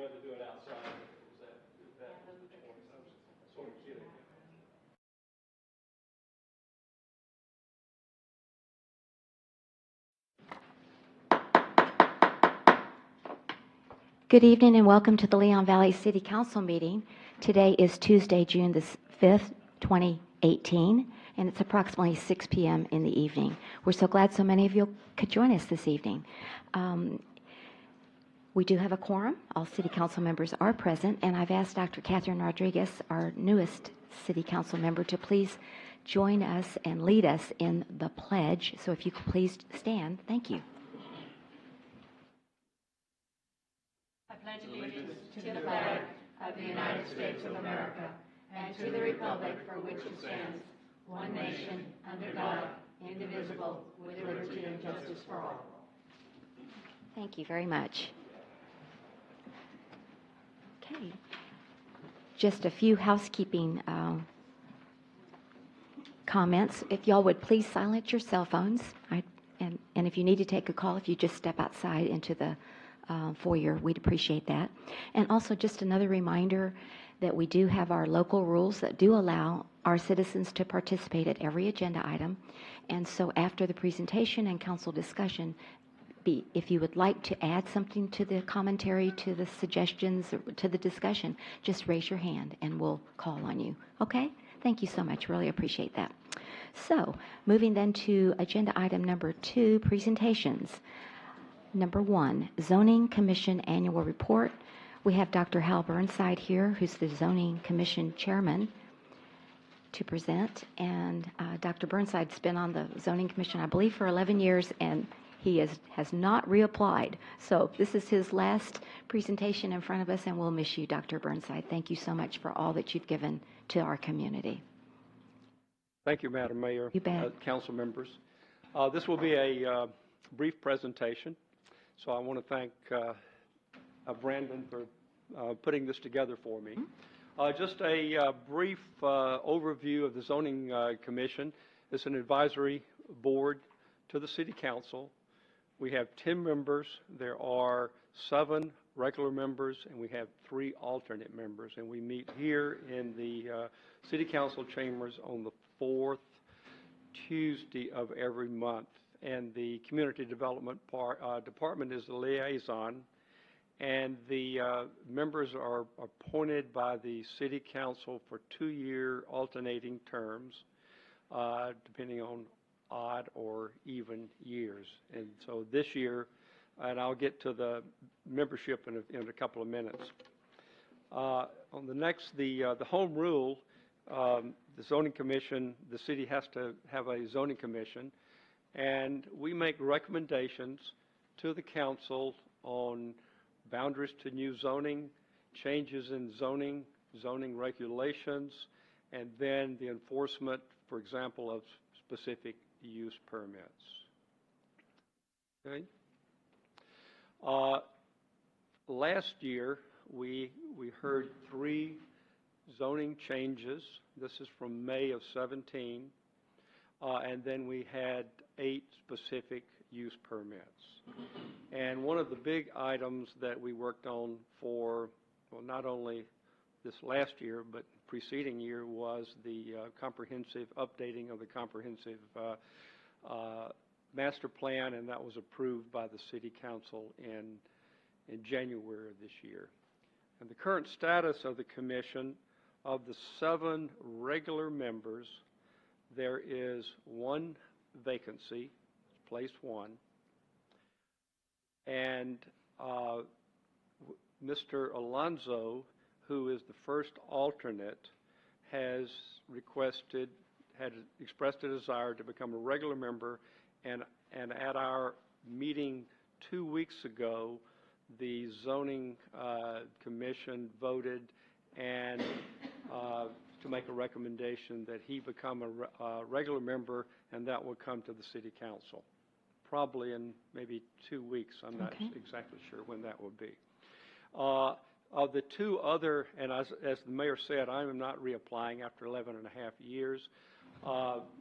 rather do it outside if it was that choice. I was sort of kidding. Good evening and welcome to the Leon Valley City Council meeting. Today is Tuesday, June the 5th, 2018, and it's approximately 6 p.m. in the evening. We're so glad so many of you could join us this evening. We do have a quorum. All city council members are present, and I've asked Dr. Catherine Rodriguez, our newest city council member, to please join us and lead us in the pledge. So if you could please stand. Thank you. I pledge allegiance to the flag of the United States of America and to the republic for which it stands, one nation, under God, indivisible, with liberty and justice for all. Thank you very much. Okay. Just a few housekeeping comments. If y'all would please silence your cell phones. And if you need to take a call, if you just step outside into the foyer, we'd appreciate that. And also just another reminder that we do have our local rules that do allow our citizens to participate at every agenda item. And so after the presentation and council discussion, if you would like to add something to the commentary, to the suggestions, to the discussion, just raise your hand and we'll call on you. Okay? Thank you so much. Really appreciate that. So, moving then to agenda item number 2, presentations. Number 1, Zoning Commission Annual Report. We have Dr. Hal Burnside here, who's the Zoning Commission Chairman, to present. And Dr. Burnside's been on the Zoning Commission, I believe, for 11 years, and he has not reapplied. So this is his last presentation in front of us, and we'll miss you, Dr. Burnside. Thank you so much for all that you've given to our community. Thank you, Madam Mayor. You bet. Council members. This will be a brief presentation. So I want to thank Brandon for putting this together for me. Just a brief overview of the Zoning Commission. It's an advisory board to the City Council. We have 10 members. There are 7 regular members, and we have 3 alternate members. And we meet here in the City Council chambers on the 4th Tuesday of every month. And the Community Development Department is the liaison. And the members are appointed by the City Council for 2-year alternating terms, depending on odd or even years. And so this year, and I'll get to the membership in a couple of minutes. On the next, the home rule, the Zoning Commission, the city has to have a Zoning Commission, and we make recommendations to the council on boundaries to new zoning, changes in zoning regulations, and then the enforcement, for example, of specific use permits. Okay. Last year, we heard 3 zoning changes. This is from May of 17, and then we had 8 specific use permits. And one of the big items that we worked on for, well, not only this last year, but preceding year, was the comprehensive updating of the comprehensive master plan, and that was approved by the City Council in January of this year. And the current status of the commission, of the 7 regular members, there is 1 vacancy, place 1, and Mr. Alonzo, who is the first alternate, had expressed a desire to become a regular member, and at our meeting 2 weeks ago, the Zoning Commission voted and to make a recommendation that he become a regular member, and that will come to the City Council, probably in maybe 2 weeks. I'm not exactly sure when that will be. Of the 2 other, and as the mayor said, I am not reapplying after 11 and a half years.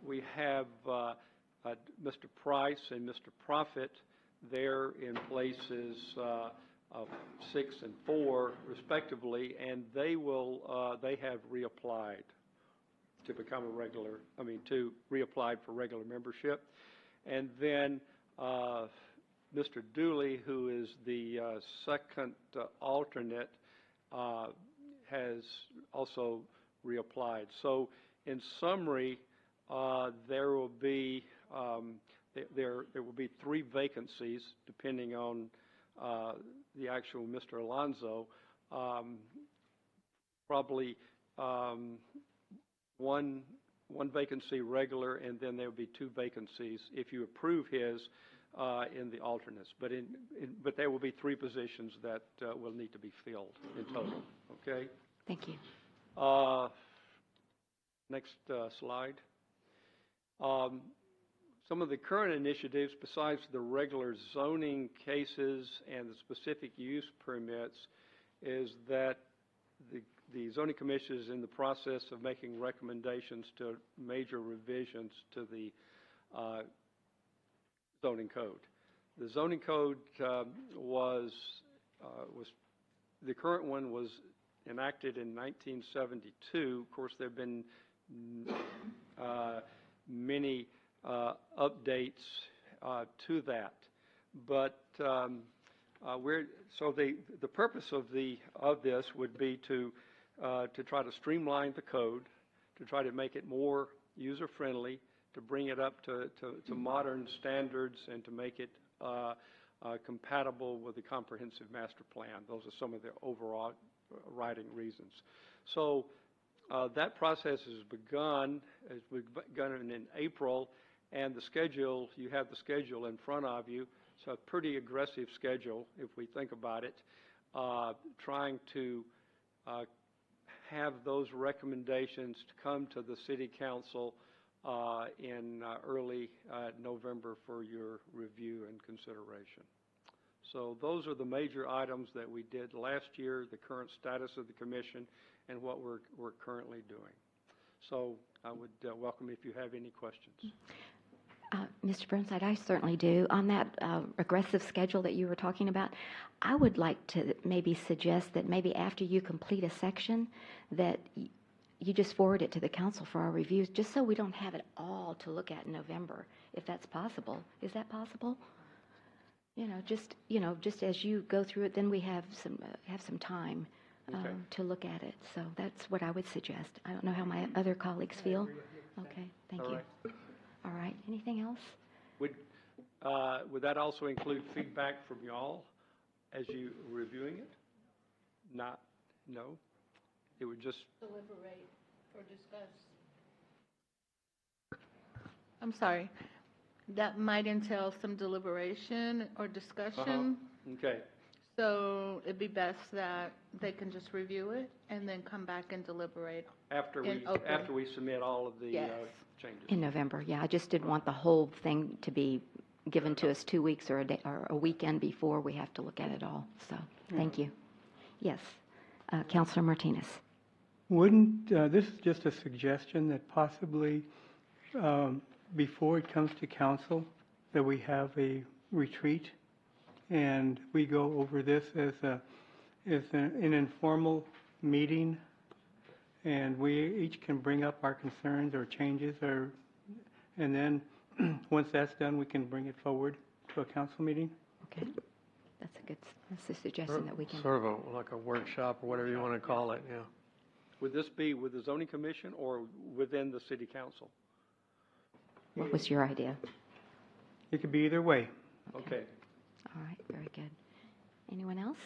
We have Mr. Price and Mr. Profit there in places 6 and 4 respectively, and they have reapplied to become a regular, to reapply for regular membership. And then Mr. Dooley, who is the second alternate, has also reapplied. So in summary, there will be 3 vacancies depending on the actual Mr. Alonso. Probably one vacancy regular, and then there will be 2 vacancies if you approve his in the alternates. But there will be 3 positions that will need to be filled in total. Okay. Thank you. Next slide. Some of the current initiatives, besides the regular zoning cases and the specific use permits, is that the zoning commission is in the process of making recommendations to major revisions to the zoning code. The zoning code was the current one was enacted in 1972. Of course, there have been many updates to that, but the purpose of this would be to try to streamline the code, to try to make it more user friendly, to bring it up to modern standards, and to make it compatible with the comprehensive master plan. Those are some of the overriding reasons. So that process has begun in April, and the schedule, you have the schedule in front of you. It's a pretty aggressive schedule if we think about it, trying to have those recommendations to come to the City Council in early November for your review and consideration. So those are the major items that we did last year, the current status of the commission, and what we're currently doing. So I would welcome if you have any questions. Mr. Burnside, I certainly do. On that aggressive schedule that you were talking about, I would like to maybe suggest that maybe after you complete a section that you just forward it to the council for our reviews, just so we don't have it all to look at in November, if that's possible. Is that possible? Just as you go through it, then we have some time to look at it. So that's what I would suggest. I don't know how my other colleagues feel. Okay, thank you. All right. Anything else? Would that also include feedback from y'all as you reviewing it? No. It would just deliberate or discuss. I'm sorry. That might entail some deliberation or discussion. Okay. So it'd be best that they can just review it and then come back and deliberate. After we submit all of the changes. In November, yeah. I just didn't want the whole thing to be given to us 2 weeks or a day or a weekend before we have to look at it all. So, thank you. Yes, Councilor Martinez. Wouldn't this is just a suggestion that possibly before it comes to council that we have a retreat and we go over this as an informal meeting, and we each can bring up our concerns or changes, and then once that's done, we can bring it forward to a council meeting. Okay, that's a suggestion that we can. Sort of like a workshop or whatever you want to call it, yeah. Would this be with the zoning commission or within the city council? What was your idea? It could be either way. Okay. All right, very good. Anyone else?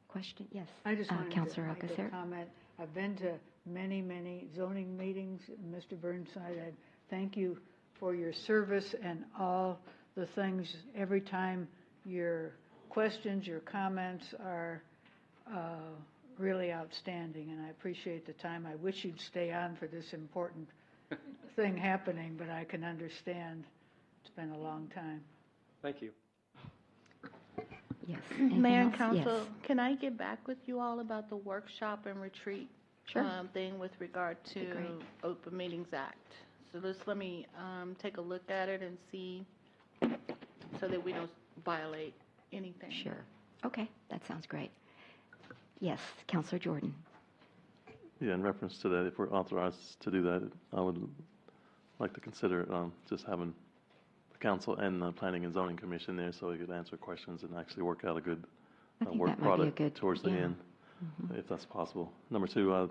Question? Yes. I just wanted Councilor to make a Alcocer. comment. I've been to many zoning meetings. Mr. Burnside, I thank you for your service and all the things. Every time your questions, your comments are really outstanding, and I appreciate the time. I wish you'd stay on for this important thing happening, but I can understand. It's been a long time. Thank you. Yes. Mayor and Anything else? Council, Yes. can I get back with you all about the workshop and retreat thing with regard to great. Open Meetings Act? So let me take a look at it and see so that we don't violate anything. Sure. Okay, that sounds great. Yes, Counselor Jordan. Yeah, in reference to that, if we're authorized to do that, I would like to consider just having the council and the Planning and Zoning Commission there so we could answer questions and actually work out a good I think work that might be a product good- towards the yeah. end, if that's possible. Number two, I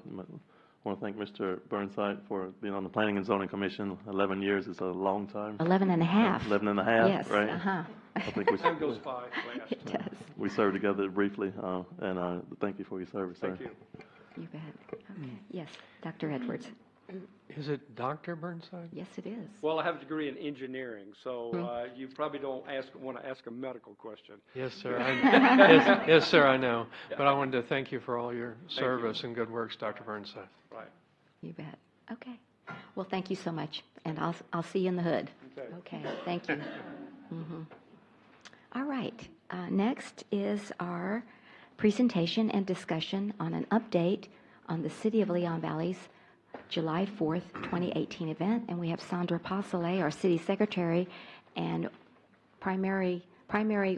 want to thank Mr. Burnside for being on the Planning and Zoning Commission. 11 years is a long time. 11 and a half. 11 and a half, Yes, right? uh-huh. I think Time goes by fast. It does. we served together briefly, and thank you for your service, sir. Thank you. You bet. Okay. Yes, Dr. Edwards. Is it Dr. Burnside? Yes, it is. Well, I have a degree in engineering, so you probably don't want to ask a medical question. Yes, sir. Yes, sir, I know. But I wanted to thank you for all your service and good works, Dr. Burnside. Right. You bet. Okay. Well, thank you so much, and I'll see you in the hood. Okay. Okay, thank you. All right. Next is our presentation and discussion on an update on the City of Leon Valley's July 4th, 2018 event, and we have Sandra Pasole, our City Secretary and primary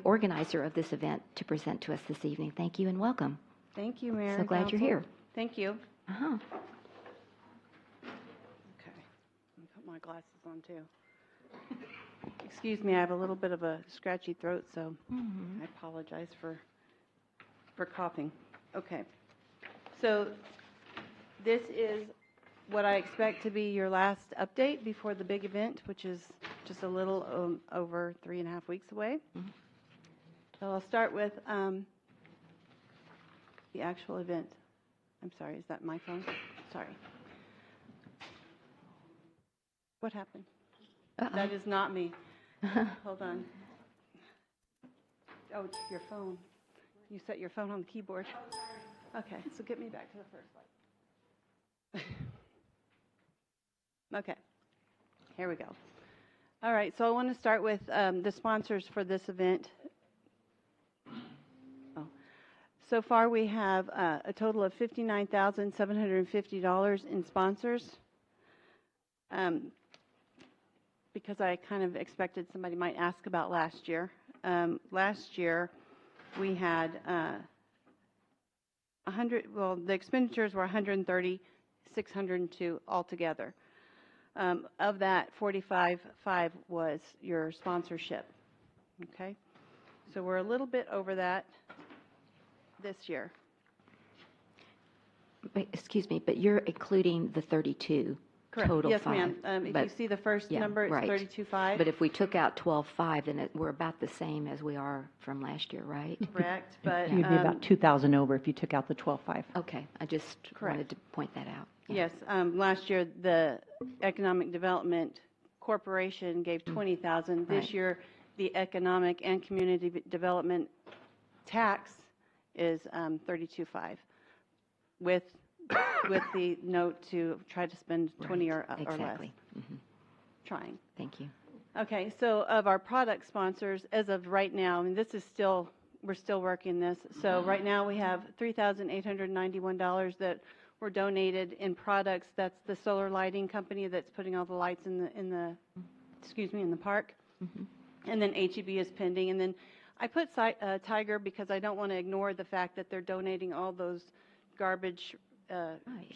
organizer of this event, to present to us this evening. Thank you and welcome. Thank you, Mayor. So and glad you're Council. here. Thank you. Uh-huh. Okay. Let me put my glasses on, too. Excuse me, I have a little bit of a scratchy throat, so I apologize for coughing. Okay. So this is what I expect to be your last update before the big event, which is just a little over 3.5 weeks away. So I'll start with the actual event. I'm sorry, is that my phone? Sorry. What happened? That is not me. Hold on. Oh, it's your phone. You set your phone on the keyboard. Okay, so get me back to the first slide. Okay, here we go. All right, so I want to start with the sponsors for this event. Oh. So far, we have a total of $59,750 in sponsors. Because I kind of expected somebody might ask about last year. Last year, we had the expenditures were $130,602 altogether. Of that, $45,500 was your sponsorship. Okay, so we're a little bit over that this year. But, excuse me, but you're including the 32 Correct. total Yes, fund. ma'am. If But- you see the first yeah, number, it's right. 32,500. But if we took out 12.5, then we're about the same as we are from last year, right? Correct, but You'd be about 2,000 over if you took out the 12.5. Okay, I just wanted to point that out. Yeah. yes, last year the Economic Development Corporation gave 20,000. This Right. year, the Economic and Community Development tax is 32,500, with the note to try to spend 20 or less. Exactly. Trying. Thank you. Okay, so of our product sponsors, as of right now, and this is still, we're still working this. So right now we have $3,891 that were donated in products. That's the solar lighting company that's putting all the lights in the park. And then HEB is pending. And then I put Tiger because I don't want to ignore the fact that they're donating all those garbage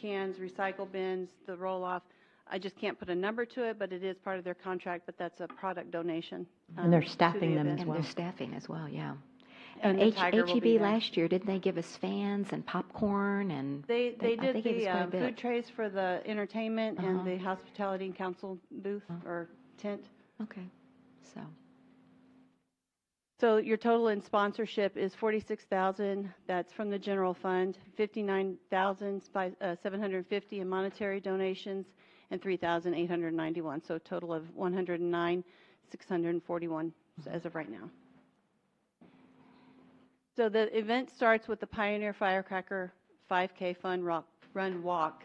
cans, recycle bins, the roll-off. I just can't put a number to it, but it is part of their contract, but that's a product donation. And they're to the staffing them event. as And well. they're staffing as well, yeah. And And the Tiger will be HEB there. last year, didn't they give us fans and popcorn and? They I did think it was the quite a bit. food trays for the entertainment and the hospitality and council booth or tent. Okay, so, So your total in sponsorship is $46,000. That's from the general fund, $59,750 in monetary donations, and $3,891. So a total of $109,641 as of right now. So the event starts with the Pioneer Firecracker 5K Fun Run Walk.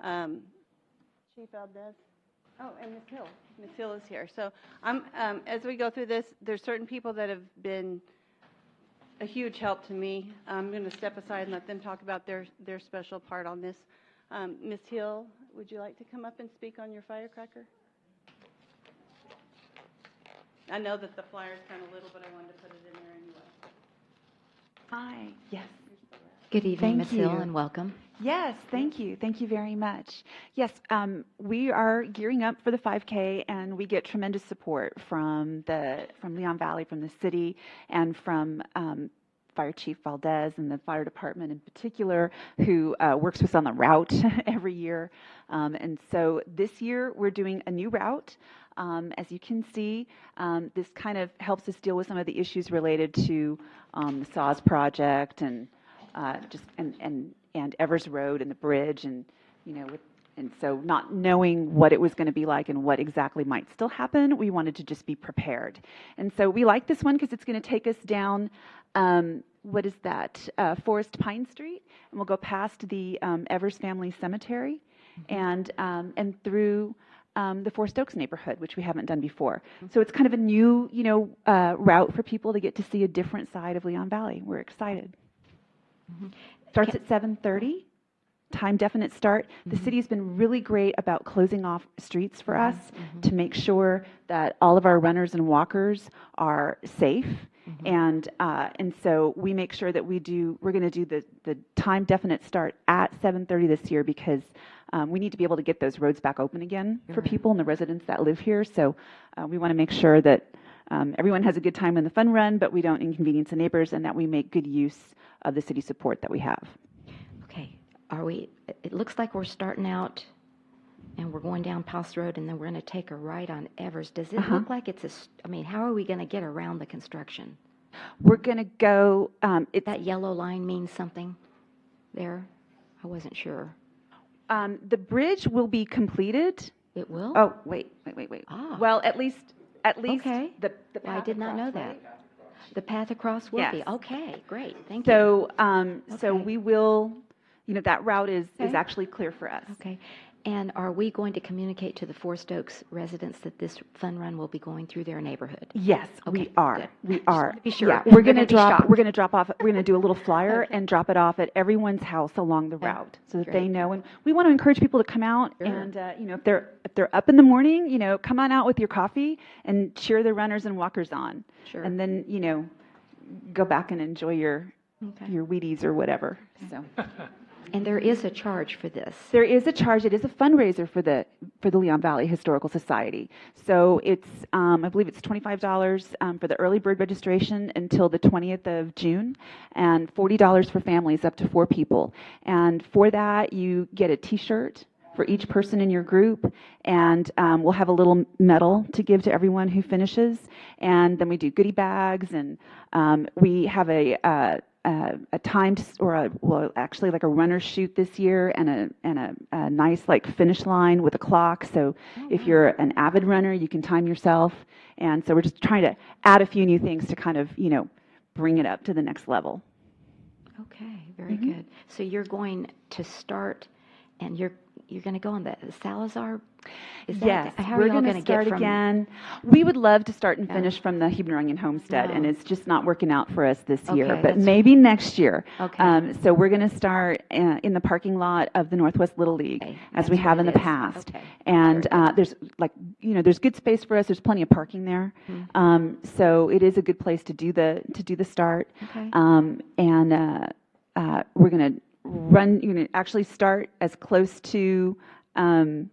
Chief Valdez. Oh, and Ms. Hill. Ms. Hill is here. So as we go through this, there's certain people that have been a huge help to me. I'm going to step aside and let them talk about their special part on this. Ms. Hill, would you like to come up and speak on your firecracker? I know that the flyer's kind of little, but I wanted to put it in there anyway. Hi. Yes. Good evening, Ms. Thank Hill, you. and welcome. Yes, thank you. Thank you very much. Yes, we are gearing up for the 5K, and we get tremendous support from Leon Valley, from the city, and from Fire Chief Valdez and the fire department in particular, who works with us on the route every year. And so this year we're doing a new route. As you can see, this kind of helps us deal with some of the issues related to the SAWS project and and Evers Road and the bridge, and and so not knowing what it was going to be like and what exactly might still happen, we wanted to just be prepared. And so we like this one because it's going to take us down, what is that, Forest Pine Street, and we'll go past the Evers Family Cemetery and through the Forest Oaks neighborhood, which we haven't done before. So it's kind of a new, route for people to get to see a different side of Leon Valley. We're excited. Starts at 7:30, time definite start. The city's been really great about closing off streets for us to make sure that all of our runners and walkers are safe. And so we make sure that we're going to do the time definite start at 7:30 this year because we need to be able to get those roads back open again for people and the residents that live here. So we want to make sure that everyone has a good time in the fun run, but we don't inconvenience the neighbors, and that we make good use of the city support that we have. Okay. It looks like we're starting out and we're going down Post Road and then we're going to take a right on Evers. Does it look like how are we going to get around the construction? We're going to go, That yellow line means something there? I wasn't sure. the bridge will be completed. It will? Oh, wait. Ah. Well, at least Okay. the I path did not know across, that. right? The path across will be. Yes. Okay, great. Thank you. So, so Okay. we will, that route is Okay. actually clear for us. Okay. And are we going to communicate to the Forest Oaks residents that this fun run will be going through their neighborhood? Yes, Okay, we are. good. We Just are. wanted to be sure. Yeah, They're we're going to gonna be shocked. we're going to do a little flyer and drop it off at everyone's house along the Okay, route so that great. they know. And we want to encourage people to come out Sure. and, if they're up in the morning, come on out with your coffee and cheer the runners and walkers on. Sure. And then, go back and enjoy your Wheaties or whatever. So. And there is a charge for this. There is a charge. It is a fundraiser for the Leon Valley Historical Society. So it's, I believe it's $25 for the early bird registration until the 20th of June, and $40 for families up to 4 people. And for that, you get a T-shirt for each person in your group, and we'll have a little medal to give to everyone who finishes. And then we do goodie bags, and we have a timed, actually like a runner's chute this year, and a nice finish line with a clock. So if you're an avid runner, you can time yourself. And so we're just trying to add a few new things to kind of bring it up to the next level. Okay, very good. So you're going to start, and you're going to go on the Salazar? Yes, how are we're y'all going going to to start get from? again. We would love to start and finish from the Huebner-Onion Homestead, and it's just not working out for us this year, Okay, but that's maybe next year. Okay. So we're going to start in the parking lot of the Northwest Little League, Okay, as we that's have what in it the is. past. Okay, And very there's there's good space for us. There's plenty of parking there. So it is a good place to do the start. Okay. We're going to actually start as close to the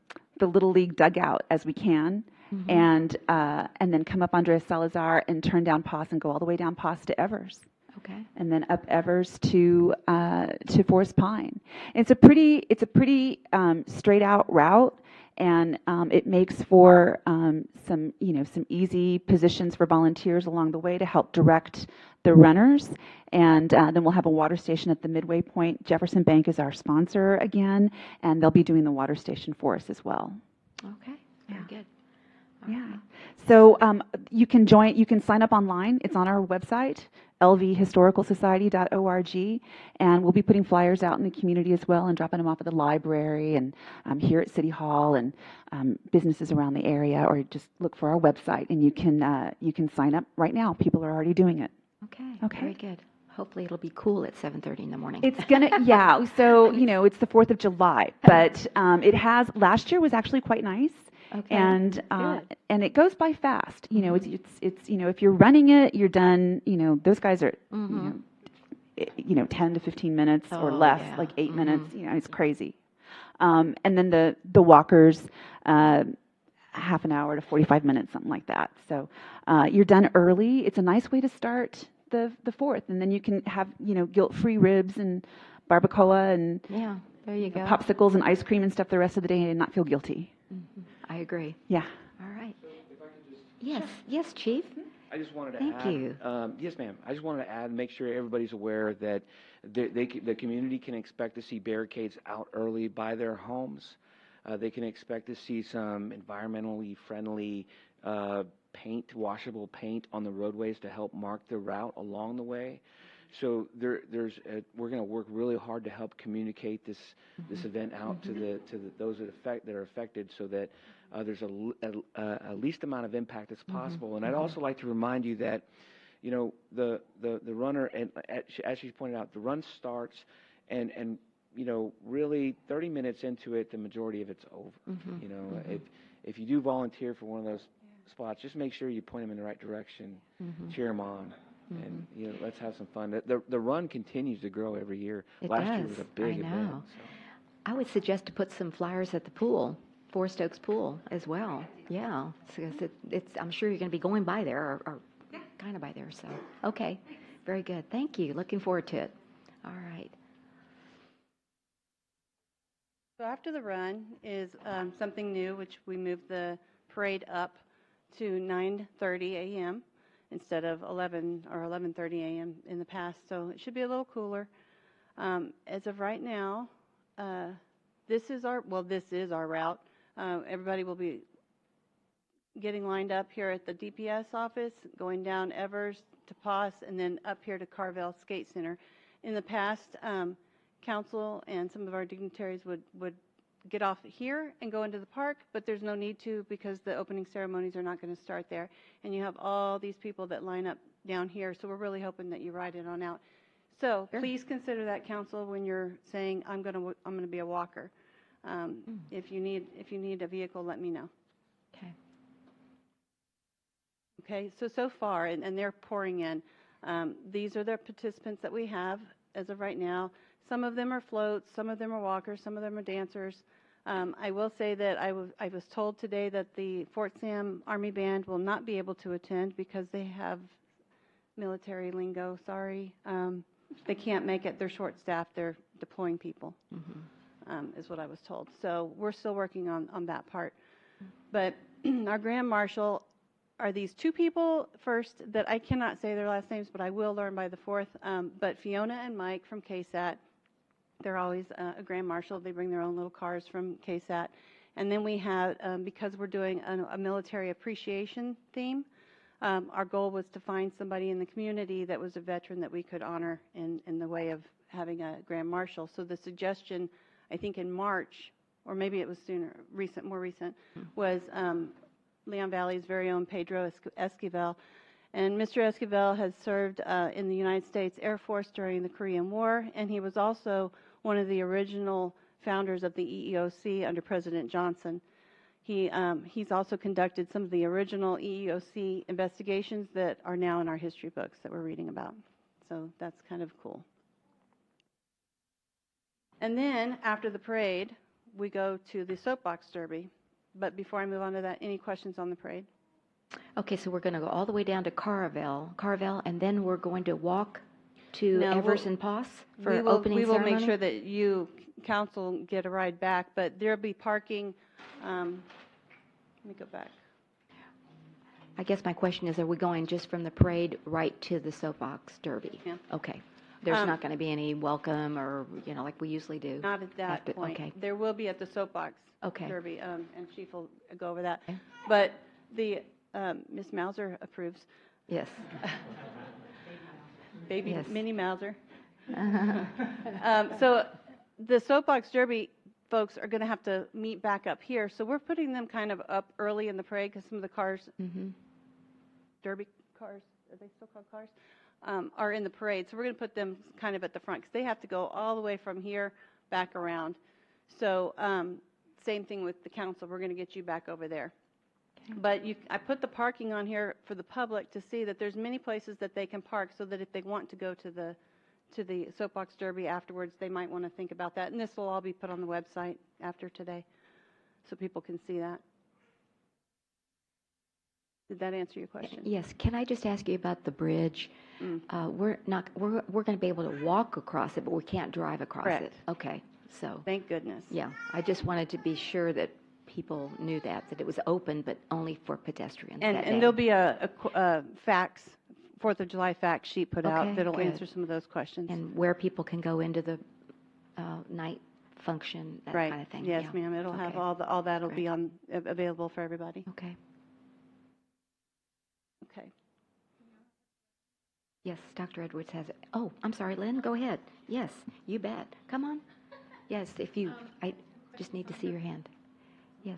Little League dugout as we can, and then come up Andres Salazar and turn down Poss and go all the way down Poss to Evers, Okay. and then up Evers to Forest Pine. It's a pretty straight out route, and it makes for some easy positions for volunteers along the way to help direct the runners. And then we'll have a water station at the midway point. Jefferson Bank is our sponsor again, and they'll be doing the water station for us as well. Okay, very good. Yeah. So you can sign up online. It's on our website, lvhistoricalsociety.org, and we'll be putting flyers out in the community as well and dropping them off at the library and here at City Hall and businesses around the area, or just look for our website and you can sign up right now. People are already doing it. Okay, very good. Hopefully it'll be cool at 7:30 in the morning. It's yeah. So it's the 4th of July, but last year was actually quite nice. Okay, And good. and it goes by fast. It's if you're running it, you're done. Those guys are. 10 to 15 minutes or Oh, less, yeah. like 8 minutes, it's crazy. And then the walkers, half an hour to 45 minutes, something like that. So you're done early. It's a nice way to start the 4th. And then you can have, guilt-free ribs and barbacoa and Yeah, there you go. popsicles and ice cream and stuff the rest of the day and not feel guilty. I agree. Yeah. All right. Yes, yes, Chief. I just wanted to Thank add. you. Yes, ma'am. I just wanted to add, make sure everybody's aware that the community can expect to see barricades out early by their homes. They can expect to see some environmentally friendly paint, washable paint on the roadways to help mark the route along the way. So we're going to work really hard to help communicate this event out to those that are affected, so that there's a least amount of impact as possible. And I'd also like to remind you that, the runner, and as she pointed out, the run starts, and really 30 minutes into it, the majority of it's over. If you do volunteer for one of those spots, just make sure you point them in the right direction, cheer them on. And let's have some fun. The run continues to grow every year. Last year was a big event. So. I would suggest to put some flyers at the pool, Forest Oaks Pool, as well. Yeah, it's. I'm sure you're going to be going by there, or kind of by there. So, okay, very good. Thank you. Looking forward to it. All right. So after the run is something new, which we moved the parade up to 9:30 a.m. instead of 11 or 11:30 a.m. in the past. So it should be a little cooler. As of right now, this is our route. Everybody will be getting lined up here at the DPS office, going down Evers to Poss, and then up here to Carvel Skate Center. In the past, council and some of our dignitaries would get off here and go into the park, but there's no need to, because the opening ceremonies are not going to start there. And you have all these people that line up down here, so we're really hoping that you ride it on out. So please consider that, council, when you're saying I'm going to be a walker. If you need a vehicle, let me know. Okay. Okay. So far, and they're pouring in. These are the participants that we have as of right now. Some of them are floats, some of them are walkers, some of them are dancers. I will say that I was told today that the Fort Sam Army Band will not be able to attend because they have military lingo. Sorry. They can't make it. They're short-staffed. They're deploying people, is what I was told. So we're still working on that part. But our Grand Marshal are these two people first that I cannot say their last names, but I will learn by the 4th. But Fiona and Mike from KSAT. They're always a Grand Marshal. They bring their own little cars from KSAT. And then we have, because we're doing a military appreciation theme, our goal was to find somebody in the community that was a veteran that we could honor in the way of having a Grand Marshal. So the suggestion, I think in March, or maybe it was more recent, was Leon Valley's very own Pedro Esquivel. And Mr. Esquivel has served in the United States Air Force during the Korean War, and he was also one of the original founders of the EEOC under President Johnson. He's also conducted some of the original EEOC investigations that are now in our history books that we're reading about. So that's kind of cool. And then after the parade, we go to the soapbox derby. But before I move on to that, any questions on the parade? Okay, so we're going to go all the way down to Carvel, and then we're going to walk to Evers and Poss for opening ceremony? We will make sure that you, council, get a ride back, but there'll be parking. Let me go back. I guess my question is, are we going just from the parade right to the soapbox derby? Yeah. Okay. There's not going to be any welcome or, like we usually do? Not at that point. Okay. There will be at the soapbox derby, and Chief will go over that. Okay. But the Miss Mauser approves. Yes. Baby Yes. Minnie Mauser. So the soapbox derby folks are going to have to meet back up here. So we're putting them kind of up early in the parade because some of the cars, derby cars, are they still called cars, are in the parade. So we're going to put them kind of at the front because they have to go all the way from here back around. So same thing with the council. We're going to get you back over there. But I put the parking on here for the public to see that there's many places that they can park so that if they want to go to the to the Soapbox Derby afterwards, they might want to think about that. And this will all be put on the website after today, so people can see that. Did that answer your question? Yes. Can I just ask you about the bridge? We're going to be able to walk across it, but we can't drive across Correct. it. Okay. So, Thank goodness. yeah, I just wanted to be sure that people knew that it was open, but only for pedestrians that day. And there'll be a fax, 4th of July fax sheet put out Okay, that'll good. answer some of those questions. And where people can go into the night function, that Right. kind of thing. Yes, Yeah. ma'am. It'll have Okay. all that'll be Great. on available for everybody. Okay. Okay. Yes, Dr. Edwards has it. Oh, I'm sorry, Lynn, go ahead. Yes, you bet. Come on. Yes, I just need to see your hand. Yes.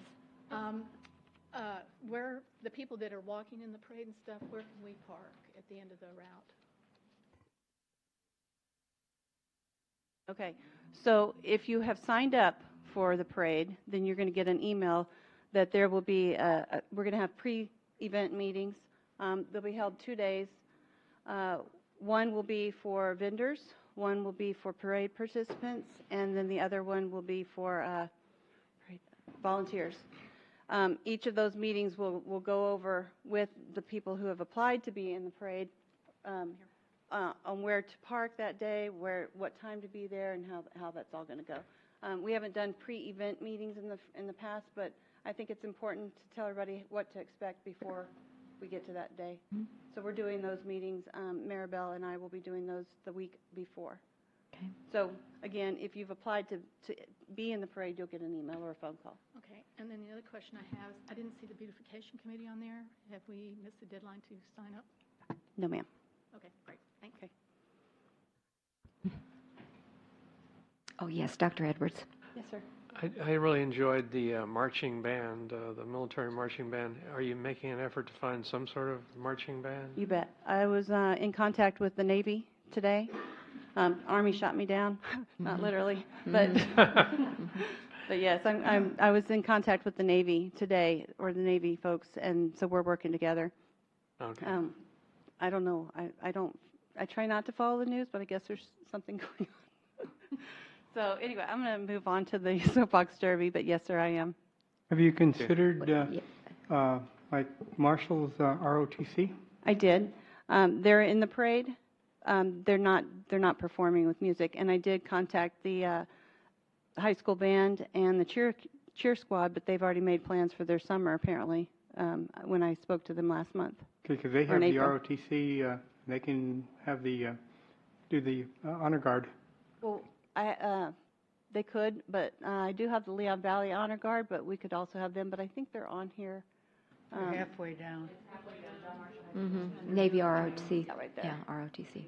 Where the people that are walking in the parade and stuff, where can we park at the end of the route? Okay. So if you have signed up for the parade, then you're going to get an email that there will be, we're going to have pre-event meetings. They'll be held 2 days. One will be for vendors, one will be for parade participants, and then the other one will be for volunteers. Each of those meetings will go over with the people who have applied to be in the parade on where to park that day, what time to be there, and how that's all going to go. We haven't done pre-event meetings in the past, but I think it's important to tell everybody what to expect before we get to that day. Mm-hmm. So we're doing those meetings. Maribel and I will be doing those the week before. Okay. So again, if you've applied to be in the parade, you'll get an email or a phone call. Okay, and then the other question I have is, I didn't see the beautification committee on there. Have we missed the deadline to sign up? No, ma'am. Okay, great, thanks. Okay. Oh, yes, Dr. Edwards. Yes, sir. I really enjoyed the marching band, the military marching band. Are you making an effort to find some sort of marching band? You bet. I was in contact with the Navy today. Army shot me down, not literally, but but yes, I was in contact with the Navy today, or the Navy folks, and so we're working together. Okay. I don't know. I try not to follow the news, but I guess there's something going on. So anyway, I'm going to move on to the Soapbox Derby, but yes, sir, I am. Have you considered, like Marshall's ROTC? I did. They're in the parade. They're not performing with music, and I did contact the high school band and the cheer squad, but they've already made plans for their summer apparently. When I spoke to them last month. Okay, because they have the ROTC. They can have the do the honor guard. Well, they could, but I do have the Leon Valley Honor Guard, but we could also have them. But I think they're on here. They're halfway down. Mm-hmm. Navy ROTC. Yeah, right there. Yeah, ROTC.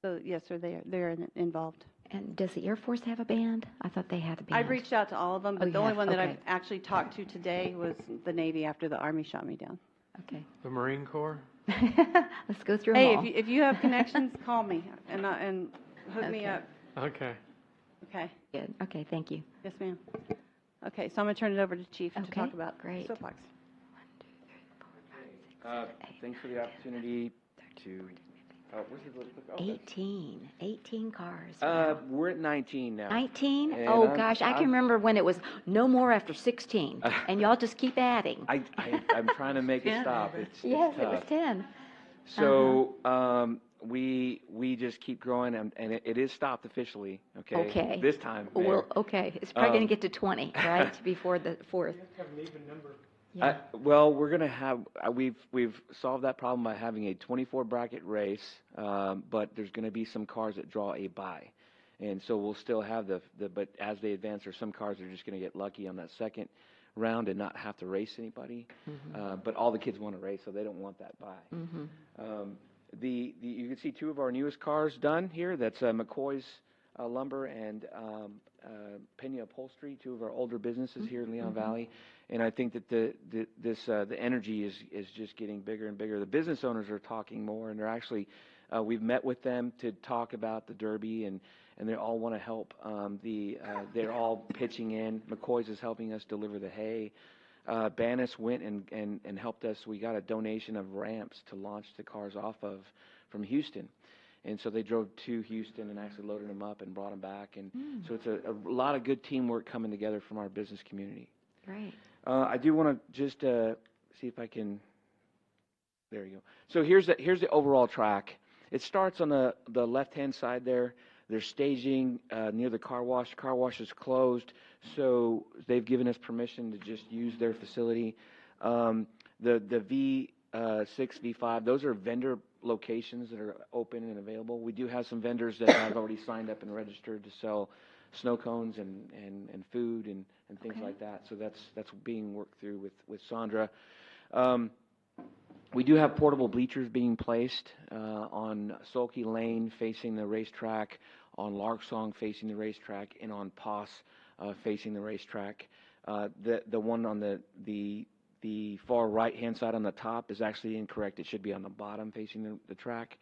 So yes, sir, they're involved. And does the Air Force have a band? I thought they had a band. I've reached out to all of them, but you the only have? one that Okay. I've actually talked to today was the Navy after the Army shot me down. Okay. The Marine Corps? Let's go through them Hey, all. if you have connections, call me and hook me Okay. up. Okay. Okay. Good. Okay, thank you. Yes, ma'am. Okay, so I'm going to turn it over to Chief to Okay, talk about great. Soapbox. 1, 2, 3, 4, 5, 6, 7, Thanks for the opportunity to, where's the little click? Oh, 18 cars. we're at 19 now. 19? And Oh, I'm- gosh, I can I'm- remember when it was no more after 16, and y'all just keep adding. I'm trying to make it stop. It's Yes, tough. it was 10. So, we just keep growing, and it is stopped officially, okay? Okay. This time, Mayor. Well, okay, it's probably going to get to 20, right, before the 4th. Have an even number. Yeah. Well, we're gonna have, we've solved that problem by having a 24 bracket race, but there's gonna be some cars that draw a bye. And so we'll still have but as they advance, there's some cars that are just gonna get lucky on that second round and not have to race anybody. But all the kids want to race, so they don't want that bye. You can see two of our newest cars done here. That's McCoy's Lumber and Pena Upholstery, two of our older businesses here in Leon Valley. And I think that the energy is just getting bigger and bigger. The business owners are talking more, and they're actually we've met with them to talk about the Derby, and they all want to help. They're all pitching in. McCoy's is helping us deliver the hay. Bannis went and helped us. We got a donation of ramps to launch the cars off of from Houston. And so they drove to Houston and actually loaded them up and brought them back. And so it's a lot of good teamwork coming together from our business community. Great. I do want to just see if I can. There you go. So here's the overall track. It starts on the left-hand side there. There's staging near the car wash. Car wash is closed, so they've given us permission to just use their facility. The V6, V5, those are vendor locations that are open and available. We do have some vendors that have already signed up and registered to sell snow cones and food and things like that. So that's being worked through with Sandra. We do have portable bleachers being placed on Sulky Lane facing the racetrack, on Larksong facing the racetrack, and on Poss facing the racetrack. The one on the far right-hand side on the top is actually incorrect. It should be on the bottom facing the track.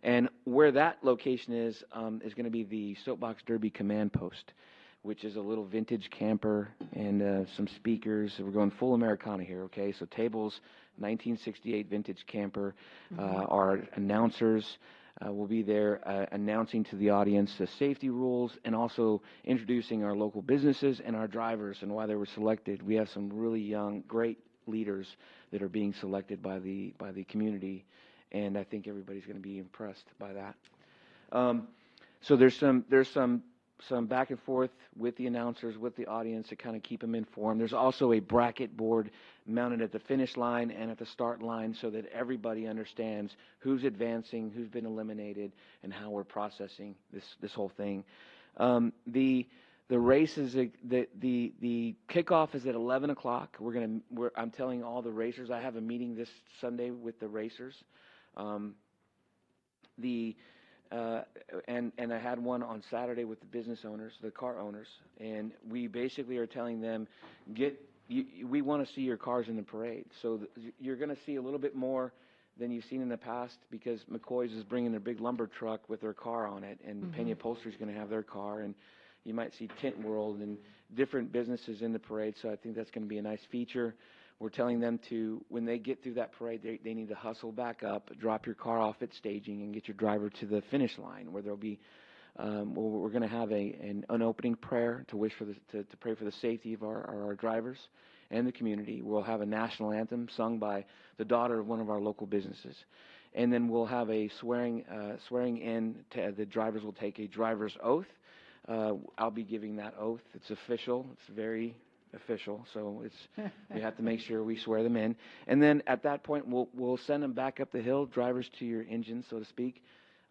And where that location is going to be the Soapbox Derby Command Post, which is a little vintage camper and some speakers. We're going full Americana here, okay? So tables, 1968 vintage camper. Our announcers will be there announcing to the audience the safety rules and also introducing our local businesses and our drivers and why they were selected. We have some really young, great leaders that are being selected by the community, and I think everybody's going to be impressed by that. So there's some back and forth with the announcers, with the audience to kind of keep them informed. There's also a bracket board mounted at the finish line and at the start line so that everybody understands who's advancing, who's been eliminated, and how we're processing this whole thing. The race is the kickoff is at 11 o'clock. I'm telling all the racers. I have a meeting this Sunday with the racers. And I had one on Saturday with the business owners, the car owners, and we basically are telling them, we want to see your cars in the parade. So you're going to see a little bit more than you've seen in the past because McCoy's is bringing their big lumber truck with their car on it, and Pena Upholstery is going to have their car, and you might see Tint World and different businesses in the parade. So I think that's going to be a nice feature. We're telling them to, when they get through that parade, they need to hustle back up, drop your car off at staging, and get your driver to the finish line, where there'll be, we're going to have an opening prayer to wish for to pray for the safety of our drivers and the community. We'll have a national anthem sung by the daughter of one of our local businesses, and then we'll have a swearing in. The drivers will take a driver's oath. I'll be giving that oath. It's official. It's very official, so we have to make sure we swear them in, and then at that point we'll send them back up the hill, drivers to your engine, so to speak.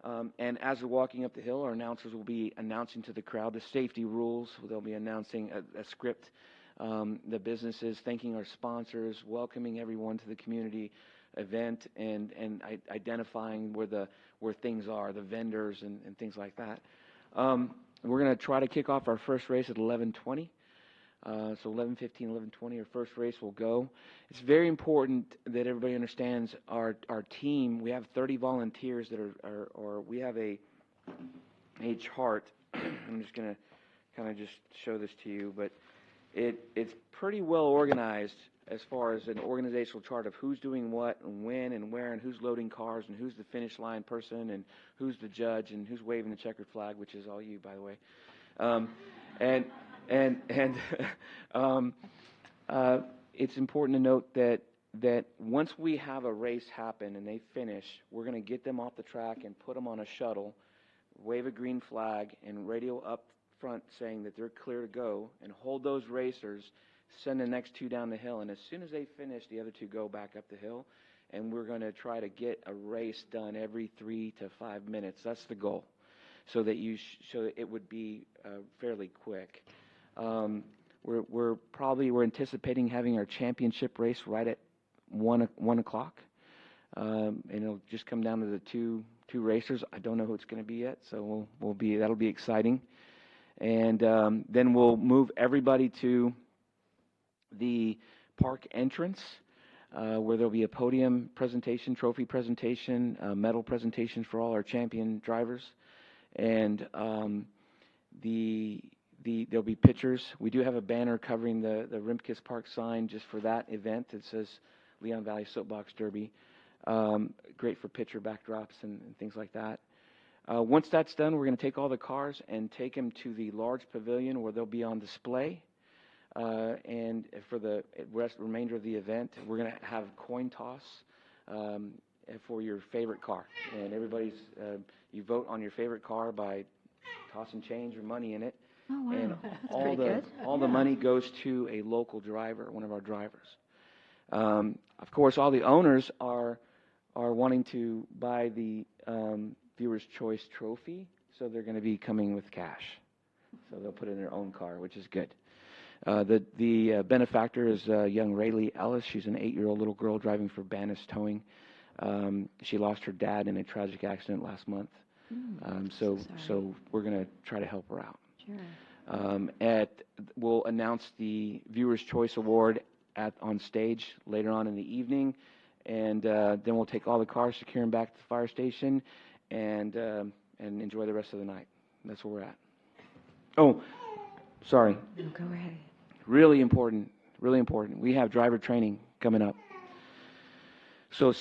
And as we're walking up the hill, our announcers will be announcing to the crowd the safety rules. They'll be announcing a script, the businesses, thanking our sponsors, welcoming everyone to the community event, and identifying where things are, the vendors and things like that. We're going to try to kick off our first race at 11:20. So 11:15, 11:20, our first race will go. It's very important that everybody understands our team. We have 30 volunteers that or we have a chart. I'm just going to kind of just show this to you, but it's pretty well organized as far as an organizational chart of who's doing what and when and where and who's loading cars and who's the finish line person and who's the judge and who's waving the checkered flag, which is all you, by the way. It's important to note that once we have a race happen and they finish, we're going to get them off the track and put them on a shuttle, wave a green flag, and radio up front saying that they're clear to go, and hold those racers, send the next two down the hill, and as soon as they finish, the other two go back up the hill, and we're going to try to get a race done every 3 to 5 minutes. That's the goal, so that it would be fairly quick. We're anticipating having our championship race right at 1 o'clock, and it'll just come down to the two racers. I don't know who it's going to be yet, so that'll be exciting, and then we'll move everybody to the park entrance, where there'll be a podium presentation, trophy presentation, medal presentation for all our champion drivers, and there'll be pictures. We do have a banner covering the Rimkus Park sign just for that event. It says Leon Valley Soapbox Derby. Great for picture backdrops and things like that. Once that's done, we're going to take all the cars and take them to the large pavilion where they'll be on display. And for the remainder of the event, we're going to have coin toss for your favorite car. And you vote on your favorite car by tossing change or money in it. Oh, wow. And That's pretty good. all the money goes to a local driver, one of our drivers. Of course, all the owners are wanting to buy the Viewer's Choice trophy, so they're going to be coming with cash. So they'll put it in their own car, which is good. The benefactor is young Rayleigh Ellis. She's an 8-year-old little girl driving for Bannis Towing. She lost her dad in a tragic accident last month. So we're going to try to help her out. Sure. We'll announce the Viewer's Choice Award on stage later on in the evening, and then we'll take all the cars, secure them back to the fire station, and enjoy the rest of the night. That's where we're at. Oh, sorry. Go ahead. Really important, really important. We have driver training coming up. So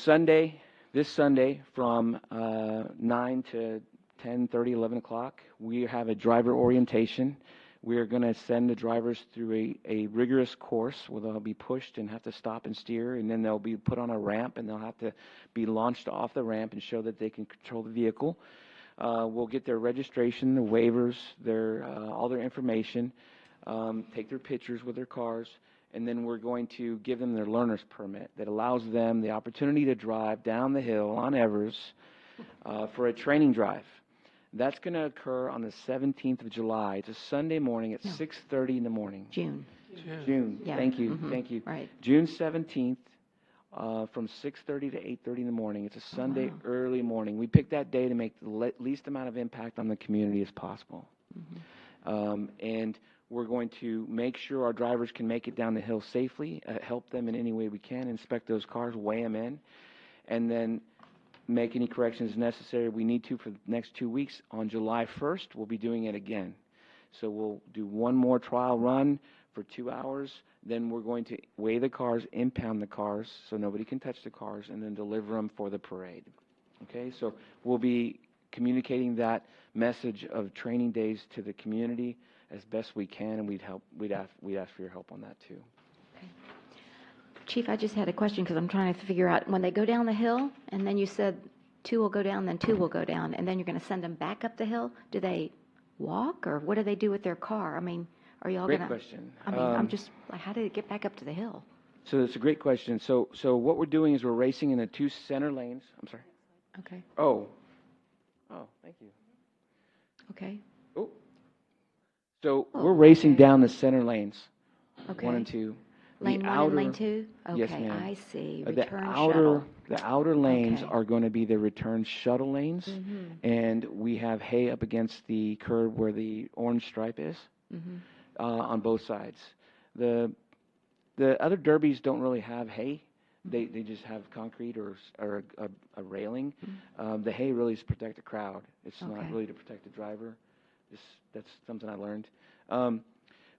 this Sunday from 9 to 10:30, 11 o'clock, we have a driver orientation. We are going to send the drivers through a rigorous course where they'll be pushed and have to stop and steer, and then they'll be put on a ramp, and they'll have to be launched off the ramp and show that they can control the vehicle. We'll get their registration, their waivers, all their information, take their pictures with their cars, and then we're going to give them their learner's permit that allows them the opportunity to drive down the hill on Evers for a training drive. That's going to occur on the 17th of July. It's a Sunday morning at 6:30 in the morning. June. Yeah. Thank you. Mhm. Thank you. Right. June 17th from 6:30 to 8:30 in the morning. It's a Sunday early morning. We picked that day to make the least amount of impact on the community as possible. And we're going to make sure our drivers can make it down the hill safely, help them in any way we can, inspect those cars, weigh them in, and then make any corrections necessary we need to for the next 2 weeks. On July 1st, we'll be doing it again. So we'll do one more trial run for 2 hours. Then we're going to weigh the cars, impound the cars so nobody can touch the cars, and then deliver them for the parade. Okay, so we'll be communicating that message of training days to the community as best we can, and we'd ask for your help on that too. Chief, I just had a question because I'm trying to figure out, when they go down the hill, and then you said 2 will go down, then 2 will go down, and then you're going to send them back up the hill, do they walk, or what do they do with their car? I mean, are y'all going to... Great question. I mean, I'm just, like, how did it get back up to the hill? So it's a great question. So what we're doing is we're racing in the 2 center lanes. I'm sorry. Okay. Oh, thank you. Okay. Oh. So we're racing down the center lanes, Okay. 1 and 2. Lane 1 and lane 2? Okay, Yes, ma'am. I see. The Return shuttle. outer lanes Okay. are going to be the return shuttle lanes, and we have hay up against the curb where the orange stripe is on both sides. The other derbies don't really have hay. They just have concrete or a railing. The hay really is to protect the crowd. It's not really to protect the driver. That's something I learned.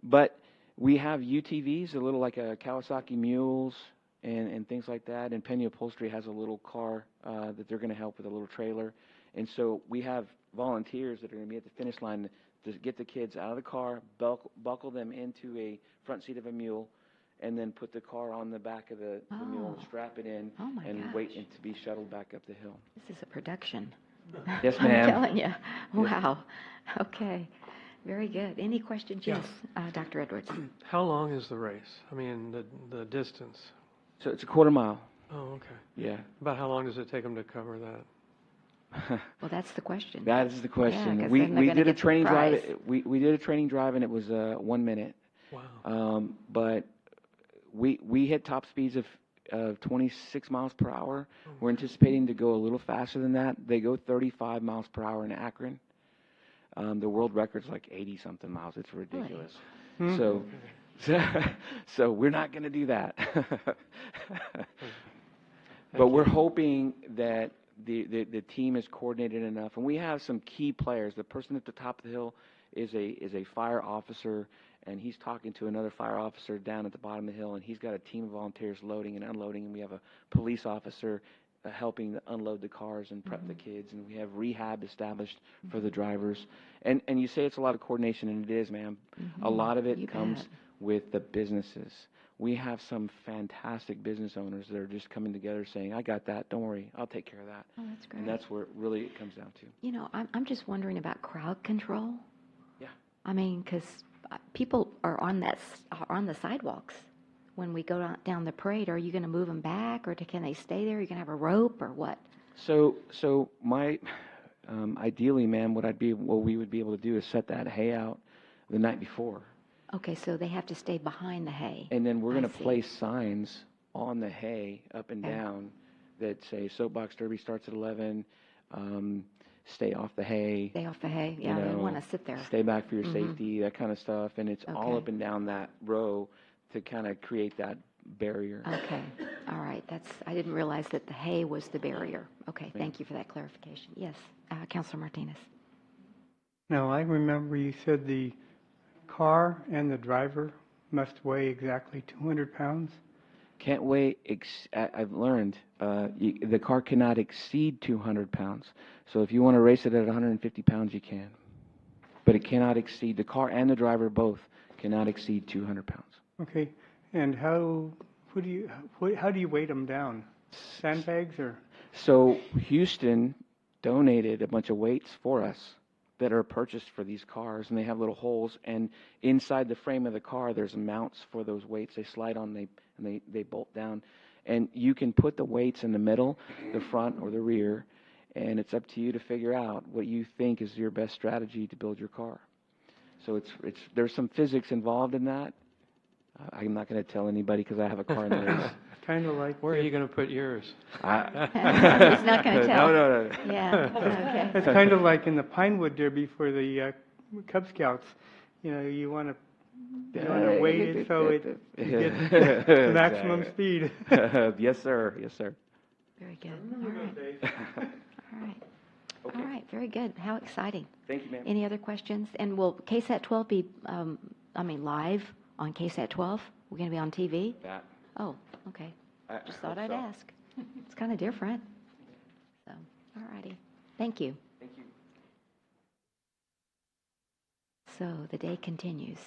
But we have UTVs, a little like a Kawasaki Mules and things like that. And Pena Upholstery has a little car that they're going to help with a little trailer. And so we have volunteers that are going to be at the finish line to get the kids out of the car, buckle them into a front seat of a mule, and then put the car on the back of the mule, strap it in, and wait to be shuttled back up the hill. This is a production. Yes, ma'am. I'm telling you. Wow. Okay. Very good. Any questions? Yes, Dr. Edwards. How long is the race? I mean, the distance? So it's a quarter mile. Oh, okay. Yeah. About how long does it take them to cover that? Well, that's the question. That is the question. 'cause we then they're we gonna did a get the training drive. prize. We did a training drive, and it was 1 minute. Wow. But we hit top speeds of 26 miles per hour. We're anticipating to go a little faster than that. They go 35 miles per hour in Akron. The world record's like 80-something miles. It's ridiculous. Really? So we're not going to do that. But we're hoping that the team is coordinated enough, and we have some key players. The person at the top of the hill is a fire officer, and he's talking to another fire officer down at the bottom of the hill, and he's got a team of volunteers loading and unloading, and we have a police officer helping to unload the cars and prep the kids, and we have rehab established for the drivers. And you say it's a lot of coordination, and it is, ma'am. A lot of it You comes bet. with the businesses. We have some fantastic business owners that are just coming together saying, I got that, don't worry, I'll take care of that. Oh, that's great. And that's where really it comes down to. You know, I'm just wondering about crowd control. Yeah. I mean, because people are on the sidewalks when we go down the parade. Are you going to move them back, or can they stay there? Are you going to have a rope, or what? So my, ideally, ma'am, what we would be able to do is set that hay out the night before. Okay, so they have to stay behind the hay. And then we're I going to see. place signs on the hay up and Okay. down that say Soapbox Derby starts at 11, stay off the hay. Stay off the hay. you Yeah, they know, don't want to sit there. Stay back for your Mhm. safety, that kind of stuff. And it's all Okay. up and down that row to kind of create that barrier. Okay, all right. I didn't realize that the hay was the barrier. Okay, thank you for that clarification. Yes, Councilor Martinez. Now, I remember you said the car and the driver must weigh exactly 200 pounds. Can't weigh, I've learned, the car cannot exceed 200 pounds. So if you want to race it at 150 pounds, you can. But it cannot exceed, the car and the driver both cannot exceed 200 pounds. Okay, and how do you weight them down? Sandbags or? So Houston donated a bunch of weights for us that are purchased for these cars, and they have little holes, and inside the frame of the car there's mounts for those weights. They slide on, they bolt down, and you can put the weights in the middle, the front or the rear, and it's up to you to figure out what you think is your best strategy to build your car. So there's some physics involved in that. I'm not going to tell anybody because I have a car in the race. Kind of like Where are you going to put yours? He's not going to tell. No. Yeah, okay. It's kind of like in the Pinewood Derby for the Cub Scouts. You know, you want to weight it so it gets the maximum speed. Yes, sir. Yes, sir. Very good. All right. All right. All right, very good. How exciting. Thank you, ma'am. Any other questions? And will KSAT 12 be, live on KSAT 12? We're going to be on TV? That. Oh, okay. I Just thought hope I'd so. ask. It's kind of different. So, all righty. Thank you. Thank you. So the day continues.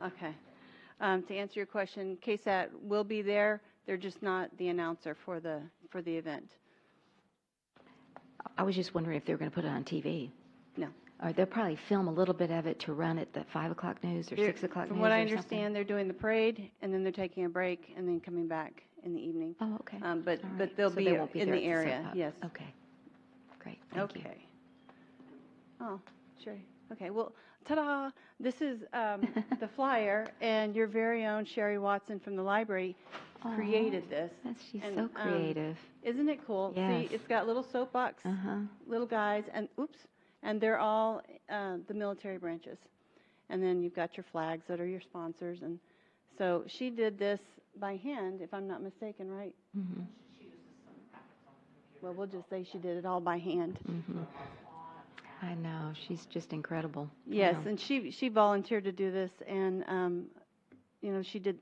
Okay. To answer your question, KSAT will be there. They're just not the announcer for the event. I was just wondering if they were going to put it on TV. No. Or they'll probably film a little bit of it to run at the 5 o'clock news or 6 o'clock news. From what I or something. understand, they're doing the parade, and then they're taking a break, and then coming back in the evening. Oh, okay. But All right. they'll So be they won't in there the at area, soap yes. opera. Okay. Great. Thank you. Okay. Oh, sure. Okay, well, ta-da! This is the flyer, and your very own Sherry Watson from the library created this. She's And, so creative. Isn't it cool? Yes. See, it's got little soapbox, little guys, and they're all the military branches. And then you've got your flags that are your sponsors. And so she did this by hand, if I'm not mistaken, right? Mm-hmm. Well, we'll just say she did it all by hand. Mm-hmm. I know. She's just incredible. Yes, Yeah. and she volunteered to do this, and she did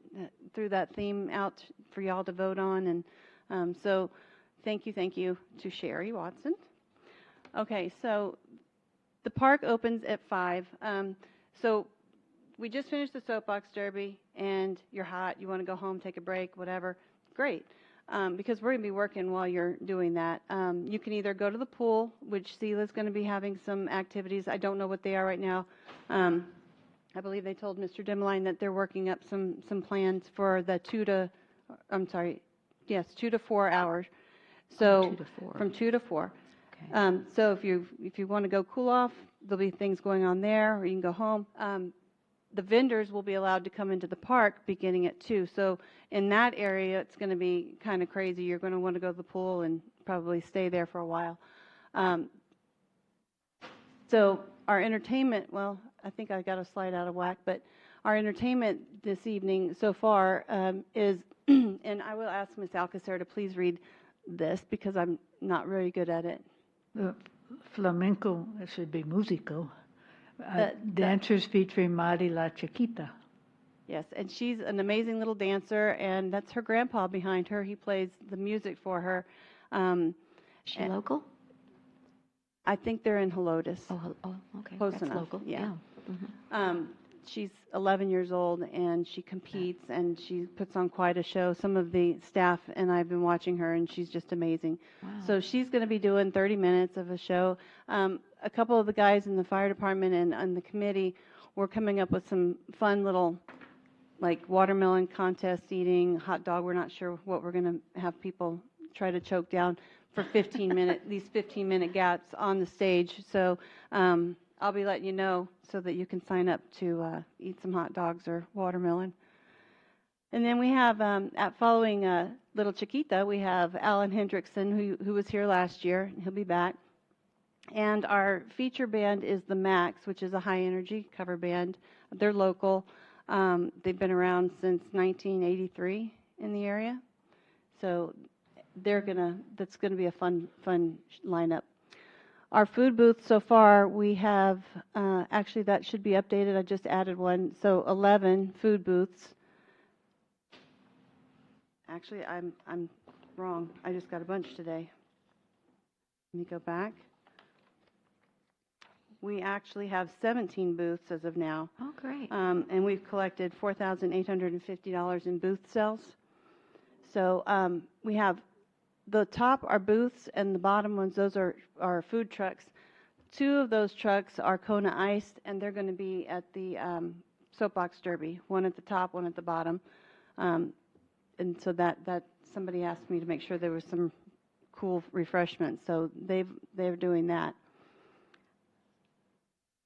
threw that theme out for y'all to vote on, and so thank you to Sherry Watson. Okay, so the park opens at 5. So we just finished the Soapbox Derby, and you're hot. You want to go home, take a break, whatever. Great. Because we're going to be working while you're doing that. You can either go to the pool, which Sela's going to be having some activities. I don't know what they are right now. I believe they told Mr. Dimmeline that they're working up some plans for the 2 to 4 hours. So 2 to 4. from 2 to 4. Okay. So if you want to go cool off, there'll be things going on there, or you can go home. The vendors will be allowed to come into the park beginning at 2. So in that area, it's going to be kind of crazy. You're going to want to go to the pool and probably stay there for a while. So our entertainment, well, I think I got a slide out of whack, but our entertainment this evening so far is, and I will ask Ms. Alcacer to please read this because I'm not really good at it. the flamenco, it should be musico, The- dancers featuring Mari La Chiquita. Yes, and she's an amazing little dancer, and that's her grandpa behind her. He plays the music for her. Is she and- local? I think they're in Helotes. Okay. Close That's enough, local. yeah. Mhm. She's 11 years old, and she competes, and she puts on quite a show. Some of the staff and I've been watching her, and she's just amazing. Wow. So she's going to be doing 30 minutes of a show. A couple of the guys in the fire department and the committee were coming up with some fun little, like watermelon contest eating, hot dog. We're not sure what we're going to have people try to choke down for 15-minute, 15-minute gaps on the stage. So I'll be letting you know so that you can sign up to eat some hot dogs or watermelon. And then we have, following Little Chiquita, we have Alan Hendrickson, who was here last year. He'll be back. And our feature band is the Max, which is a high-energy cover band. They're local. They've been around since 1983 in the area. So that's gonna be a fun lineup. Our food booth so far, we have, actually that should be updated. I just added one. So 11 food booths. Actually, I'm wrong. I just got a bunch today. Let me go back. We actually have 17 booths as of now. Oh, great. And we've collected $4,850 in booth sales. So we have the top are booths, and the bottom ones, those are food trucks. 2 of those trucks are Kona iced, and they're going to be at the Soapbox Derby, one at the top, one at the bottom. And so that somebody asked me to make sure there was some cool refreshments, so they're doing that.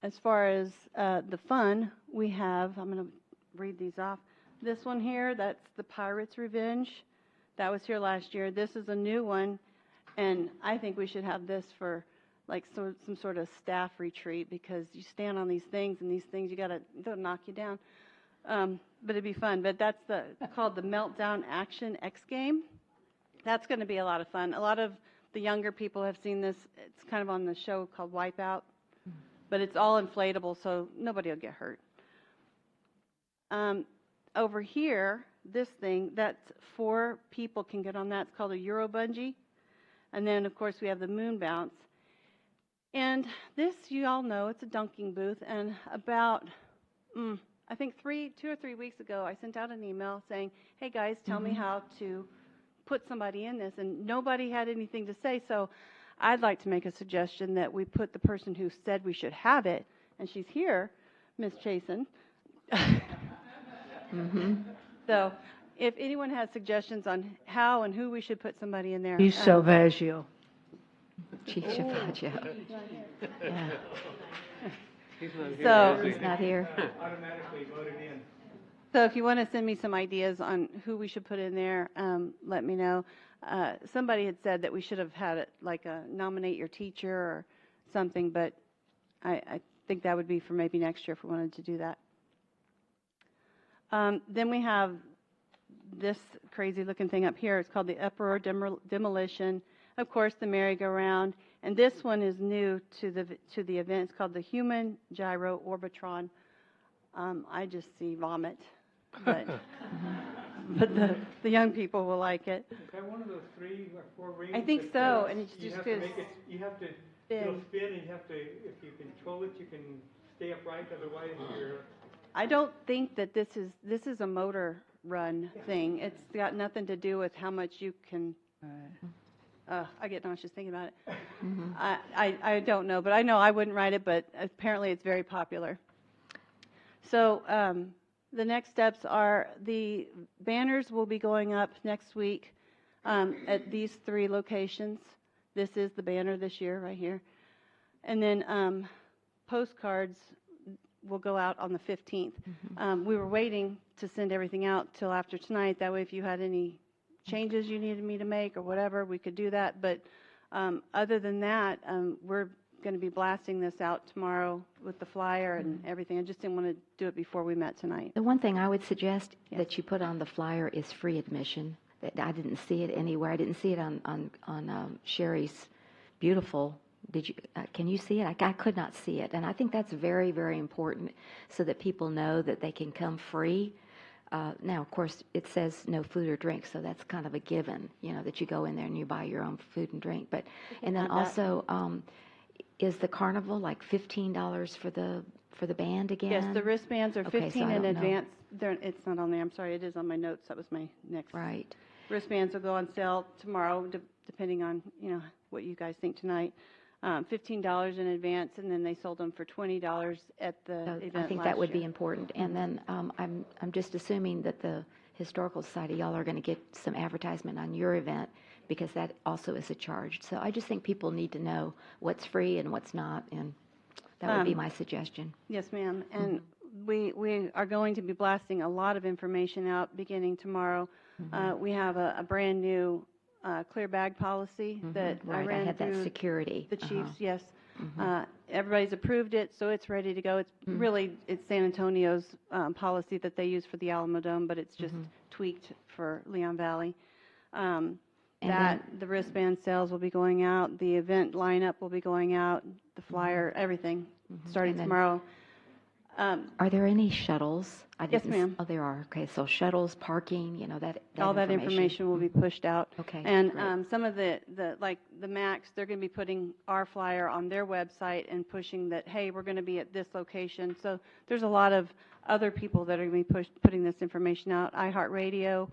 As far as the fun, we have, I'm going to read these off. This one here, that's the Pirates' Revenge. That was here last year. This is a new one, and I think we should have this for like some sort of staff retreat, because you stand on these things, and these things they'll knock you down. But it'd be fun. But that's called the Meltdown Action X Game. That's going to be a lot of fun. A lot of the younger people have seen this. It's kind of on the show called Wipeout, but it's all inflatable, so nobody will get hurt. Over here, this thing, that's 4 people can get on that. It's called a Euro Bungee. And then, of course, we have the Moon Bounce. And this, you all know, it's a dunking booth. And about, I think 2 or 3 weeks ago, I sent out an email saying, hey, guys, tell me how to put somebody in this. And nobody had anything to say. So I'd like to make a suggestion that we put the person who said we should have it, and she's here, Ms. Chasen. So if anyone has suggestions on how and who we should put somebody in there. Chief Salvaggio. Chief Salvaggio. Yeah. So He's not here. Automatically voted in. So if you want to send me some ideas on who we should put in there, let me know. Somebody had said that we should have had it like a nominate your teacher or something, but I think that would be for maybe next year if we wanted to do that. Then we have this crazy looking thing up here. It's called the Uproar Demolition. Of course, the merry-go-round. And this one is new to the event. It's called the Human Gyro Orbitron. I just see vomit, but the young people will like it. Is that one of those 3 or 4 rings? I think so, and it's just goes you have to, spin. it'll spin, and you have to, if you control it, you can stay upright, otherwise you're... I don't think that this is a motor run thing. It's got nothing to do with how much you can. I get nauseous thinking about it. I don't know, but I know I wouldn't ride it, but apparently it's very popular. So the next steps are the banners will be going up next week at these 3 locations. This is the banner this year right here. And then postcards will go out on the 15th. We were waiting to send everything out till after tonight. That way, if you had any changes you needed me to make or whatever, we could do that. But other than that, we're going to be blasting this out tomorrow with the flyer and everything. I just didn't want to do it before we met tonight. The one thing I would suggest that you put on the flyer is free admission. That I didn't see it anywhere. I didn't see it on Sherry's beautiful can you see it? I could not see it. And I think that's very, very important so that people know that they can come free. Now, of course, it says no food or drink, so that's kind of a given, that you go in there and you buy your own food and drink. And then also, is the carnival like $15 for the band again? Yes, the wristbands are Okay, so 15 I in don't know. advance. It's not on there, I'm sorry, it is on my notes, that was my next. Right. Wristbands will go on sale tomorrow, depending on, what you guys think tonight. $15 in advance, and then they sold them for $20 at the So event I think last that would be year. important. And then I'm just assuming that the Historical Society, y'all are going to get some advertisement on your event because that also is a charge. So I just think people need to know what's free and what's not, and that would be my suggestion. Yes, ma'am. And we are going to be blasting a lot of information out beginning tomorrow. We have a brand new clear bag policy that I Right, I ran had that through security. the chiefs, yes. Everybody's approved it, so it's ready to go. It's really, it's San Antonio's policy that they use for the Alamo Dome, but it's just tweaked for Leon Valley. The wristband sales will be going out, the event lineup will be going out, the flyer, everything, starting And then- tomorrow. Are there any shuttles? Yes, ma'am. Oh, there are. Okay, so shuttles, parking, that All that information will be pushed out. Okay, And great. some of the MACs, they're going to be putting our flyer on their website and pushing that, hey, we're going to be at this location. So there's a lot of other people that are going to be putting this information out. iHeartRadio,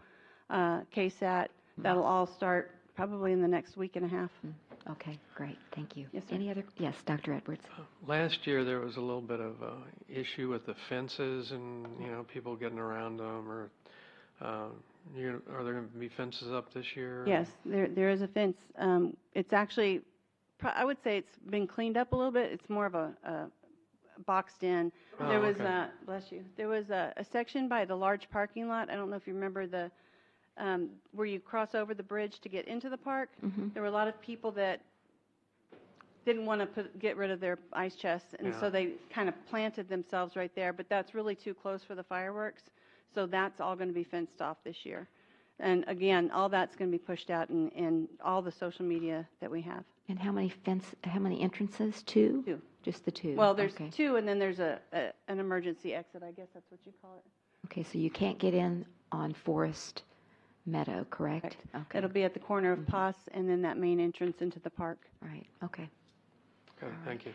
KSAT, that'll all start probably in the next week and a half. Okay, great. Thank you. Yes, sir. Any other? Yes, Dr. Edwards. Last year, there was a little bit of issue with the fences and, people getting around them, or are there going to be fences up this year? Yes, there is a fence. It's actually, I would say it's been cleaned up a little bit. It's more of a boxed in. Oh, There was, okay. bless you, there was a section by the large parking lot. I don't know if you remember where you cross over the bridge to get into the park. There were a lot of people that didn't want to get rid of their ice chests, and so Yeah. they kind of planted themselves right there, but that's really too close for the fireworks. So that's all going to be fenced off this year. And again, all that's going to be pushed out in all the social media that we have. And how many entrances? Two? Two. Just the two? Well, there's Okay. two, and then there's an emergency exit, I guess that's what you call it. Okay, so you can't get in on Forest Meadow, correct? Okay. It'll be at the corner of Poss and then that main entrance into the park. Right, okay. Okay, thank you.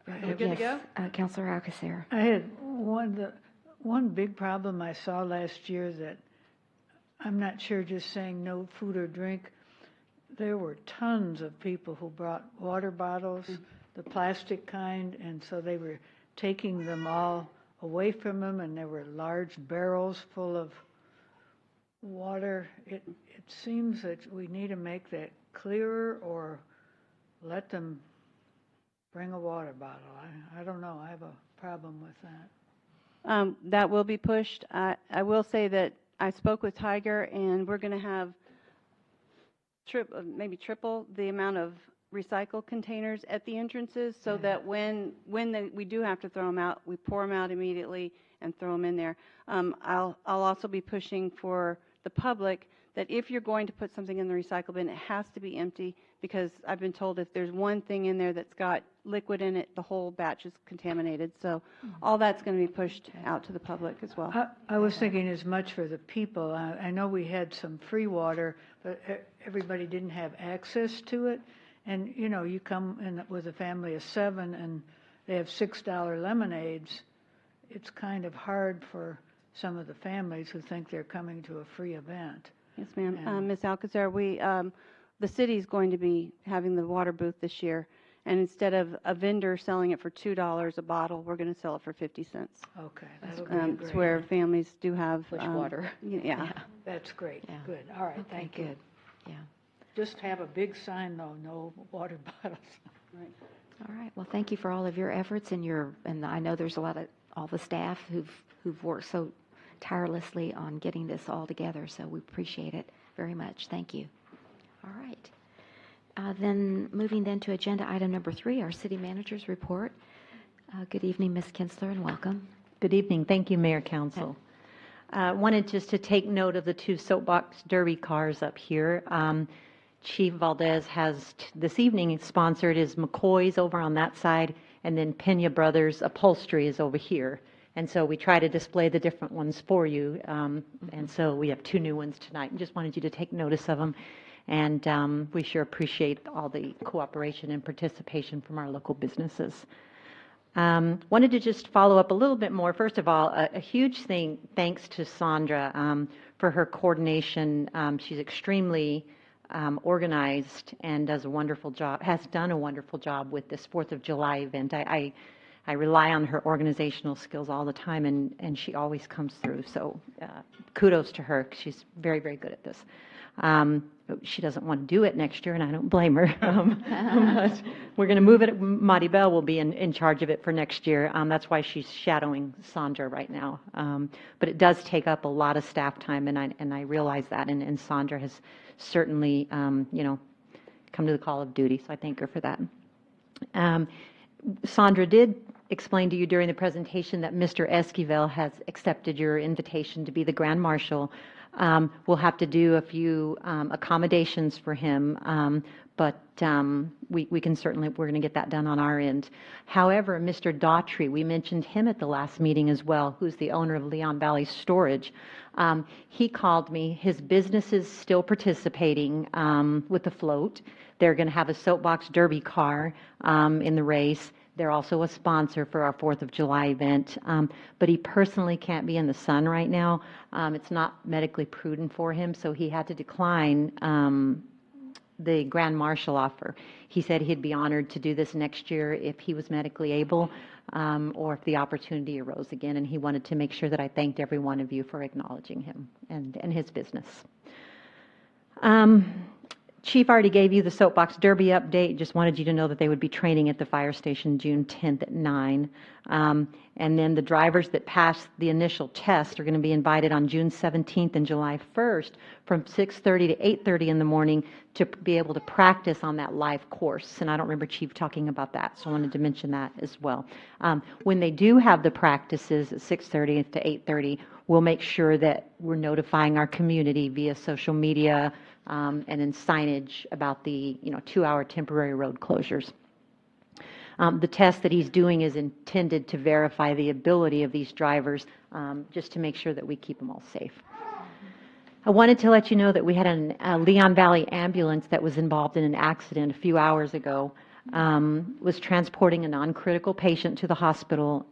Are we good to go? Councilor Alcacer. I had one big problem I saw last year that I'm not sure just saying no food or drink. There were tons of people who brought water bottles, the plastic kind, and so they were taking them all away from them, and there were large barrels full of water. It seems that we need to make that clearer or let them bring a water bottle. I don't know. I have a problem with that. That will be pushed. I will say that I spoke with Tiger, and we're going to have maybe triple the amount of recycle containers at the entrances, so that when we do have to throw them out, we pour them out immediately and throw them in there. I'll also be pushing for the public that if you're going to put something in the recycle bin, it has to be empty, because I've been told if there's one thing in there that's got liquid in it, the whole batch is contaminated. So all that's going to be pushed out to the public as well. I was thinking as much for the people. I know we had some free water, but everybody didn't have access to it. And, you come in with a family of 7 and they have $6 lemonades. It's kind of hard for some of the families who think they're coming to a free event. Yes, ma'am. And- Ms. Alcazar, the city's going to be having the water booth this year, and instead of a vendor selling it for $2 a bottle, we're going to sell it for 50 cents. Okay, that'll be It's great. where families do have Push water. Yeah. That's great. Yeah. Good. All right, Okay, thank you. good. Yeah. Just have a big sign, though, no water bottles. All right. Well, thank you for all of your efforts and I know there's all the staff who've worked so tirelessly on getting this all together. So we appreciate it very much. Thank you. All right. Then moving then to agenda item number 3, our city manager's report. Good evening, Ms. Kinsler, and welcome. Good evening. Thank you, Mayor Council. Wanted just to take note of the 2 soapbox derby cars up here. Chief Valdez has this evening sponsored is McCoy's over on that side, and then Pena Brothers Upholstery is over here. And so we try to display the different ones for you. And so we have 2 new ones tonight. And just wanted you to take notice of them. And we sure appreciate all the cooperation and participation from our local businesses. Wanted to just follow up a little bit more. First of all, a huge thanks to Sandra for her coordination. She's extremely organized and does a wonderful job, has done a wonderful job with this 4th of July event. I rely on her organizational skills all the time, and she always comes through. So kudos to her. She's very, very good at this. She doesn't want to do it next year, and I don't blame her. But we're going to move it. Maribel will be in charge of it for next year. That's why she's shadowing Sandra right now. But it does take up a lot of staff time, and I realize that. And Sandra has certainly, come to the call of duty. So I thank her for that. Sandra did explain to you during the presentation that Mr. Esquivel has accepted your invitation to be the Grand Marshal. We'll have to do a few accommodations for him, but we can certainly, we're going to get that done on our end. However, Mr. Daughtry, we mentioned him at the last meeting as well, who's the owner of Leon Valley Storage. He called me. His business is still participating with the float. They're going to have a soapbox derby car in the race. They're also a sponsor for our 4th of July event, but he personally can't be in the sun right now. It's not medically prudent for him, so he had to decline the Grand Marshal offer. He said he'd be honored to do this next year if he was medically able, or if the opportunity arose again, and he wanted to make sure that I thanked every one of you for acknowledging him and his business. Chief already gave you the Soapbox Derby update. Just wanted you to know that they would be training at the fire station June 10th at 9. And then the drivers that pass the initial test are going to be invited on June 17th and July 1st from 6:30 to 8:30 in the morning to be able to practice on that live course. And I don't remember Chief talking about that, so I wanted to mention that as well. When they do have the practices at 6:30 to 8:30, we'll make sure that we're notifying our community via social media, and then signage about the 2-hour temporary road closures. The test that he's doing is intended to verify the ability of these drivers, just to make sure that we keep them all safe. I wanted to let you know that we had a Leon Valley ambulance that was involved in an accident a few hours ago, was transporting a non-critical patient to the hospital.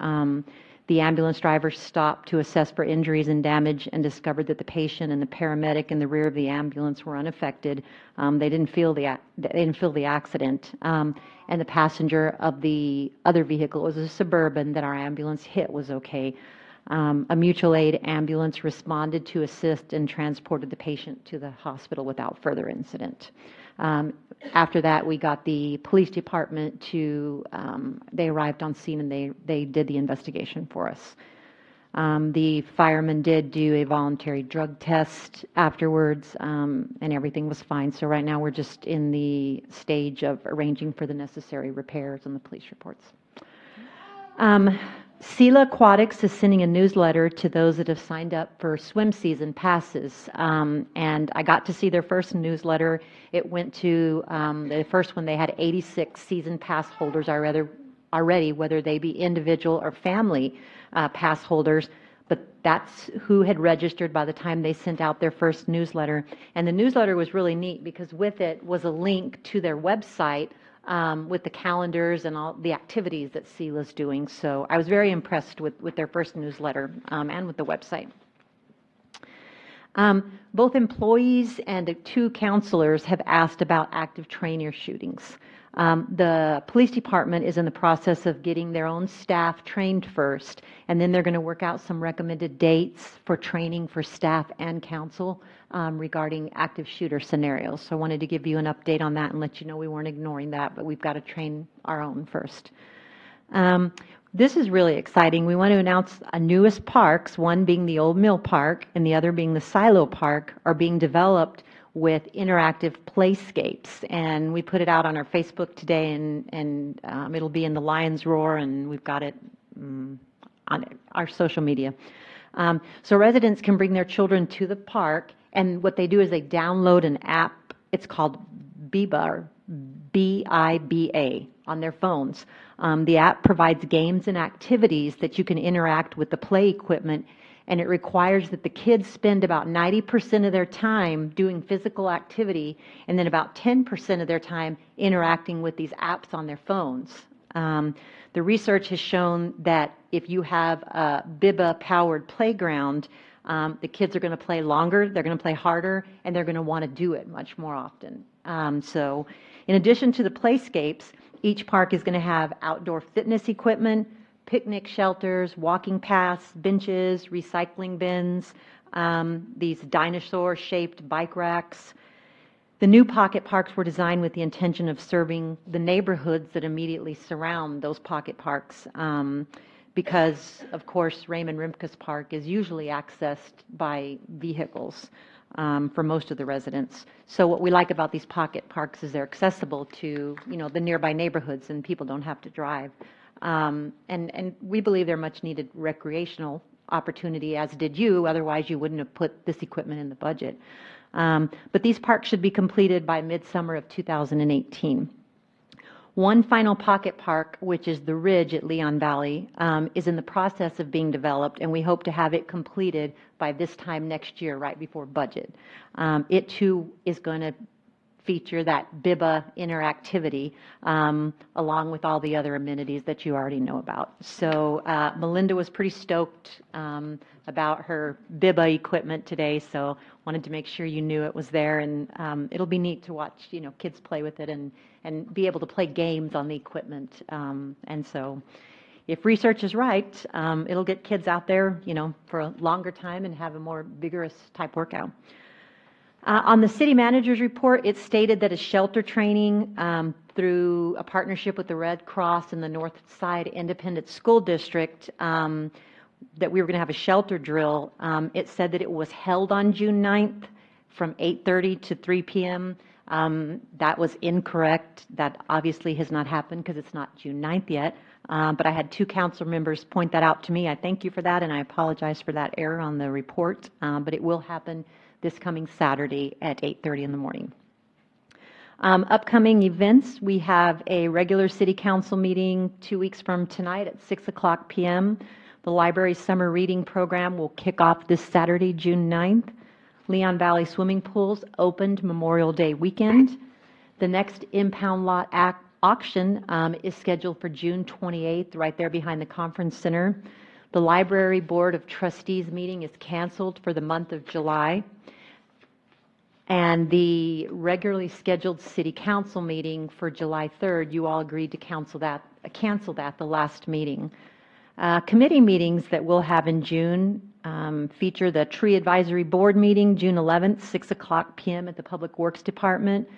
The ambulance driver stopped to assess for injuries and damage and discovered that the patient and the paramedic in the rear of the ambulance were unaffected. They didn't feel the accident. And the passenger of the other vehicle, it was a Suburban that our ambulance hit, was okay. A mutual aid ambulance responded to assist and transported the patient to the hospital without further incident. After that, we got the police department they arrived on scene and they did the investigation for us. The firemen did do a voluntary drug test afterwards, and everything was fine. So right now we're just in the stage of arranging for the necessary repairs on the police reports. Sela Aquatics is sending a newsletter to those that have signed up for swim season passes. And I got to see their first newsletter. It went to the first one. They had 86 season pass holders already, whether they be individual or family pass holders. But that's who had registered by the time they sent out their first newsletter. And the newsletter was really neat because with it was a link to their website, with the calendars and all the activities that Sela's doing. So I was very impressed with their first newsletter, and with the website. Both employees and 2 counselors have asked about active trainer shootings. The police department is in the process of getting their own staff trained first, and then they're going to work out some recommended dates for training for staff and counsel regarding active shooter scenarios. So I wanted to give you an update on that and let you know we weren't ignoring that, but we've got to train our own first. This is really exciting. We want to announce a newest parks, one being the Old Mill Park and the other being the Silo Park, are being developed with interactive playscapes. And we put it out on our Facebook today, and it'll be in the Lion's Roar, and we've got it on our social media. So residents can bring their children to the park, and what they do is they download an app. It's called Biba, or BIBA, on their phones. The app provides games and activities that you can interact with the play equipment, and it requires that the kids spend about 90% of their time doing physical activity and then about 10% of their time interacting with these apps on their phones. The research has shown that if you have a BIBA-powered playground, the kids are going to play longer, they're going to play harder, and they're going to want to do it much more often. So in addition to the playscapes, each park is going to have outdoor fitness equipment, picnic shelters, walking paths, benches, recycling bins, these dinosaur-shaped bike racks. The new pocket parks were designed with the intention of serving the neighborhoods that immediately surround those pocket parks, because, of course, Raymond Rimkus Park is usually accessed by vehicles for most of the residents. So what we like about these pocket parks is they're accessible to, the nearby neighborhoods, and people don't have to drive. And we believe they're much needed recreational opportunity, as did you. Otherwise, you wouldn't have put this equipment in the budget. But these parks should be completed by midsummer of 2018. One final pocket park, which is the Ridge at Leon Valley, is in the process of being developed, and we hope to have it completed by this time next year, right before budget. It too is going to feature that BIBA interactivity, along with all the other amenities that you already know about. So Melinda was pretty stoked about her BIBA equipment today, so wanted to make sure you knew it was there, and it'll be neat to watch, kids play with it and be able to play games on the equipment. And so if research is right, it'll get kids out there, for a longer time and have a more vigorous type workout. On the city manager's report, it stated that a shelter training through a partnership with the Red Cross and the North Side Independent School District, that we were going to have a shelter drill. It said that it was held on June 9th from 8:30 to 3 p.m. That was incorrect. That obviously has not happened because it's not June 9th yet. But I had 2 council members point that out to me. I thank you for that, and I apologize for that error on the report. But it will happen this coming Saturday at 8:30 in the morning. Upcoming events, we have a regular city council meeting 2 weeks from tonight at 6:00 p.m. The library summer reading program will kick off this Saturday, June 9th. Leon Valley swimming pools opened Memorial Day weekend. The next impound lot auction is scheduled for June 28th, right there behind the conference center. The library board of trustees meeting is canceled for the month of July. And the regularly scheduled city council meeting for July 3rd, you all agreed to cancel that the last meeting. Committee meetings that we'll have in June feature the Tree Advisory Board meeting, June 11th, 6:00 p.m. at the Public Works Department.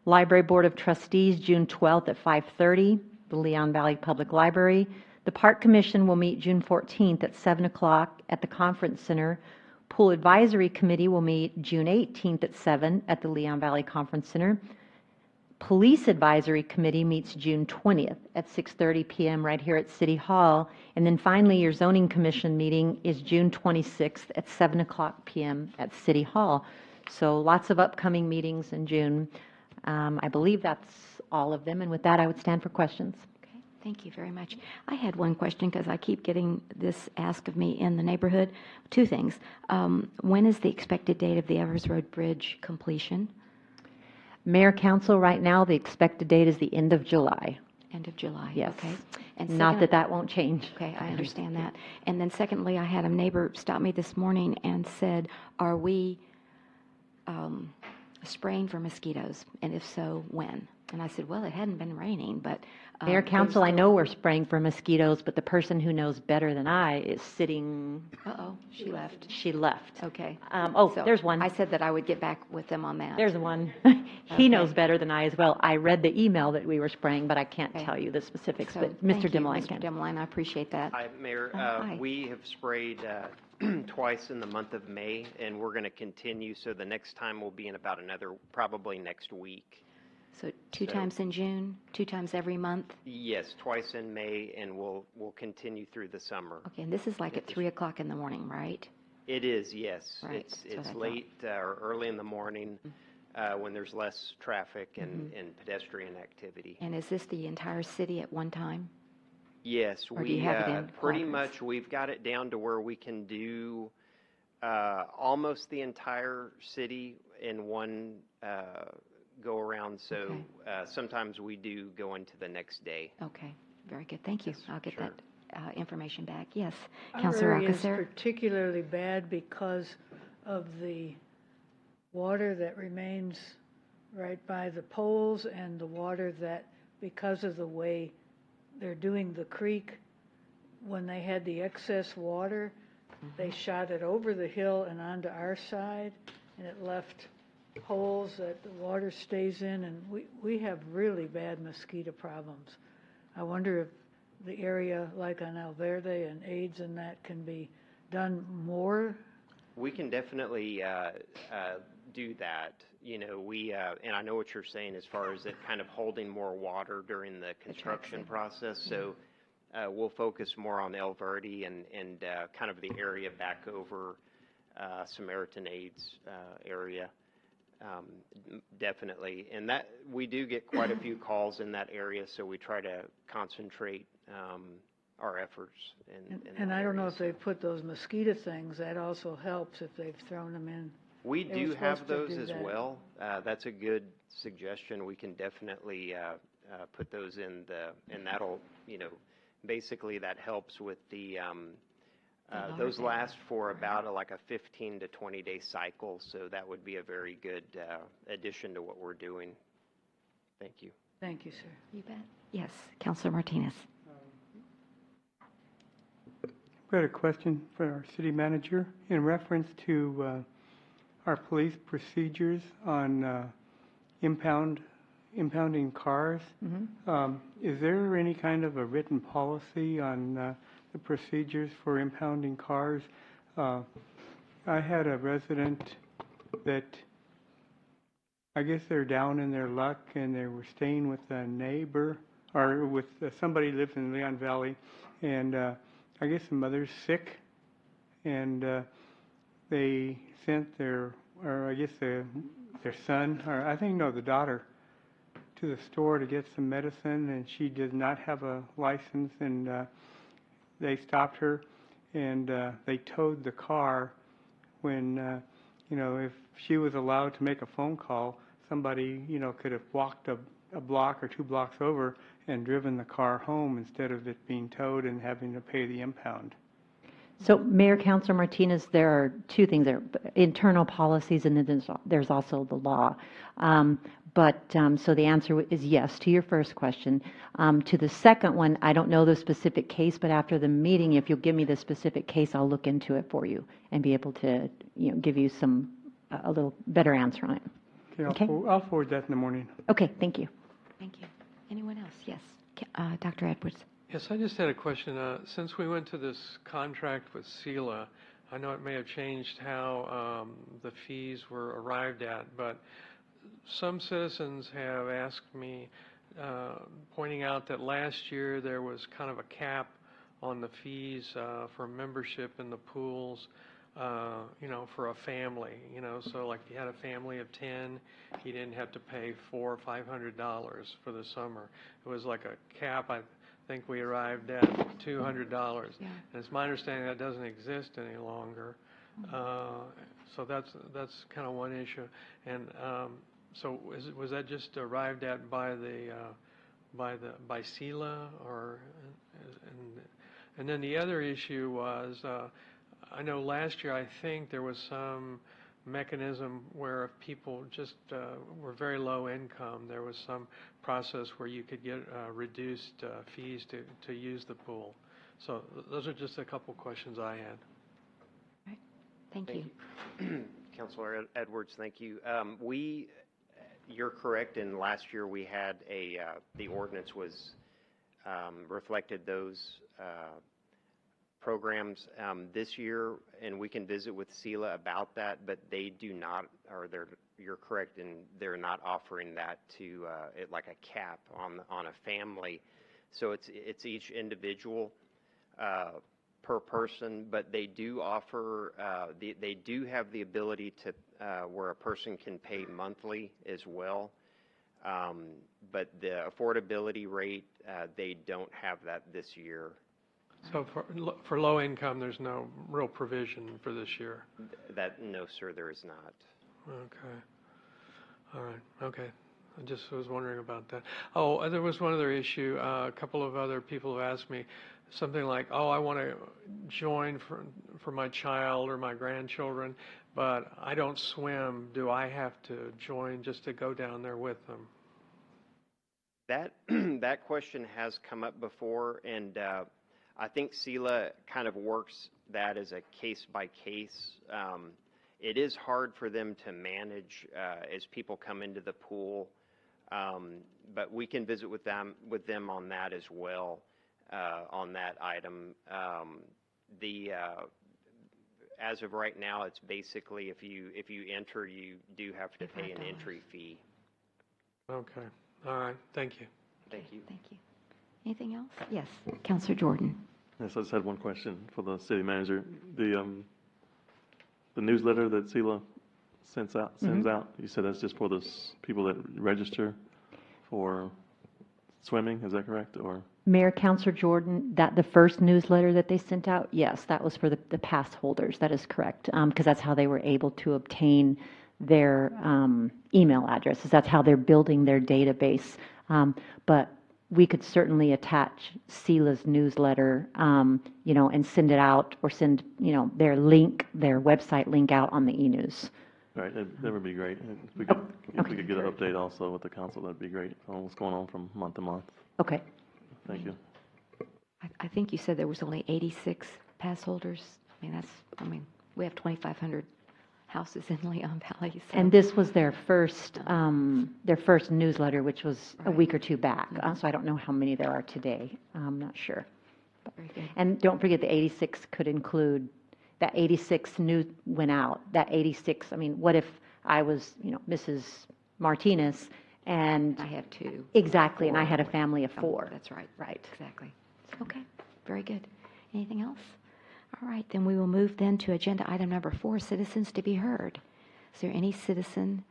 Library Board of Trustees, June 12th at 5:30, the Leon Valley Public Library. The Park Commission will meet June 14th at 7:00 at the Conference Center. Pool Advisory Committee will meet June 18th at 7 at the Leon Valley Conference Center. Police Advisory Committee meets June 20th at 6:30 p.m. right here at City Hall. And then finally, your Zoning Commission meeting is June 26th at 7:00 p.m. at City Hall. So lots of upcoming meetings in June. I believe that's all of them. And with that, I would stand for questions. Okay, thank you very much. I had one question because I keep getting this asked of me in the neighborhood. 2 things. When is the expected date of the Evers Road Bridge completion? Mayor Council, right now, the expected date is the end of July. End of July? Yes. Okay. And Not second- that won't change. Okay, I understand that. And then secondly, I had a neighbor stop me this morning and said, are we spraying for mosquitoes? And if so, when? And I said, well, it hadn't been raining, but... Mayor they Council, I still- know we're spraying for mosquitoes, but the person who knows better than I is sitting... Uh-oh, she left. She left. Okay. So there's one. I said that I would get back with them on that. There's one. He Okay. knows better than I as well. I read the email that we were spraying, but I can't Okay. tell you the specifics. So, But thank Mr. you, Dimmeline Mr. can. Dimmeline, I appreciate that. Hi, Mayor. Hi. We have sprayed twice in the month of May, and we're going to continue, so the next time will be in about probably next week. So 2 times in June, 2 times every month? Yes, twice in May, and we'll continue through the summer. Okay, and this is like at 3 o'clock in the morning, right? It is, yes. Right, that's what I It's thought. late or early in the morning. when there's less traffic and pedestrian activity. And is this the entire city at one time? Yes, Or do you have it in pretty quadrants? much, we've got it down to where we can do almost the entire city in one go around. So Okay. sometimes we do go into the next day. Okay, very good. Thank you. Yes, I'll get sure. that information back. Yes, Our Councilor area is Alcacer? particularly bad because of the water that remains right by the poles and the water that, because of the way they're doing the creek, when they had the excess water, they shot it over the hill and onto our side, and it left holes that the water stays in, and we have really bad mosquito problems. I wonder if the area like on Alverde and AIDS and that can be done more. We can definitely do that. You know, and I know what you're saying as far as it kind of holding more water during the construction process. So we'll focus more on El Verde and kind of the area back over Samaritan AIDS area. Definitely. And that we do get quite a few calls in that area, so we try to concentrate our efforts in And that I don't know area. if they've put those mosquito things, that also helps if they've thrown them in. We They were do have supposed to those do as that. well. That's a good suggestion. We can definitely put those in and that'll, you know, basically that helps with the those larvae, last for about like a 15 to 20 day cycle. So that would be a very good addition to what we're doing. Thank you. Thank you, sir. You bet. Yes, Councilor Martinez. I've got a question for our city manager in reference to our police procedures on impounding cars. Is there any kind of a written policy on the procedures for impounding cars? I had a resident that I guess they're down in their luck and they were staying with a neighbor or with somebody who lives in Leon Valley, and I guess the mother's sick, and they sent their son, or I think no, the daughter, to the store to get some medicine, and she does not have a license, and they stopped her, and they towed the car when, you know, if she was allowed to make a phone call, somebody, you know, could have walked a block or 2 blocks over and driven the car home instead of it being towed and having to pay the impound. So Mayor, Councilor Martinez, there are two things there, internal policies and then there's also the law. So the answer is yes to your first question. To the second one, I don't know the specific case, but after the meeting, if you'll give me the specific case, I'll look into it for you and be able to, you know, give you a little better answer on it. Okay, I'll forward that in the morning. Okay, thank you. Thank you. Anyone else? Yes. Dr. Edwards. Yes, I just had a question. Since we went to this contract with SELA, I know it may have changed how the fees were arrived at, but some citizens have asked me, pointing out that last year there was kind of a cap on the fees for membership in the pools, you know, for a family, you know, so like if you had a family of 10, you didn't have to pay $400 or $500 for the summer. It was like a cap. I think we arrived at $200. Yeah. And it's my understanding that doesn't exist any longer. So that's kind of one issue. And so was that just arrived at by SELA, or and then the other issue was I know last year I think there was some mechanism where if people just were very low income, there was some process where you could get reduced fees to use the pool. So those are just a couple questions I had. Right. Thank you. Councilor Edwards, thank you. You're correct. In last year we had the ordinance was reflected those programs this year, and we can visit with SELA about that, but they do not, or you're correct, and they're not offering that to like a cap on a family. So it's each individual per person, but they do offer, they do have the ability to, where a person can pay monthly as well. But the affordability rate, they don't have that this year. So for low income, there's no real provision for this year? No, sir, there is not. Okay. All right. Okay. I just was wondering about that. Oh, there was one other issue. A couple of other people have asked me something like, oh, I want to join for my child or my grandchildren, but I don't swim. Do I have to join just to go down there with them? That question has come up before, and I think SELA kind of works that as a case by case. It is hard for them to manage as people come into the pool, but we can visit with them on that as well, on that item. As of right now, it's basically if you enter, you do have to pay an entry fee. Okay. All right. Thank you. Thank you. Thank you. Anything else? Yes, Councilor Jordan. Yes, I just had one question for the city manager. The newsletter that SELA sends out, you said that's just for the people that register for swimming, is that correct? Or Mayor, Councilor Jordan, that the first newsletter that they sent out, yes, that was for the pass holders. That is correct, because that's how they were able to obtain their email addresses. That's how they're building their database. But we could certainly attach SELA's newsletter, and send it out, or send, their website link out on the e-news. right, that would be great. If we could get an update also with the council, that'd be great on what's going on from month to month. Okay. Thank you. I think you said there was only 86 pass holders. We have 2,500 houses in Leon Valley. So. And this was their first newsletter, which was a week or two back. So I don't know how many there are today. I'm not sure. Very good. And don't forget the 86 could include, that 86 news went out. That 86, what if I was, Mrs. Martinez, and I have two. Exactly, and I had a family of 4. That's right. Right. Exactly. Okay, very good. Anything else? All right, then we will move then to agenda item number 4, citizens to be heard. Is there any citizen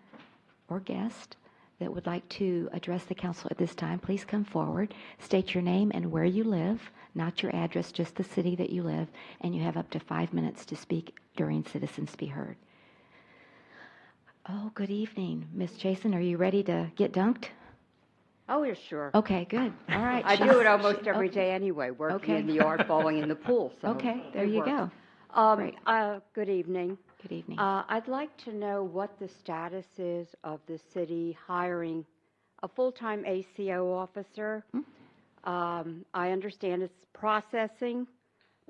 or guest that would like to address the council at this time? Please come forward, state your name and where you live, not your address, just the city that you live, and you have up to 5 minutes to speak during citizens to be heard. Oh, good evening. Ms. Jason, are you ready to get dunked? Oh, yeah, sure. Okay, good. All right. I do it almost every day anyway, working in the yard, falling in the pool. So okay, there you works. go. Great. Good evening. Good evening. I'd like to know what the status is of the city hiring a full-time ACO officer. I understand it's processing,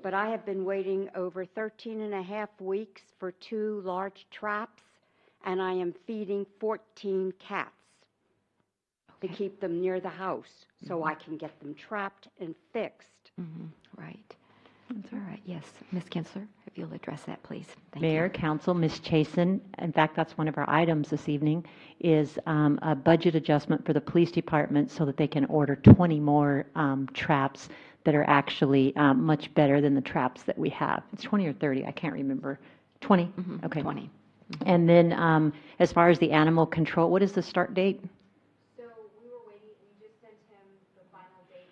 but I have been waiting over 13 and a half weeks for 2 large traps, and I am feeding 14 cats to keep them near the house so I can get them trapped and fixed. Right. That's all right. Yes. Ms. Kinsler, if you'll address that, please. Thank you. Mayor, council, Ms. Chason, in fact, that's one of our items this evening, is a budget adjustment for the police department so that they can order 20 more traps that are actually much better than the traps that we have. It's 20 or 30, I can't remember. 20? Okay. 20. And then as far as the animal control, what is the start date? So we were waiting, we just sent him the final dates.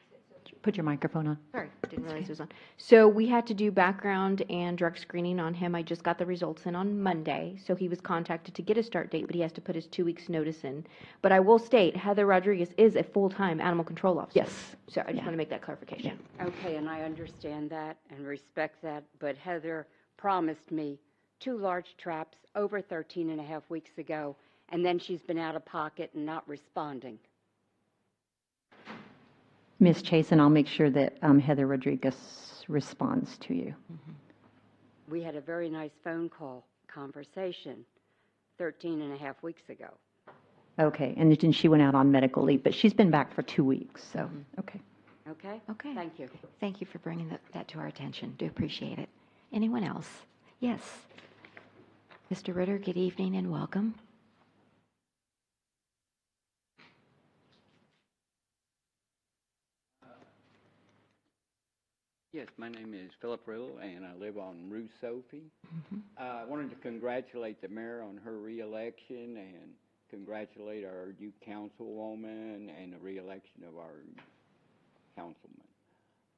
Put your microphone on. Sorry, didn't realize it was on. So we had to do background and drug screening on him. I just got the results in on Monday, so he was contacted to get a start date, but he has to put his 2 weeks notice in. But I will state, Heather Rodriguez is a full-time animal control officer. Yes. So I just want to make that clarification. Okay, and I understand that and respect that, but Heather promised me 2 large traps over 13 and a half weeks ago, and then she's been out of pocket and not responding. Ms. Chason, I'll make sure that Heather Rodriguez responds to you. We had a very nice phone call conversation 13 and a half weeks ago. Okay, and then she went out on medical leave, but she's been back for 2 weeks, so, okay. Okay? Okay. Thank you. Thank you for bringing that to our attention. Do appreciate it. Anyone else? Yes. Mr. Ritter, good evening and welcome. Yes, my name is Philip Riddle, and I live on Rue Sophie. I wanted to congratulate the mayor on her reelection and congratulate our new councilwoman and the reelection of our councilman.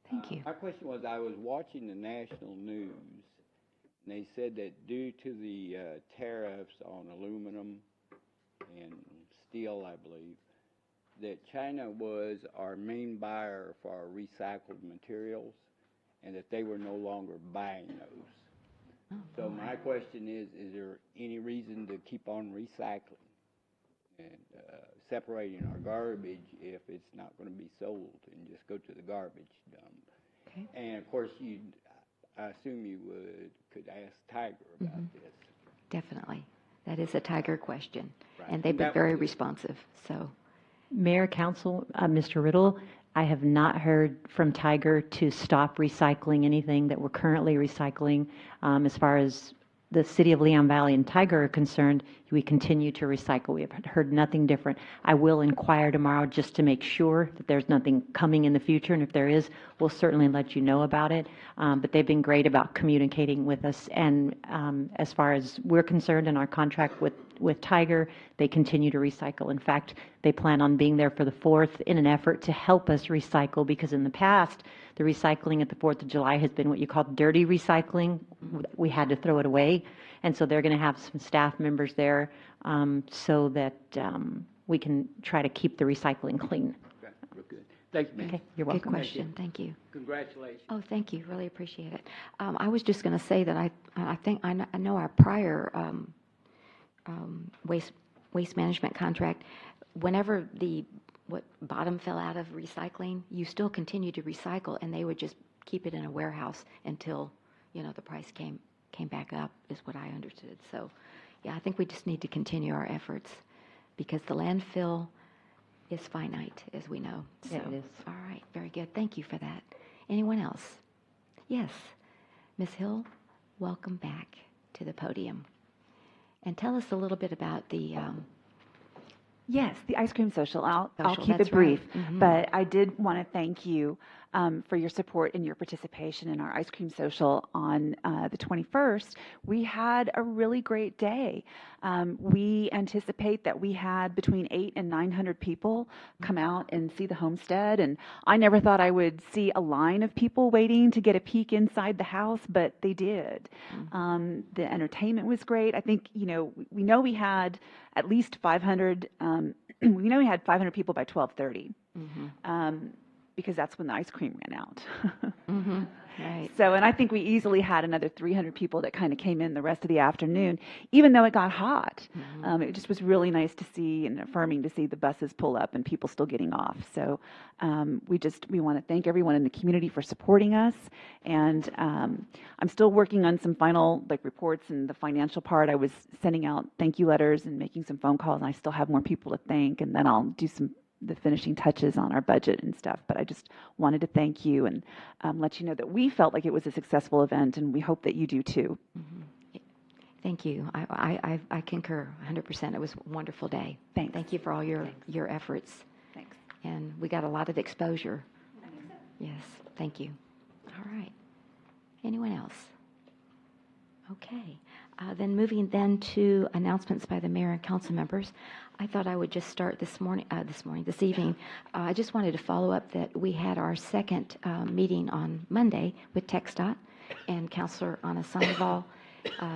Thank you. My question was, I was watching the national news, and they said that due to the tariffs on aluminum and steel, I believe, that China was our main buyer for our recycled materials, and that they were no longer buying those. Oh, So boy. my question is there any reason to keep on recycling and separating our garbage if it's not going to be sold and just go to the garbage dump? Okay. And of course, I assume you could ask Tiger about this. Definitely. That is a Tiger question. Right. And they've been That very was- responsive, so. Mayor, Council, Mr. Riddle, I have not heard from Tiger to stop recycling anything that we're currently recycling. As far as the city of Leon Valley and Tiger are concerned, we continue to recycle. We have heard nothing different. I will inquire tomorrow just to make sure that there's nothing coming in the future, and if there is, we'll certainly let you know about it. But they've been great about communicating with us, and as far as we're concerned in our contract with Tiger, they continue to recycle. In fact, they plan on being there for the 4th in an effort to help us recycle, because in the past, the recycling at the 4th of July has been what you call dirty recycling. We had to throw it away. And so they're going to have some staff members there so that we can try to keep the recycling clean. Okay, real good. Thank you, ma'am. Okay, You're good welcome. question. Thank you. Congratulations. Oh, thank you. Really appreciate it. I was just going to say that I know our prior waste management contract, whenever the bottom fell out of recycling, you still continue to recycle, and they would just keep it in a warehouse until the price came back up, is what I understood. So, yeah, I think we just need to continue our efforts because the landfill is finite, as we know. So, Yeah, it is. All right, very good. Thank you for that. Anyone else? Yes. Ms. Hill, welcome back to the podium. And tell us a little bit about the Yes, the ice cream social. I'll Social, keep that's it brief, right. Mhm. but I did want to thank you for your support and your participation in our ice cream social on the 21st. We had a really great day. We anticipate that we had between 800 and 900 people come out and see the homestead, and I never thought I would see a line of people waiting to get a peek inside the house, but they did. The entertainment was great. I think, we know we had at least 500, we know we had 500 people by 12:30. Because that's when the ice cream ran out. Right. So, and I think we easily had another 300 people that kind of came in the rest of the afternoon, even though it got hot. It just was really nice to see and affirming to see the buses pull up and people still getting off. So we want to thank everyone in the community for supporting us. And I'm still working on some final reports and the financial part. I was sending out thank you letters and making some phone calls, and I still have more people to thank. And then I'll do the finishing touches on our budget and stuff. But I just wanted to thank you and let you know that we felt like it was a successful event, and we hope that you do too. Thank you. I concur 100%. It was a wonderful day. Thanks. Thank you for all your efforts. Thanks. And we got a lot of exposure. Yes, thank you. All right. Anyone else? Okay. Then moving then to announcements by the mayor and council members. I thought I would just start this evening. I just wanted to follow up that we had our second meeting on Monday with TxDOT and Councilor Ana Sandoval,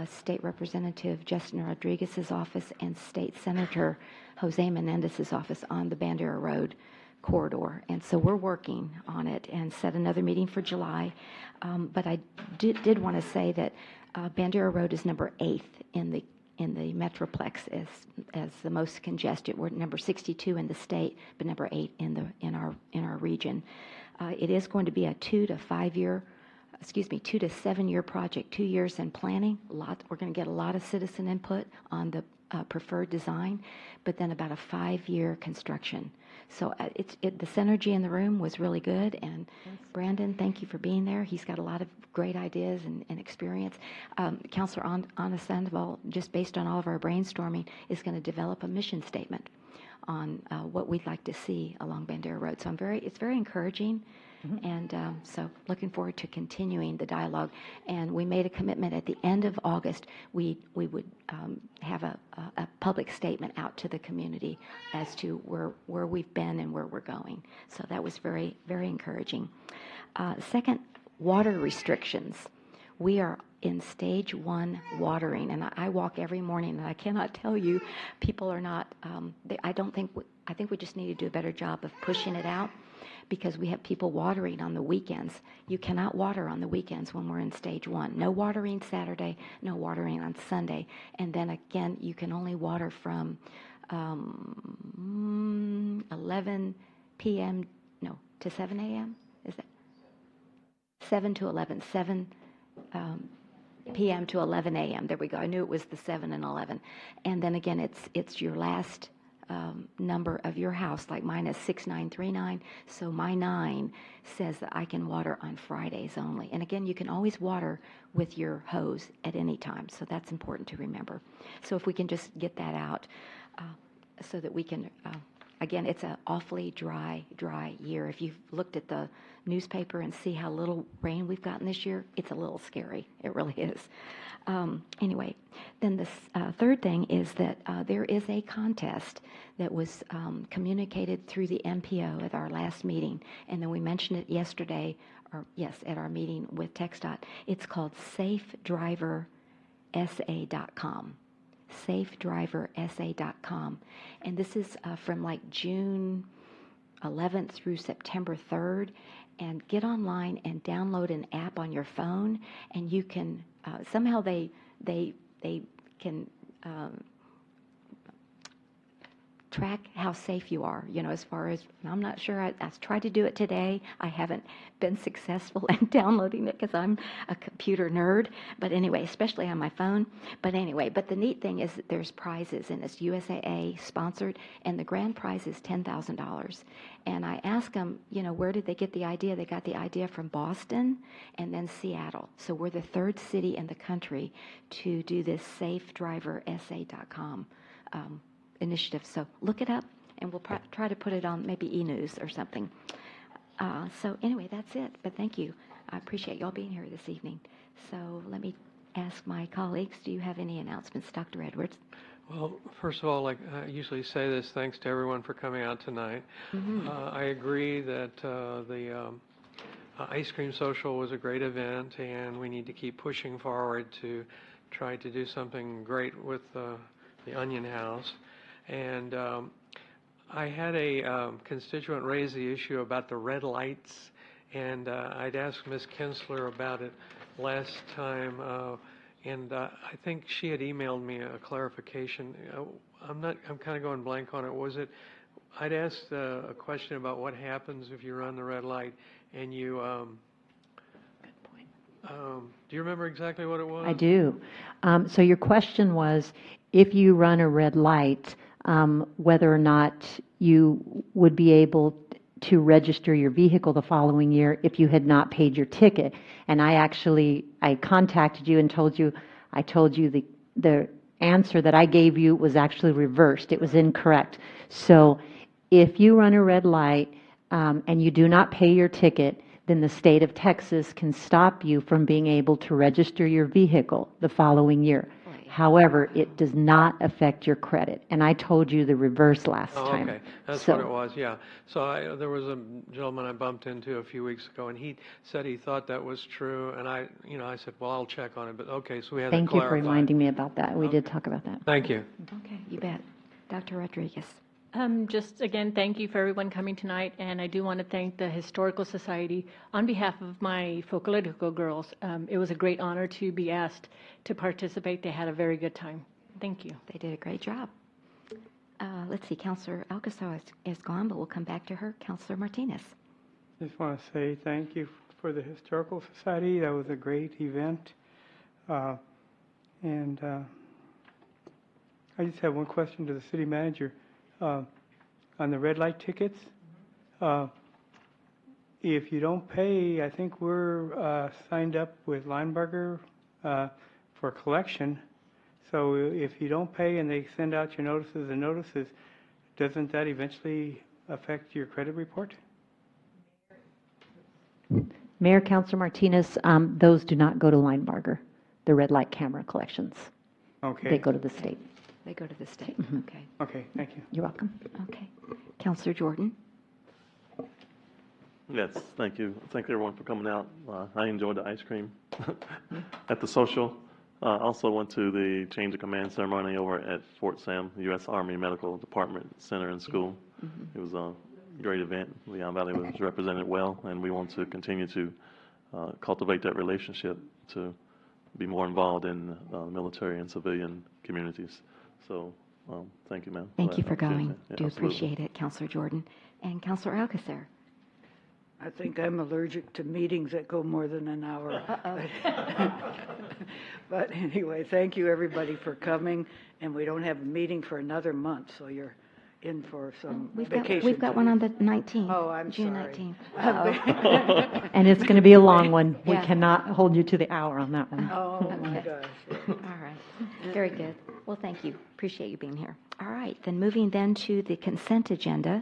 State Representative Justin Rodriguez's office, and State Senator Jose Menendez's office on the Bandera Road corridor. And so we're working on it and set another meeting for July. But I did want to say that Bandera Road is number 8 in the Metroplex as the most congested. We're number 62 in the state, but number 8 in our region. It is going to be a 2 to 7 year project. 2 years in planning. We're going to get a lot of citizen input on the preferred design, but then about a 5-year construction. So the synergy in the room was really good. And Brandon, thank you for being there. He's got a lot of great ideas and experience. Councilor Ana Sandoval, just based on all of our brainstorming, is going to develop a mission statement on what we'd like to see along Bandera Road. So it's very encouraging And so looking forward to continuing the dialogue. And we made a commitment at the end of August, we would have a public statement out to the community as to where we've been and where we're going. So that was very, very encouraging. Second, water restrictions. We are in stage 1 watering, and I walk every morning, and I cannot tell you, people are not, I think we just need to do a better job of pushing it out, because we have people watering on the weekends. You cannot water on the weekends when we're in stage 1. No watering Saturday, no watering on Sunday. And then again, you can only water from 11 p.m., no, to 7 a.m.? Is that 7 to 11, 7 p.m. to 11 a.m. There we go. I knew it was the 7 and 11. And then again, it's your last number of your house, like mine is 6939, so my 9 says that I can water on Fridays only. And again, you can always water with your hose at any time, so that's important to remember. So if we can just get that out so that we can, again, it's an awfully dry year. If you've looked at the newspaper and see how little rain we've gotten this year, it's a little scary. It really is. Anyway, then the third thing is that there is a contest that was communicated through the MPO at our last meeting, and then we mentioned it yesterday, or yes, at our meeting with TxDOT. It's called SafeDriverSA.com. SafeDriverSA.com, and this is from like June 11th through September 3rd. And get online and download an app on your phone, and you can somehow they can track how safe you are, as far as, I'm not sure, I tried to do it today. I haven't been successful in downloading it because I'm a computer nerd, but anyway, especially on my phone. But anyway, but the neat thing is that there's prizes, and it's USAA sponsored, and the grand prize is $10,000. And I asked them, where did they get the idea? They got the idea from Boston and then Seattle. So we're the 3rd city in the country to do this SafeDriverSA.com initiative. So look it up, and we'll try to put it on maybe e-news or something. So anyway, that's it. But thank you. I appreciate y'all being here this evening. So let me ask my colleagues, do you have any announcements, Dr. Edwards? Well, first of all, like I usually say this, thanks to everyone for coming out tonight. I agree that the Ice Cream Social was a great event, and we need to keep pushing forward to try to do something great with the Onion House. And I had a constituent raise the issue about the red lights, and I'd asked Ms. Kinsler about it last time, and I think she had emailed me a clarification. I'm kind of going blank on it. I'd asked a question about what happens if you run the red light, and you, do you remember exactly what it was? I do. So your question was, if you run a red light, whether or not you would be able to register your vehicle the following year if you had not paid your ticket. And I contacted you and told you the answer that I gave you was actually reversed. It was incorrect. So if you run a red light and you do not pay your ticket, then the state of Texas can stop you from being able to register your vehicle the following year. However, it does not affect your credit. And I told you the reverse last time. Okay. That's what it was, yeah. So there was a gentleman I bumped into a few weeks ago, and he said he thought that was true. And I said, well, I'll check on it. But okay, so we have Thank that clarified. you for reminding me about that. We did talk about that. Thank you. Okay, you bet. Dr. Rodriguez. Just again, thank you for everyone coming tonight, and I do want to thank the Historical Society on behalf of my Folklorico girls. It was a great honor to be asked to participate. They had a very good time. Thank you. They did a great job. Let's see, Councilor Alcazar is gone, but we'll come back to her. Councilor Martinez. Just want to say thank you for the Historical Society. That was a great event. And I just have one question to the city manager. On the red light tickets, if you don't pay, I think we're signed up with Lineberger for collection. So if you don't pay and they send out your notices, doesn't that eventually affect your credit report? Mayor, Councilor Martinez, those do not go to Linebarger, the red light camera collections. Okay. They go to the state. They go to the state. Okay. Okay, thank you. You're welcome. Okay. Counselor Jordan? Yes, thank you. Thank everyone for coming out. I enjoyed the ice cream at the social. Also went to the change of command ceremony over at Fort Sam, U.S. Army Medical Department Center and School. It was a great event. Leon Valley was represented well, and we want to continue to cultivate that relationship to be more involved in military and civilian communities. So, thank you, ma'am. Thank you for going. Yeah, Do absolutely. appreciate it, Counselor Jordan. And Counselor Alcacer? I think I'm allergic to meetings that go more than an hour. Uh-oh. But anyway, thank you, everybody, for coming, and we don't have a meeting for another month, so you're in for some vacation. We've got one on the 19th. Oh, I'm June sorry. 19th. And it's going to be a long one. We Yeah. cannot hold you to the hour on that one. Oh, my Okay. gosh. All right. Very good. Well, thank you. Appreciate you being here. All right. Then moving then to the consent agenda.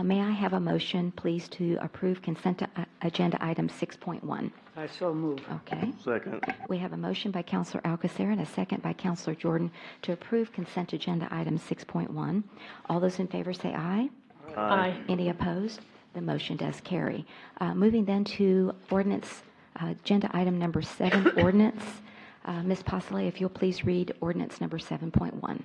May I have a motion, please, to approve consent agenda item 6.1? I so move. Okay. Second. We have a motion by Counselor Alcacer and a second by Counselor Jordan to approve consent agenda item 6.1. All those in favor say aye. Aye. Any opposed? The motion does carry. Moving then to ordinance, agenda item number 7, ordinance. Ms. Postley, if you'll please read ordinance number 7.1.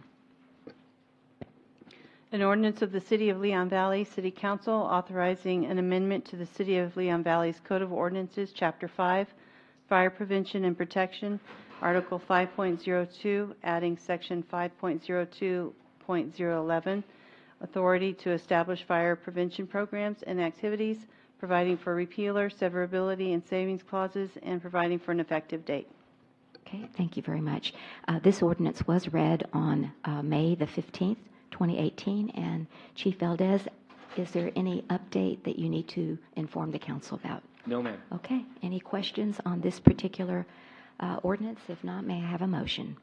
An ordinance of the City of Leon Valley City Council authorizing an amendment to the City of Leon Valley's Code of Ordinances, Chapter 5, Fire Prevention and Protection, Article 5.02, adding Section 5.02.011, authority to establish fire prevention programs and activities, providing for repealer, severability, and savings clauses, and providing for an effective date. Okay, thank you very much. This ordinance was read on May the 15th, 2018, and Chief Valdez, is there any update that you need to inform the council about? No, ma'am. Okay, any questions on this particular ordinance? If not, may I have a motion?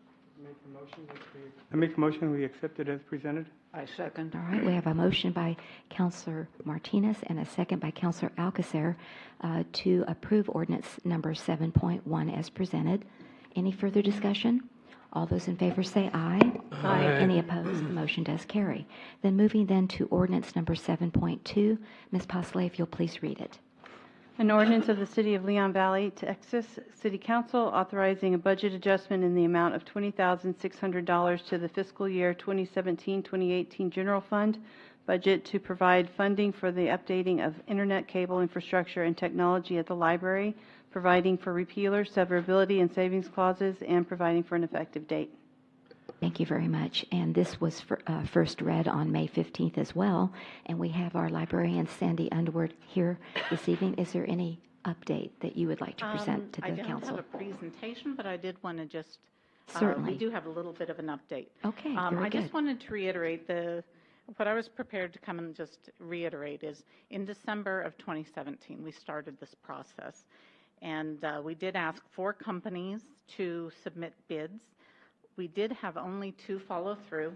I make a motion we accept it as presented. I second. All right, we have a motion by Counselor Martinez and a second by Counselor Alcacer to approve ordinance number 7.1 as presented. Any further discussion? All those in favor say aye. Aye. Any opposed? The motion does carry. Then moving then to ordinance number 7.2. Ms. Postley, if you'll please read it. An ordinance of the City of Leon Valley, Texas City Council authorizing a budget adjustment in the amount of $20,600 to the fiscal year 2017-2018 general fund budget to provide funding for the updating of internet cable infrastructure and technology at the library, providing for repealer, severability, and savings clauses, and providing for an effective date. Thank you very much. And this was first read on May 15th as well. And we have our librarian, Sandy Underwood, here this evening. Is there any update that you would like to present to the I don't council? have a presentation, but I did want to just, Certainly. we do have a little bit of an update. Okay, I very just good. wanted to reiterate what I was prepared to come and just reiterate is in December of 2017, we started this process. And we did ask 4 companies to submit bids. We did have only 2 follow through.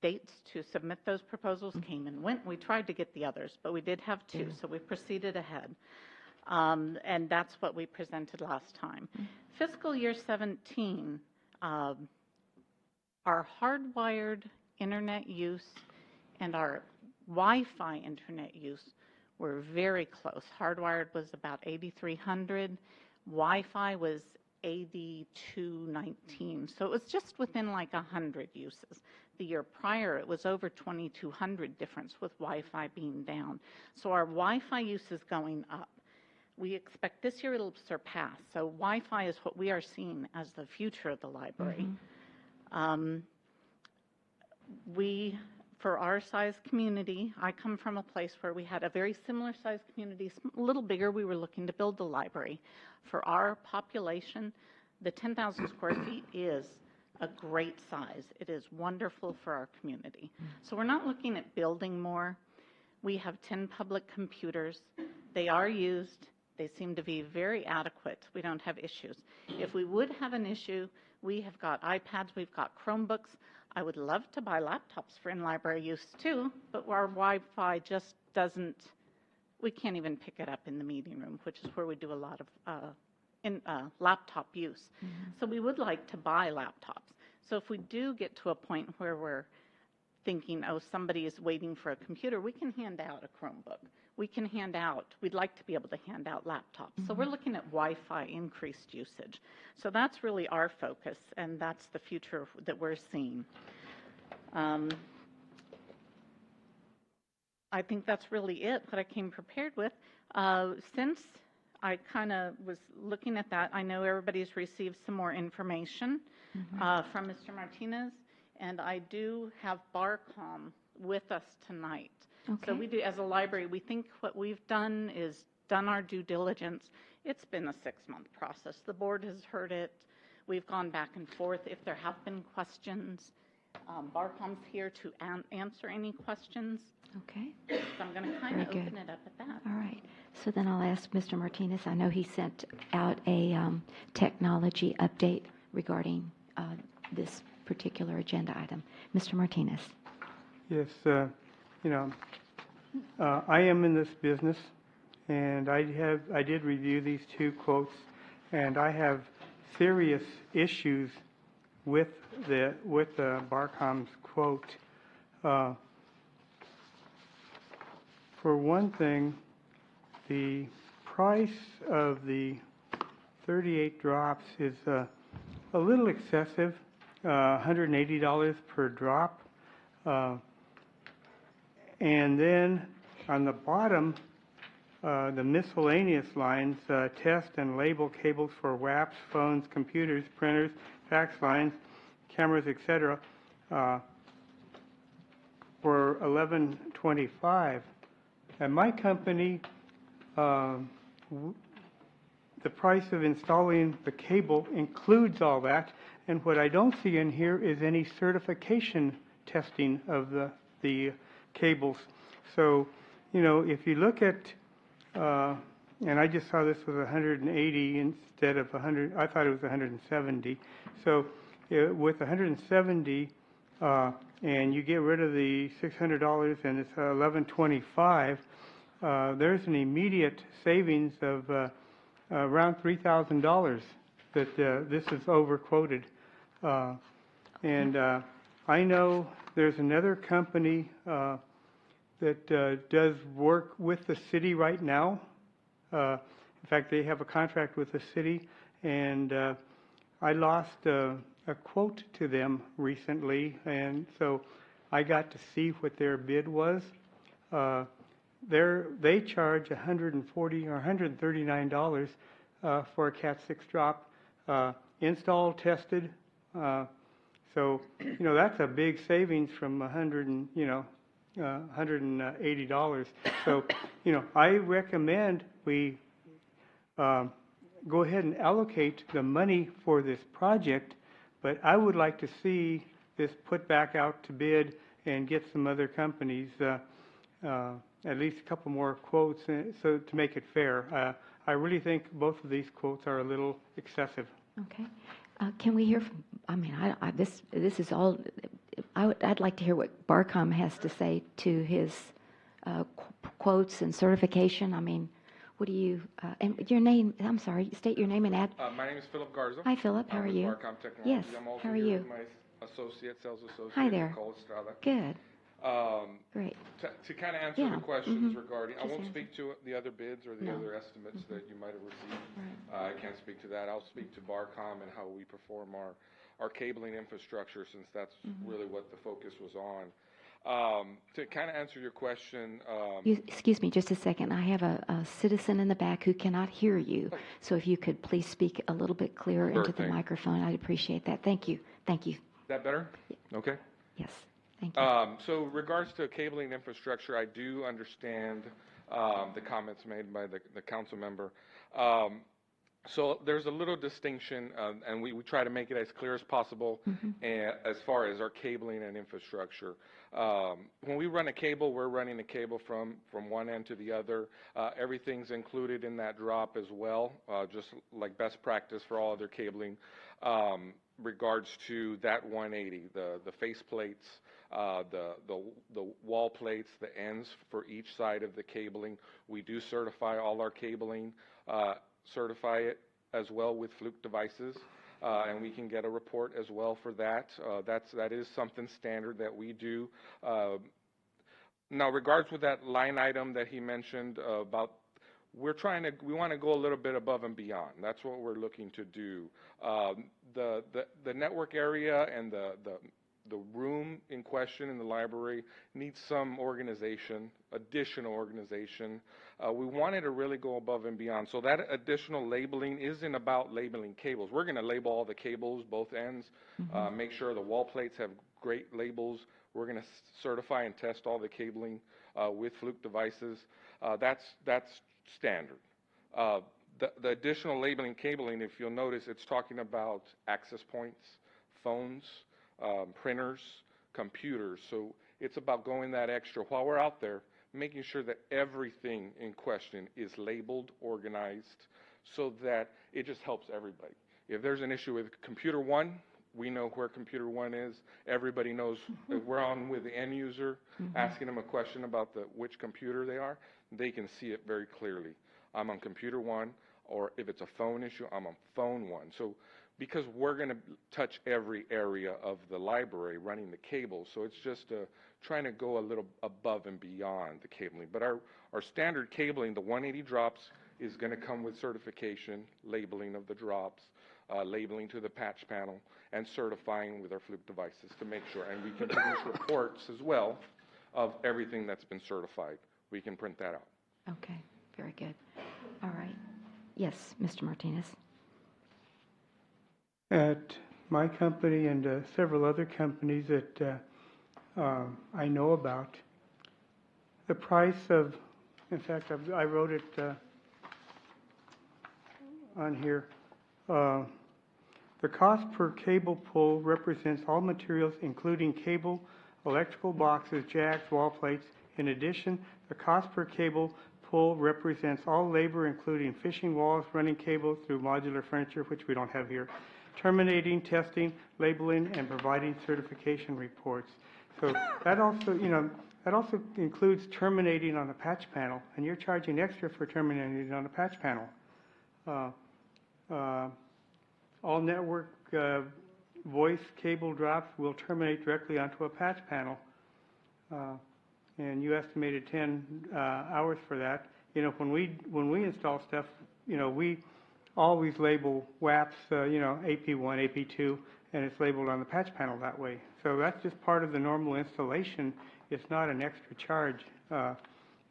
Dates to submit those proposals came and went. We tried to get the others, but we did have 2, so we proceeded ahead. And that's what we presented last time. Fiscal year 17, our hardwired internet use and our Wi-Fi internet use were very close. Hardwired was about 8,300. Wi-Fi was 8,219. So it was just within like 100 uses. The year prior, it was over 2,200 difference with Wi-Fi being down. So our Wi-Fi use is going up. We expect this year it'll surpass. So Wi-Fi is what we are seeing as the future of the library. For our size community, I come from a place where we had a very similar size community, a little bigger. We were looking to build the library. For our population, the 10,000 square feet is a great size. It is wonderful for our community. So we're not looking at building more. We have 10 public computers. They are used. They seem to be very adequate. We don't have issues. If we would have an issue, we have got iPads, we've got Chromebooks. I would love to buy laptops for in-library use too, but our Wi-Fi just doesn't, we can't even pick it up in the meeting room, which is where we do a lot of laptop use. So we would like to buy laptops. So if we do get to a point where we're thinking, oh, somebody is waiting for a computer, we can hand out a Chromebook. We'd like to be able to hand out laptops. So we're looking at Wi-Fi increased usage. So that's really our focus, and that's the future that we're seeing. I think that's really it, what I came prepared with. Since I kind of was looking at that, I know everybody's received some more information from Mr. Martinez, and I do have Barcom with us tonight. Okay. So we do, as a library, we think what we've done is done our due diligence. It's been a 6-month process. The board has heard it. We've gone back and forth. If there have been questions, Barcom's here to answer any questions. Okay. So I'm going to kind of Very good. open it up at that. All right. So then I'll ask Mr. Martinez. I know he sent out a technology update regarding this particular agenda item. Mr. Martinez. Yes, I am in this business, and I did review these 2 quotes, and I have serious issues with the Barcom's quote. For one thing, the price of the 38 drops is a little excessive, $180 per drop. And then on the bottom, the miscellaneous lines, test and label cables for WAPs, phones, computers, printers, fax lines, cameras, etc., for $11.25. At my company, the price of installing the cable includes all that, and what I don't see in here is any certification testing of the cables. So, if you look at, and I just saw this was 180 instead of 100, I thought it was 170. So, with 170, and you get rid of the $600 and it's $11.25, there's an immediate savings of around $3,000 that this is overquoted. And I know there's another company that does work with the city right now. In fact, they have a contract with the city, and I lost a quote to them recently, and so I got to see what their bid was. They charge $140 or $139 for a Cat 6 drop, installed, tested. So that's a big savings from $180. So I recommend we go ahead and allocate the money for this project, but I would like to see this put back out to bid and get some other companies, at least a couple more quotes, so to make it fair. I really think both of these quotes are a little excessive. Okay. Can we hear from, this is all, I'd like to hear what Barcom has to say to his quotes and certification. What do you, and your name, I'm sorry, state your name and ad. My name is Philip Garza. Hi, Philip. How are you? Barcom Technology. Yes. I'm also How are here you? with my associate, sales associate, Hi there. Nicole Estrada. Good. Great. To kind of answer the questions regarding, I Just won't answer. speak to the other bids or the No. other estimates that you might have received. Right. I can't speak to that. I'll speak to Barcom and how we perform our cabling infrastructure, since that's really what the focus was on. To kind of answer your question. Excuse me just a second. I have a citizen in the back who cannot hear you. So if you could please speak a little bit clearer Sure into the thing. microphone, I'd appreciate that. Thank you. Thank you. Is that better? Okay. Yes. Thank you. So regards to cabling infrastructure, I do understand the comments made by the council member. So there's a little distinction, and we try to make it as clear as possible as far as our cabling and infrastructure. When we run a cable, we're running a cable from one end to the other. Everything's included in that drop as well, just like best practice for all other cabling. Regards to that 180, the face plates, the wall plates, the ends for each side of the cabling. We do certify all our cabling, certify it as well with Fluke devices. And we can get a report as well for that. That is something standard that we do. Now, regards with that line item that he mentioned about, we want to go a little bit above and beyond. That's what we're looking to do. The network area and the room in question in the library needs some organization, additional organization. We wanted to really go above and beyond. So that additional labeling isn't about labeling cables. We're going to label all the cables, both ends, make sure the wall plates have great labels. We're going to certify and test all the cabling with Fluke devices. That's standard. The additional labeling cabling, if you'll notice, it's talking about access points, phones, printers, computers. So it's about going that extra while we're out there, making sure that everything in question is labeled, organized, so that it just helps everybody. If there's an issue with computer one, we know where computer one is. Everybody knows if we're on with the end user, asking them a question about which computer they are, they can see it very clearly. I'm on computer one, or if it's a phone issue, I'm on phone one. So because we're going to touch every area of the library running the cable, so it's just trying to go a little above and beyond the cabling. But our standard cabling, the 180 drops, is going to come with certification, labeling of the drops, labeling to the patch panel, and certifying with our Fluke devices to make sure. And we can produce reports as well of everything that's been certified. We can print that out. Okay, very good. All right. Yes, Mr. Martinez. At my company and several other companies that I know about, the price of, in fact, I wrote it on here. The cost per cable pull represents all materials, including cable, electrical boxes, jacks, wall plates. In addition, the cost per cable pull represents all labor, including fishing walls, running cables through modular furniture, which we don't have here, terminating, testing, labeling, and providing certification reports. So that also includes terminating on the patch panel, and you're charging extra for terminating on the patch panel. All network voice cable drops will terminate directly onto a patch panel. And you estimated 10 hours for that. When we install stuff, we always label WAPs, AP1, AP2, and it's labeled on the patch panel that way. So that's just part of the normal installation. It's not an extra charge,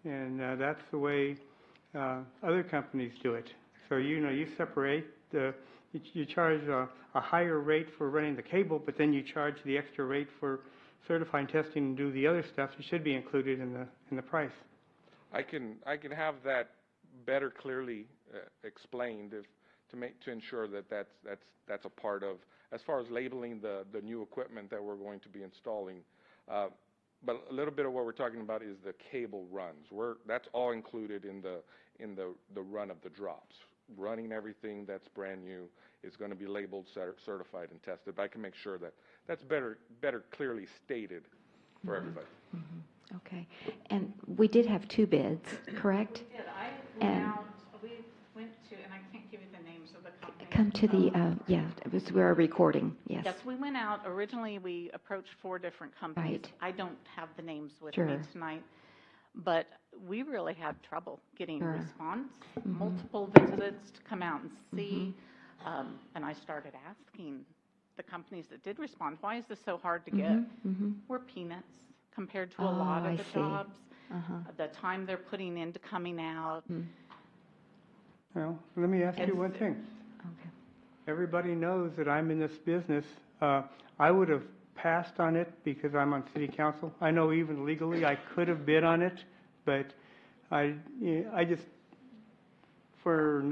and that's the way other companies do it. So you separate you charge a higher rate for running the cable, but then you charge the extra rate for certifying, testing, and do the other stuff. It should be included in the price. I can have that better clearly explained to ensure that that's a part of, as far as labeling the new equipment that we're going to be installing. But a little bit of what we're talking about is the cable runs. That's all included in the run of the drops. Running everything that's brand new is going to be labeled, certified, and tested. But I can make sure that that's better clearly stated for everybody. Mm-hmm. Okay. And we did have 2 bids, correct? We did. We went to, and I can't give you the names of the companies. Come to the, we're recording, yes. Yes, we went out. Originally, we approached 4 different companies. Right. I don't have the names with Sure. me tonight, but we really had trouble getting Sure. response, Mm-hmm. multiple visits to come out and see. And I started asking the companies that did respond, why is this so hard to get? We're peanuts compared to a lot of the jobs, the time they're putting into coming out. Well, let me ask you one thing. Okay. Everybody knows that I'm in this business. I would have passed on it because I'm on city council. I know even legally I could have bid on it, but I just for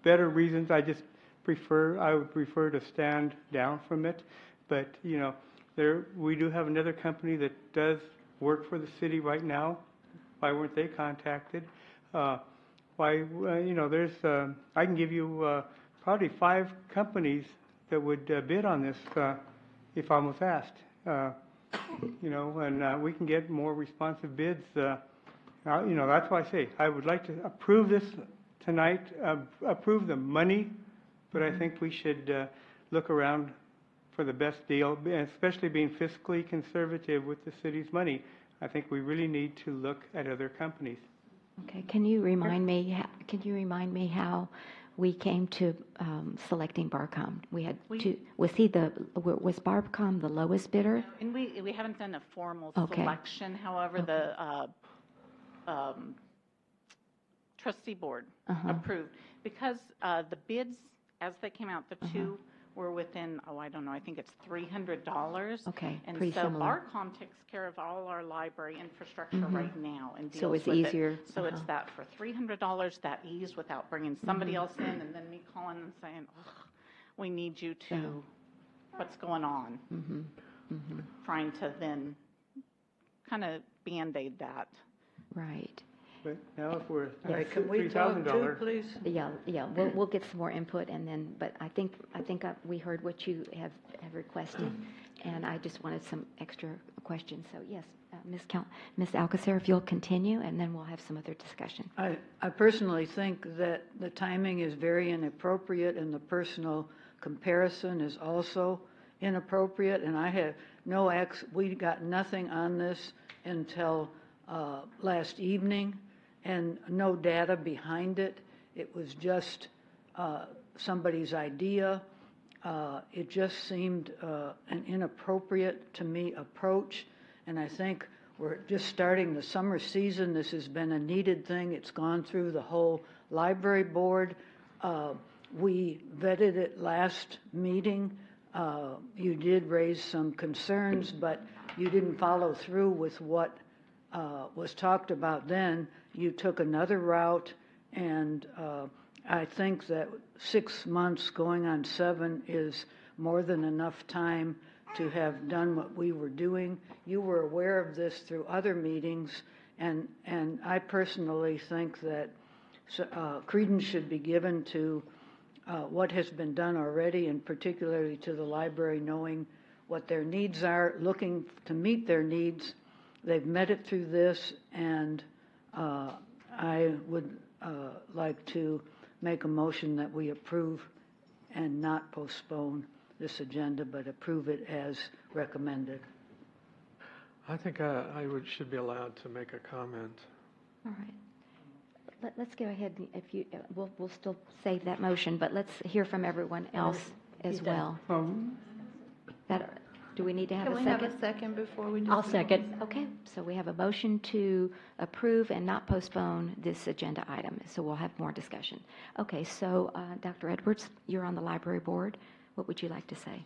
better reasons I would prefer to stand down from it. But we do have another company that does work for the city right now. Why weren't they contacted? There's I can give you probably 5 companies that would bid on this if I was asked. and we can get more responsive bids. That's why I say I would like to approve this tonight, approve the money, but I think we should look around for the best deal, especially being fiscally conservative with the city's money. I think we really need to look at other companies. Okay, can you remind me how we came to selecting Barcom? We had two. Was Barcom the lowest bidder? And we haven't done a formal Okay. selection. However, the trustee board approved because the bids as they came out, the two were within, I don't know, I think it's $300. Okay, and pretty so similar. Barcom takes care of all our library infrastructure right now and deals So it's with easier. it. So it's that for $300, that ease without bringing somebody else in and then me calling and saying, ugh, we need you to, what's going on? Trying to then kind of Band-Aid that. Right. But now if we're Can we talk too, $3,000, please? Yeah, we'll get some more input and then, but I think we heard what you have requested, and I just wanted some extra questions. So yes, Ms. Alcacer, if you'll continue, and then we'll have some other discussion. I personally think that the timing is very inappropriate and the personal comparison is also inappropriate, and I have we got nothing on this until last evening, and no data behind it. It was just somebody's idea. It just seemed an inappropriate, to me, approach, and I think we're just starting the summer season. This has been a needed thing. It's gone through the whole library board. We vetted it last meeting. You did raise some concerns, but you didn't follow through with what was talked about then. You took another route, and I think that 6 months going on 7 is more than enough time to have done what we were doing. You were aware of this through other meetings, and I personally think that credence should be given to what has been done already, and particularly to the library, knowing what their needs are, looking to meet their needs. They've met it through this, and I would like to make a motion that we approve and not postpone this agenda, but approve it as recommended. I think should be allowed to make a comment. All right. Let's go ahead. We'll still save that motion, but let's hear from everyone else as well. Do we need to have a second? Can we have a second before we do? I'll second. Okay, so we have a motion to approve and not postpone this agenda item, so we'll have more discussion. Okay, so Dr. Edwards, you're on the library board. What would you like to say?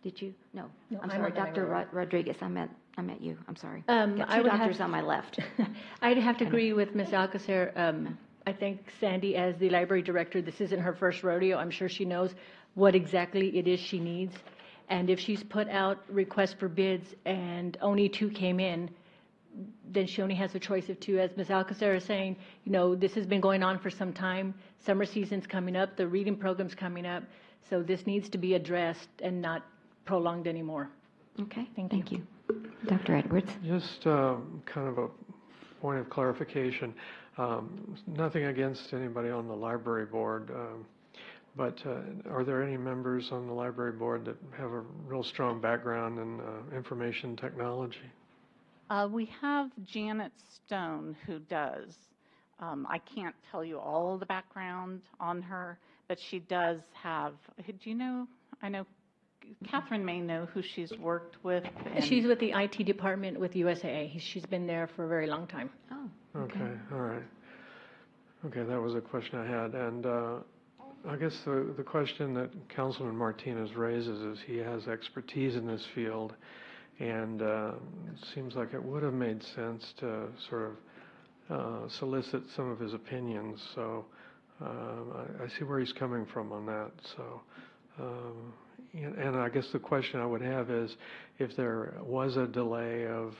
Did you? No, I'm sorry, Dr. Rodriguez, I meant you, I'm sorry. Got two doctors on my left. I'd have to agree with Ms. Alcacer. I think Sandy, as the library director, this isn't her first rodeo. I'm sure she knows what exactly it is she needs. And if she's put out requests for bids and only 2 came in, then she only has a choice of 2. As Ms. Alcacer is saying, this has been going on for some time. Summer season's coming up, the reading program's coming up. So this needs to be addressed and not prolonged anymore. Okay, thank you. Dr. Edwards? Just kind of a point of clarification. Nothing against anybody on the library board, but are there any members on the library board that have a real strong background in information technology? We have Janet Stone who does. I can't tell you all the background on her, but she does have, do you know, I know Catherine may know who she's worked with. She's with the IT department with USAA. She's been there for a very long time. Oh, okay. All right. Okay, that was a question I had. And I guess the question that Councilman Martinez raises is he has expertise in this field, and it seems like it would have made sense to sort of solicit some of his opinions. So I see where he's coming from on that. So, and I guess the question I would have is, if there was a delay of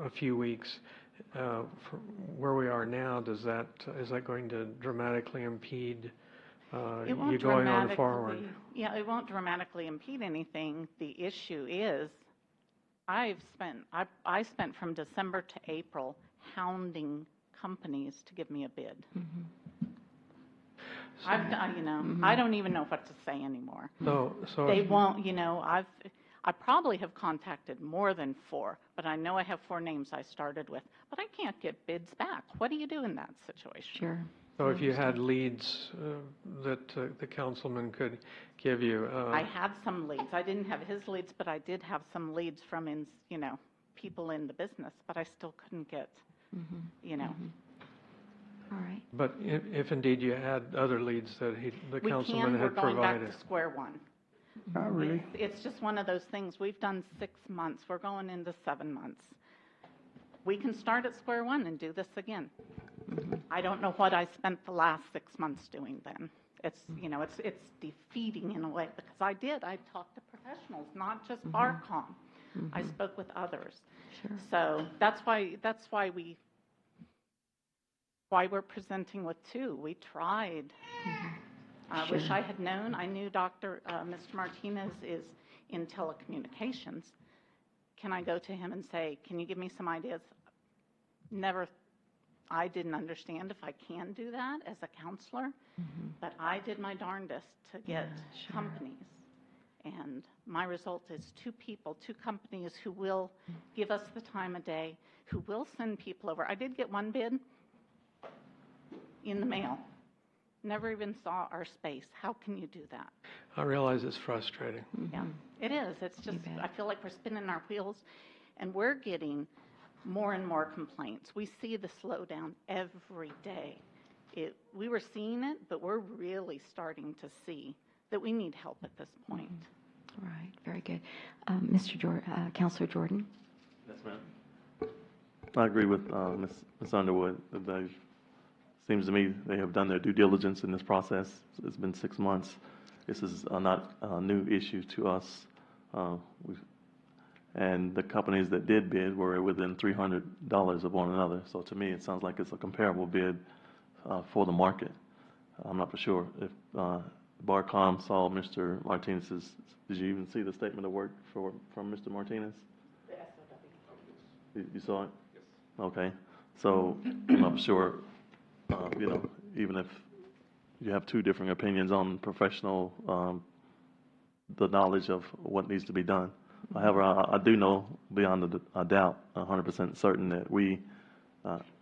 a few weeks, from where we are now, is that going to dramatically impede It won't you going on forward. Yeah, it won't dramatically impede anything. The issue is, I spent from December to April hounding companies to give me a bid. I've done, I don't even know what to say anymore. So They won't, I probably have contacted more than 4, but I know I have 4 names I started with, but I can't get bids back. What do you do in that situation? Sure. So if you had leads that the councilman could give you. I have some leads. I didn't have his leads, but I did have some leads from, people in the business, but I still couldn't get, All right. But if indeed you had other leads that the councilman We're had going provided. back to square one. Not really. It's just one of those things. We've done 6 months. We're going into 7 months. We can start at square one and do this again. I don't know what I spent the last 6 months doing then. It's, it's defeating in a way, because I talked to professionals, not just BARCOM. I spoke with others. Sure. So that's why we're presenting with 2. We tried. I wish I had known. I knew Mr. Martinez is in telecommunications. Can I go to him and say, can you give me some ideas? I didn't understand if I can do that as a counselor, but I did my darndest to get companies. And my result is 2 people, 2 companies who will give us the time of day, who will send people over. I did get 1 bid in the mail. Never even saw our space. How can you do that? I realize it's frustrating. Yeah, it is. It's just, I feel like we're spinning our wheels, and we're getting more and more complaints. We see the slowdown every day. We were seeing it, but we're really starting to see that we need help at this point. All right, very good. Councilor Jordan? Yes, ma'am. I agree with Ms. Underwood. Seems to me they have done their due diligence in this process. It's been 6 months. This is not a new issue to us. And the companies that did bid were within $300 of one another. So to me, it sounds like it's a comparable bid for the market. I'm not for sure if BARCOM saw Mr. Martinez's. Did you even see the statement of work from Mr. Martinez? You saw it? Yes. Okay. So I'm not sure. Even if you have 2 different opinions on professional, the knowledge of what needs to be done. However, I do know beyond a doubt, 100% certain that we,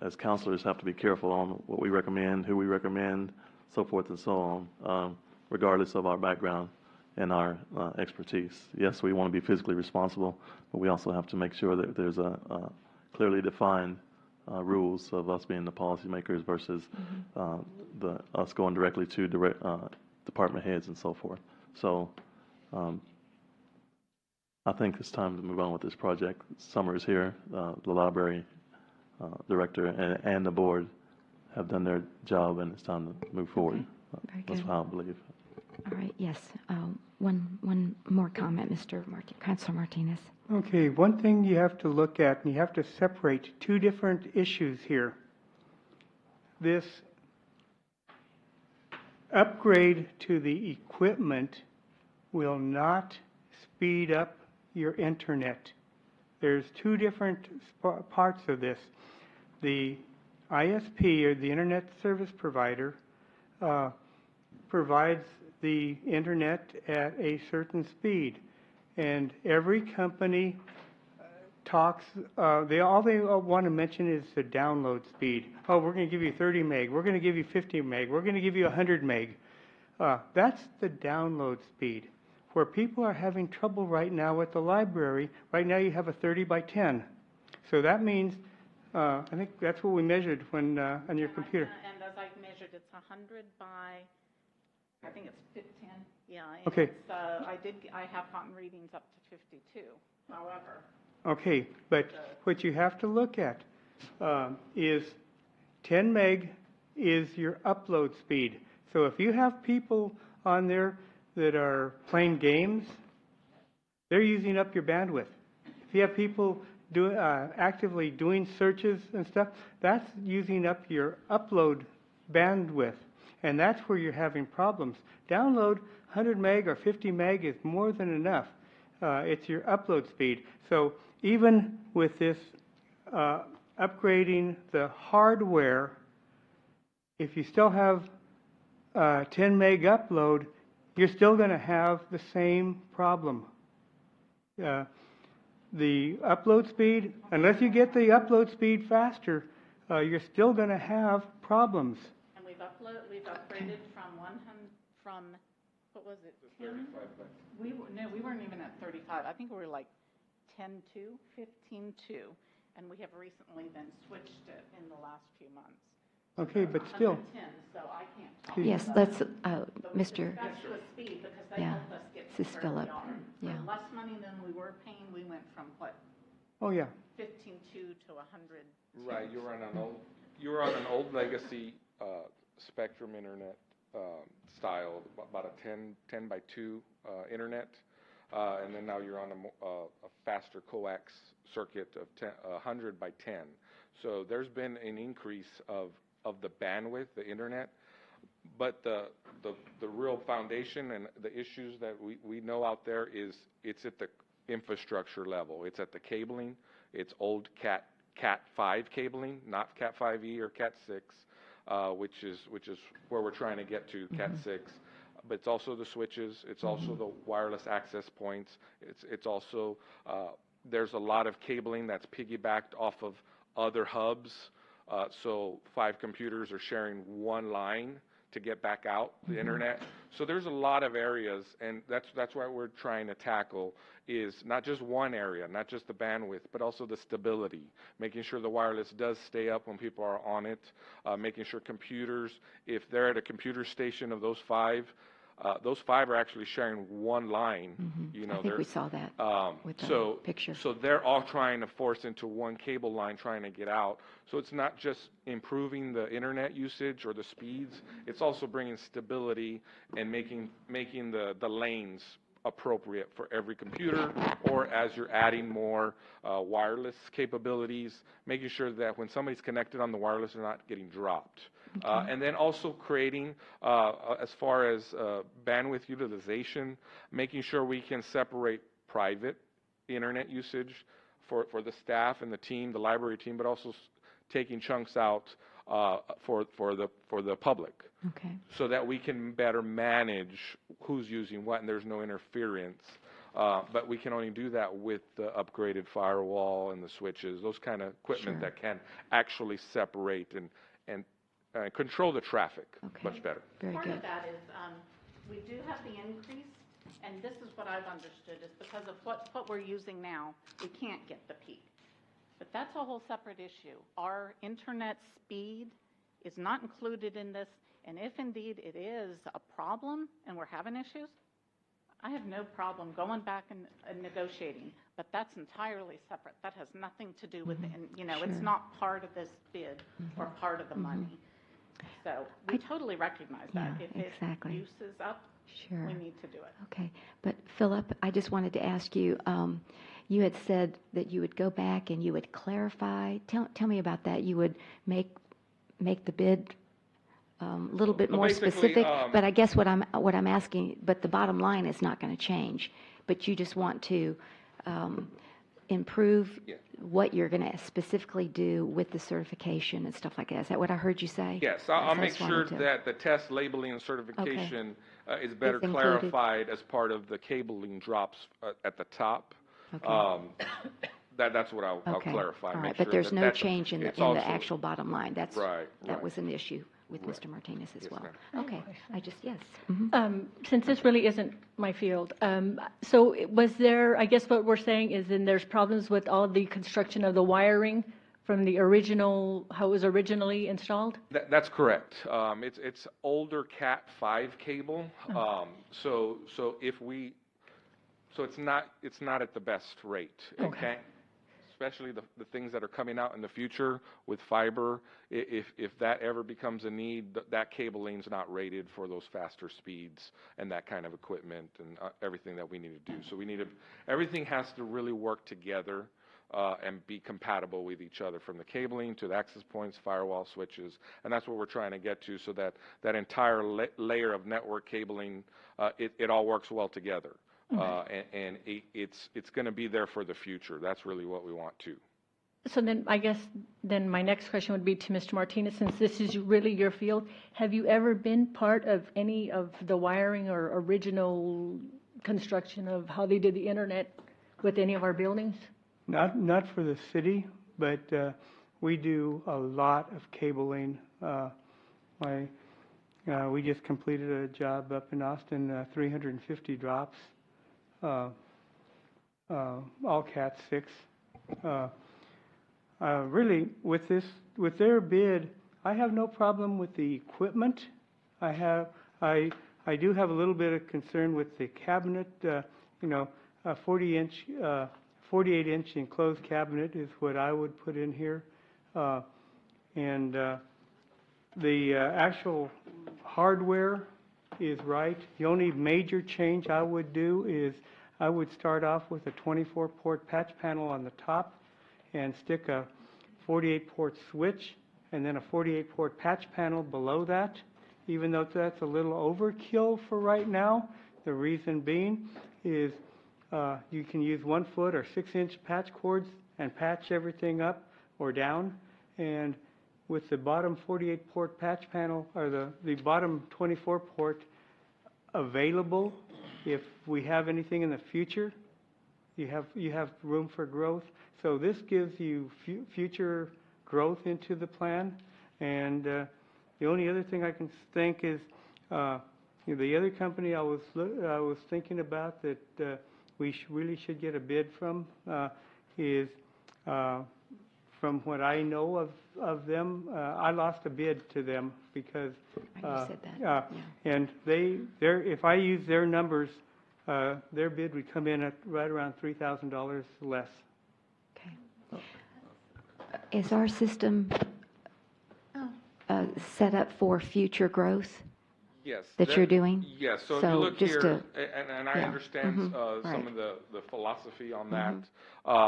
as counselors, have to be careful on what we recommend, who we recommend, so forth and so on, regardless of our background and our expertise. Yes, we want to be physically responsible, but we also have to make sure that there's a clearly defined rules of us being the policymakers versus us going directly to department heads and so forth. So I think it's time to move on with this project. Summer is here. The library director and the board have done their job, and it's time to move forward. Very That's good. how I believe. All right, yes. One more comment, Councilor Martinez. Okay, one thing you have to look at, and you have to separate 2 different issues here. This upgrade to the equipment will not speed up your internet. There's 2 different parts of this. The ISP, or the Internet Service Provider, provides the internet at a certain speed. And every company talks, all they want to mention is the download speed. Oh, we're going to give you 30 meg. We're going to give you 50 meg. We're going to give you 100 meg. That's the download speed. Where people are having trouble right now at the library, right now you have a 30 by 10. So that means, I think that's what we measured when on your computer. And as I measured, it's 100 by, I think it's 10. Yeah. Okay. I have gotten readings up to 52. However. Okay, but what you have to look at is 10 meg is your upload speed. So if you have people on there that are playing games, they're using up your bandwidth. If you have people actively doing searches and stuff, that's using up your upload bandwidth. And that's where you're having problems. Download 100 meg or 50 meg is more than enough. It's your upload speed. So even with this upgrading the hardware, if you still have 10 meg upload, you're still going to have the same problem. The upload speed, unless you get the upload speed faster, you're still going to have problems. And we've upgraded from what was it? 10? We weren't even at 35. I think we were like 10.2, 15.2, and we have recently then switched it in the last few months. Okay, but still. 110, so I can't tell Yes, you let's, But we Mr. discussed the speed because they Yeah, helped us get this is to where we Philip. are. Yeah. For less money than we were paying, we went from what, Oh, yeah. 15.2 to 100. Right, you were on an old legacy Spectrum internet style, about a 10 by 2 internet, and then now you're on a faster coax circuit of 100 by 10. So there's been an increase of the bandwidth, the internet, but the real foundation and the issues that we know out there is it's at the infrastructure level. It's at the cabling. It's old Cat 5 cabling, not Cat 5e or Cat 6, which is where we're trying to get to, Cat 6. But it's also the switches. It's also the wireless access points. It's also there's a lot of cabling that's piggybacked off of other hubs. So 5 computers are sharing one line to get back out the internet. So there's a lot of areas, and that's why we're trying to tackle is not just one area, not just the bandwidth, but also the stability, making sure the wireless does stay up when people are on it, making sure computers, if they're at a computer station of those 5 are actually sharing one line. You know, I think we saw that with the so picture. So they're all trying to force into one cable line, trying to get out. So it's not just improving the internet usage or the speeds. It's also bringing stability and making the lanes appropriate for every computer, or as you're adding more wireless capabilities, making sure that when somebody's connected on the wireless, they're not getting dropped. And then also creating, as far as bandwidth utilization, making sure we can separate private internet usage for the staff and the team, the library team, but also taking chunks out for the public. Okay. So that we can better manage who's using what and there's no interference. But we can only do that with the upgraded firewall and the switches, those kind of equipment that can actually separate and control the traffic much better. Very Part good. of that is we do have the increase, and this is what I've understood, is because of what we're using now, we can't get the peak. But that's a whole separate issue. Our internet speed is not included in this, and if indeed it is a problem and we're having issues, I have no problem going back and negotiating, but that's entirely separate. That has nothing to do with, it's not part of this bid or part of the money. So we totally recognize that. Yeah, If exactly. use is up, Sure. we need to do it. Okay, but Philip, I just wanted to ask you, you had said that you would go back and you would clarify. Tell me about that. You would make the bid a little bit more specific, but I guess what I'm asking, but the bottom line is not going to change, but you just want to improve what you're going to specifically do with the certification and stuff like that. Is that what I heard you say? Yes, I'll make sure that the test labeling and certification is better clarified as part of the cabling drops at the top. That's what I'll clarify. All right, but there's no change in the actual bottom line. That was an issue with Mr. Martinez as well. Okay, yes. Since this really isn't my field, so was there, I guess what we're saying is then there's problems with all the construction of the wiring from the original, how it was originally installed? That's correct. It's older Cat 5 cable. So it's not at the best rate. Okay. Especially the things that are coming out in the future with fiber, if that ever becomes a need, that cabling's not rated for those faster speeds and that kind of equipment and everything that we need to do. So everything has to really work together and be compatible with each other, from the cabling to the access points, firewall switches, and that's what we're trying to get to, so that that entire layer of network cabling, it all works well together. And it's going to be there for the future. That's really what we want to. So then, I guess, then my next question would be to Mr. Martinez, since this is really your field. Have you ever been part of any of the wiring or original construction of how they did the internet with any of our buildings? Not for the city, but we do a lot of cabling. We just completed a job up in Austin, 350 drops, all Cat 6. Really, with their bid, I have no problem with the equipment. I do have a little bit of concern with the cabinet. A 48-inch enclosed cabinet is what I would put in here, and the actual hardware is right. The only major change I would do is I would start off with a 24-port patch panel on the top and stick a 48-port switch and then a 48-port patch panel below that, even though that's a little overkill for right now. The reason being is you can use 1 foot or 6-inch patch cords and patch everything up or down, and with the bottom 48-port patch panel, or the bottom 24-port available, if we have anything in the future, you have room for growth. So this gives you future growth into the plan. And the only other thing I can think is the other company I was thinking about that we really should get a bid from is from what I know of them. I lost a bid to them because You said that. and if I use their numbers, their bid would come in at right around $3,000 less. Okay. Is our system set up for future growth? Yes. That you're doing? Yes. So if So you look just here, to- and I yeah. understand Right. some of the philosophy on that,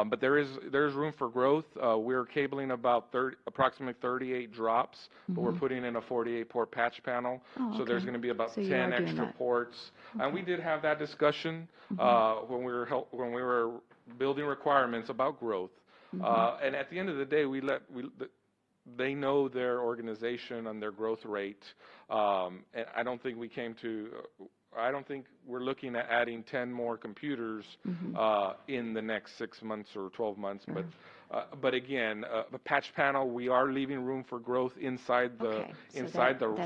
but there's room for growth. We're cabling about approximately 38 drops, but we're putting in a 48-port patch panel. Oh, So there's okay. going to be about So you 10 are doing extra that. ports. And we did have that discussion when we were building requirements about growth. And at the end of the day, they know their organization and their growth rate, and I don't think we're looking at adding 10 more computers in the next 6 months or 12 months. But again, the patch panel, we are leaving room for growth inside the that's been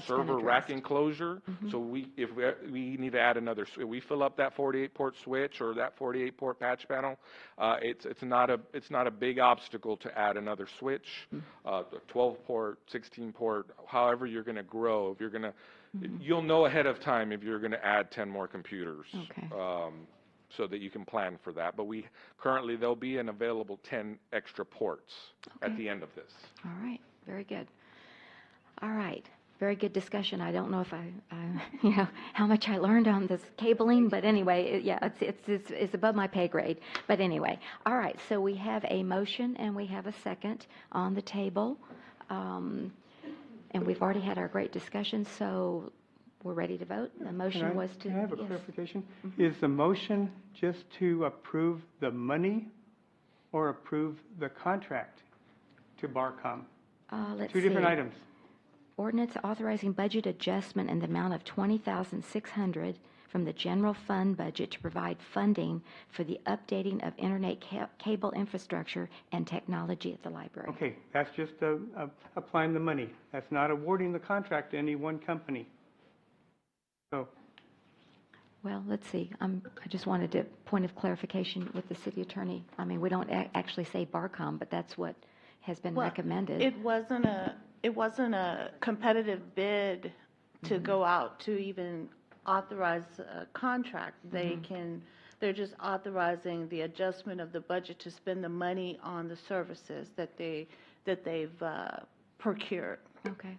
server rack addressed. enclosure. So if we need to add another, we fill up that 48-port switch or that 48-port patch panel. It's not a big obstacle to add another switch, 12-port, 16-port, however you're going to grow. If you're going to, you'll know ahead of time if you're going to add 10 more computers. Okay. So that you can plan for that. But there'll be an available 10 extra ports at the end of this. All right. Very good. All right. Very good discussion. I don't know if I how much I learned on this cabling, but anyway, it's above my pay grade. But anyway, all right. So we have a motion and we have a second on the table, and we've already had our great discussion. So we're ready to vote. The motion was to. Can I have a yes. clarification? Is the motion just to approve the money or approve the contract to Barcom? Let's Two different see. items. Ordinance authorizing budget adjustment in the amount of $20,600 from the general fund budget to provide funding for the updating of internet cable infrastructure and technology at the library. Okay, that's just applying the money. That's not awarding the contract to any one company. So, Well, let's see. I just wanted a point of clarification with the city attorney. I mean, we don't actually say Barcom, but that's what has been recommended. It wasn't a competitive bid to go out to even authorize a contract. They're just authorizing the adjustment of the budget to spend the money on the services that they've procured. Okay.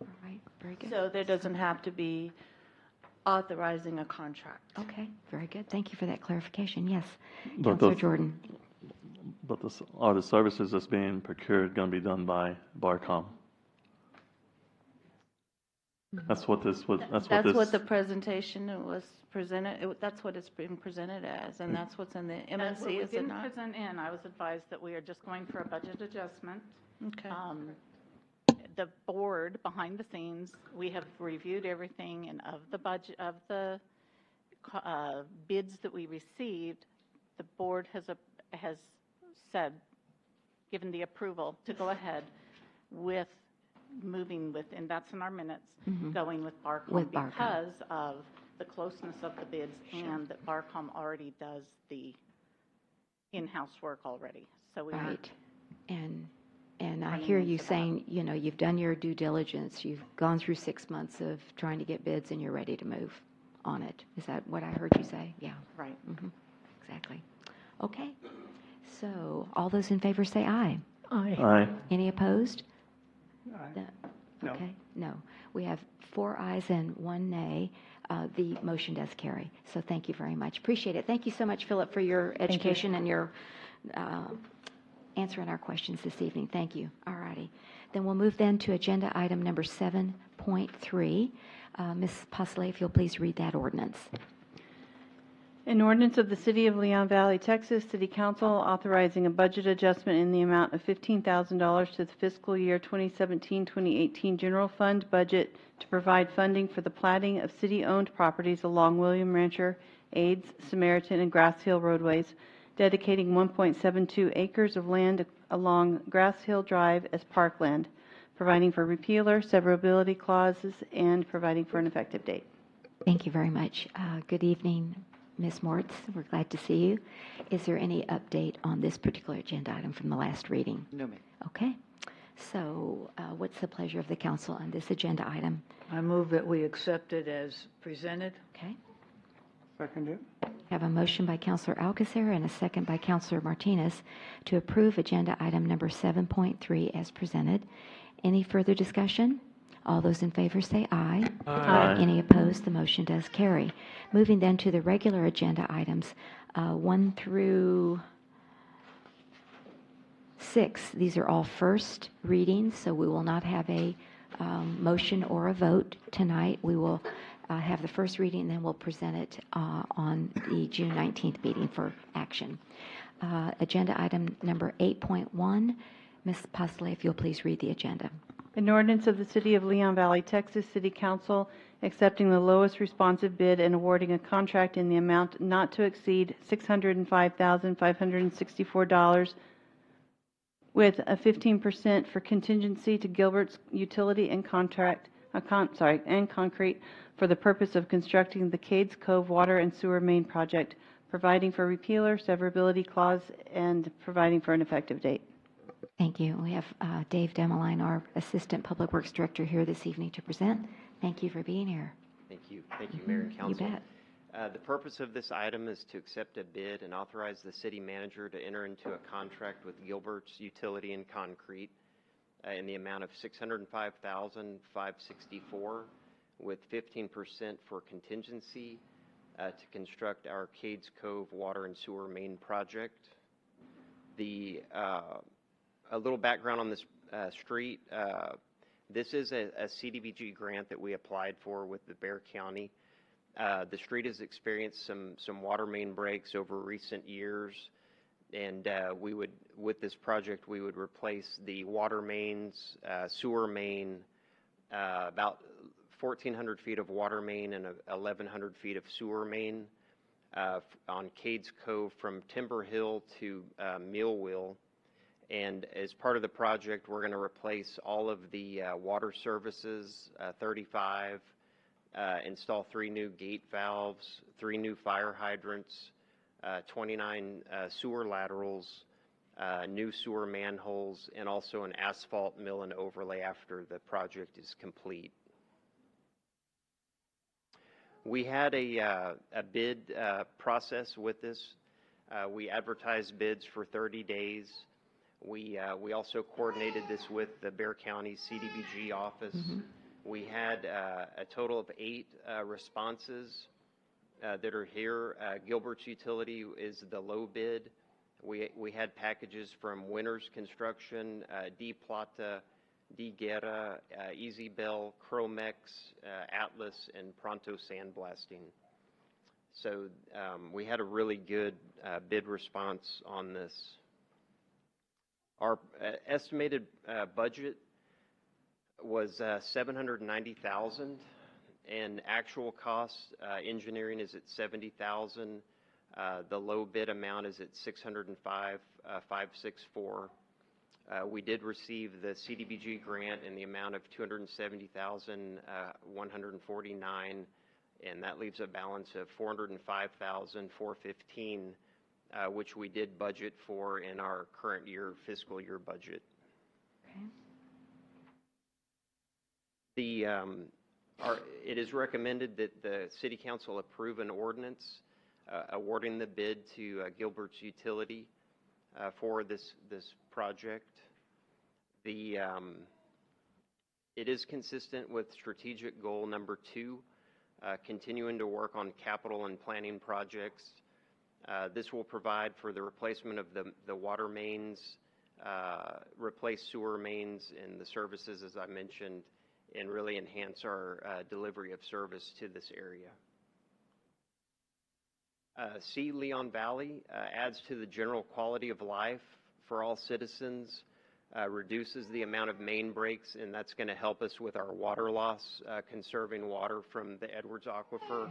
All right. Very good. So there doesn't have to be authorizing a contract. Okay. Very good. Thank you for that clarification. Yes. But Councilor those- Jordan. But are the services that's being procured going to be done by Barcom? That's what this was. That's what the presentation was presented, that's what it's been presented as, and that's what's in the That's what MNC, we is it didn't not? present in. I was advised that we are just going for a budget adjustment. Okay. The board, behind the scenes, we have reviewed everything, and of the budget, of the bids that we received, the board has said, given the approval to go ahead with moving with, and that's in our minutes, going with Barcom, With Barcom. because of the closeness of the bids and that Barcom already does the in-house work already. So we aren't Right. And I running hear you into that. saying, you know, you've done your due diligence, you've gone through 6 months of trying to get bids, and you're ready to move on it. Is that what I heard you say? Yeah. Right. Exactly. Okay. So all those in favor say aye. Aye. Aye. Any opposed? Aye. No. Okay, no. We have 4 ayes and 1 nay. The motion does carry. So thank you very much. Appreciate it. Thank you so much, Philip, for your education and your answering our questions this evening. Thank you. All righty. Then we'll move then to agenda item number 7.3. Ms. Posley, if you'll please read that ordinance. An ordinance of the City of Leon Valley, Texas, City Council authorizing a budget adjustment in the amount of $15,000 to the fiscal year 2017-2018 general fund budget to provide funding for the platting of city-owned properties along William Rancher, Aids, Samaritan, and Grass Hill roadways, dedicating 1.72 acres of land along Grass Hill Drive as parkland, providing for repealer, severability clauses, and providing for an effective date. Thank you very much. Good evening, Ms. Moritz. We're glad to see you. Is there any update on this particular agenda item from the last reading? No, ma'am. Okay. So what's the pleasure of the council on this agenda item? I move that we accept it as presented. Okay. Second it. Have a motion by Councilor Alcacer and a second by Councilor Martinez to approve agenda item number 7.3 as presented. Any further discussion? All those in favor say aye. Aye. Any opposed? The motion does carry. Moving then to the regular agenda items, 1 through 6. These are all first readings, so we will not have a motion or a vote tonight. We will have the first reading, and then we'll present it on the June 19th meeting for action. Agenda item number 8.1. Ms. Posley, if you'll please read the agenda. An ordinance of the City of Leon Valley, Texas, City Council accepting the lowest responsive bid and awarding a contract in the amount not to exceed $605,564 with a 15% for contingency to Gilbert's Utility and Concrete for the purpose of constructing the Cades Cove Water and Sewer Main Project, providing for repealer, severability clause, and providing for an effective date. Thank you. We have Dave Demeline, our Assistant Public Works Director, here this evening to present. Thank you for being here. Thank you. Thank you, Mayor and Council. You bet. The purpose of this item is to accept a bid and authorize the city manager to enter into a contract with Gilbert's Utility and Concrete in the amount of $605,564 with 15% for contingency to construct our Cades Cove Water and Sewer Main Project. A little background on this street. This is a CDBG grant that we applied for with the Bexar County. The street has experienced some water main breaks over recent years, and with this project, we would replace the water mains, sewer main, about 1,400 feet of water main and 1,100 feet of sewer main on Cades Cove from Timber Hill to Millwheel. And as part of the project, we're going to replace all of the water services, 35, install 3 new gate valves, 3 new fire hydrants, 29 sewer laterals, new sewer manholes, and also an asphalt mill and overlay after the project is complete. We had a bid process with this. We advertised bids for 30 days. We also coordinated this with the Bexar County CDBG office. We had a total of 8 responses that are here. Gilbert's Utility is the low bid We had packages from Winners Construction, D Plata, D Guerra, Easy Bell, Chromex, Atlas, and Pronto Sandblasting. So we had a really good bid response on this. Our estimated budget was $790,000, and actual cost engineering is at $70,000. The low bid amount is at $605,564. We did receive the CDBG grant in the amount of $270,149, and that leaves a balance of $405,415, which we did budget for in our current year fiscal year budget. Okay. It is recommended that the City Council approve an ordinance awarding the bid to Gilbert's Utility for this project. It is consistent with strategic goal number 2, continuing to work on capital and planning projects. This will provide for the replacement of the water mains, replace sewer mains and the services, as I mentioned, and really enhance our delivery of service to this area. C. Leon Valley adds to the general quality of life for all citizens, reduces the amount of main breaks, and that's going to help us with our water loss, conserving water from the Edwards Aquifer.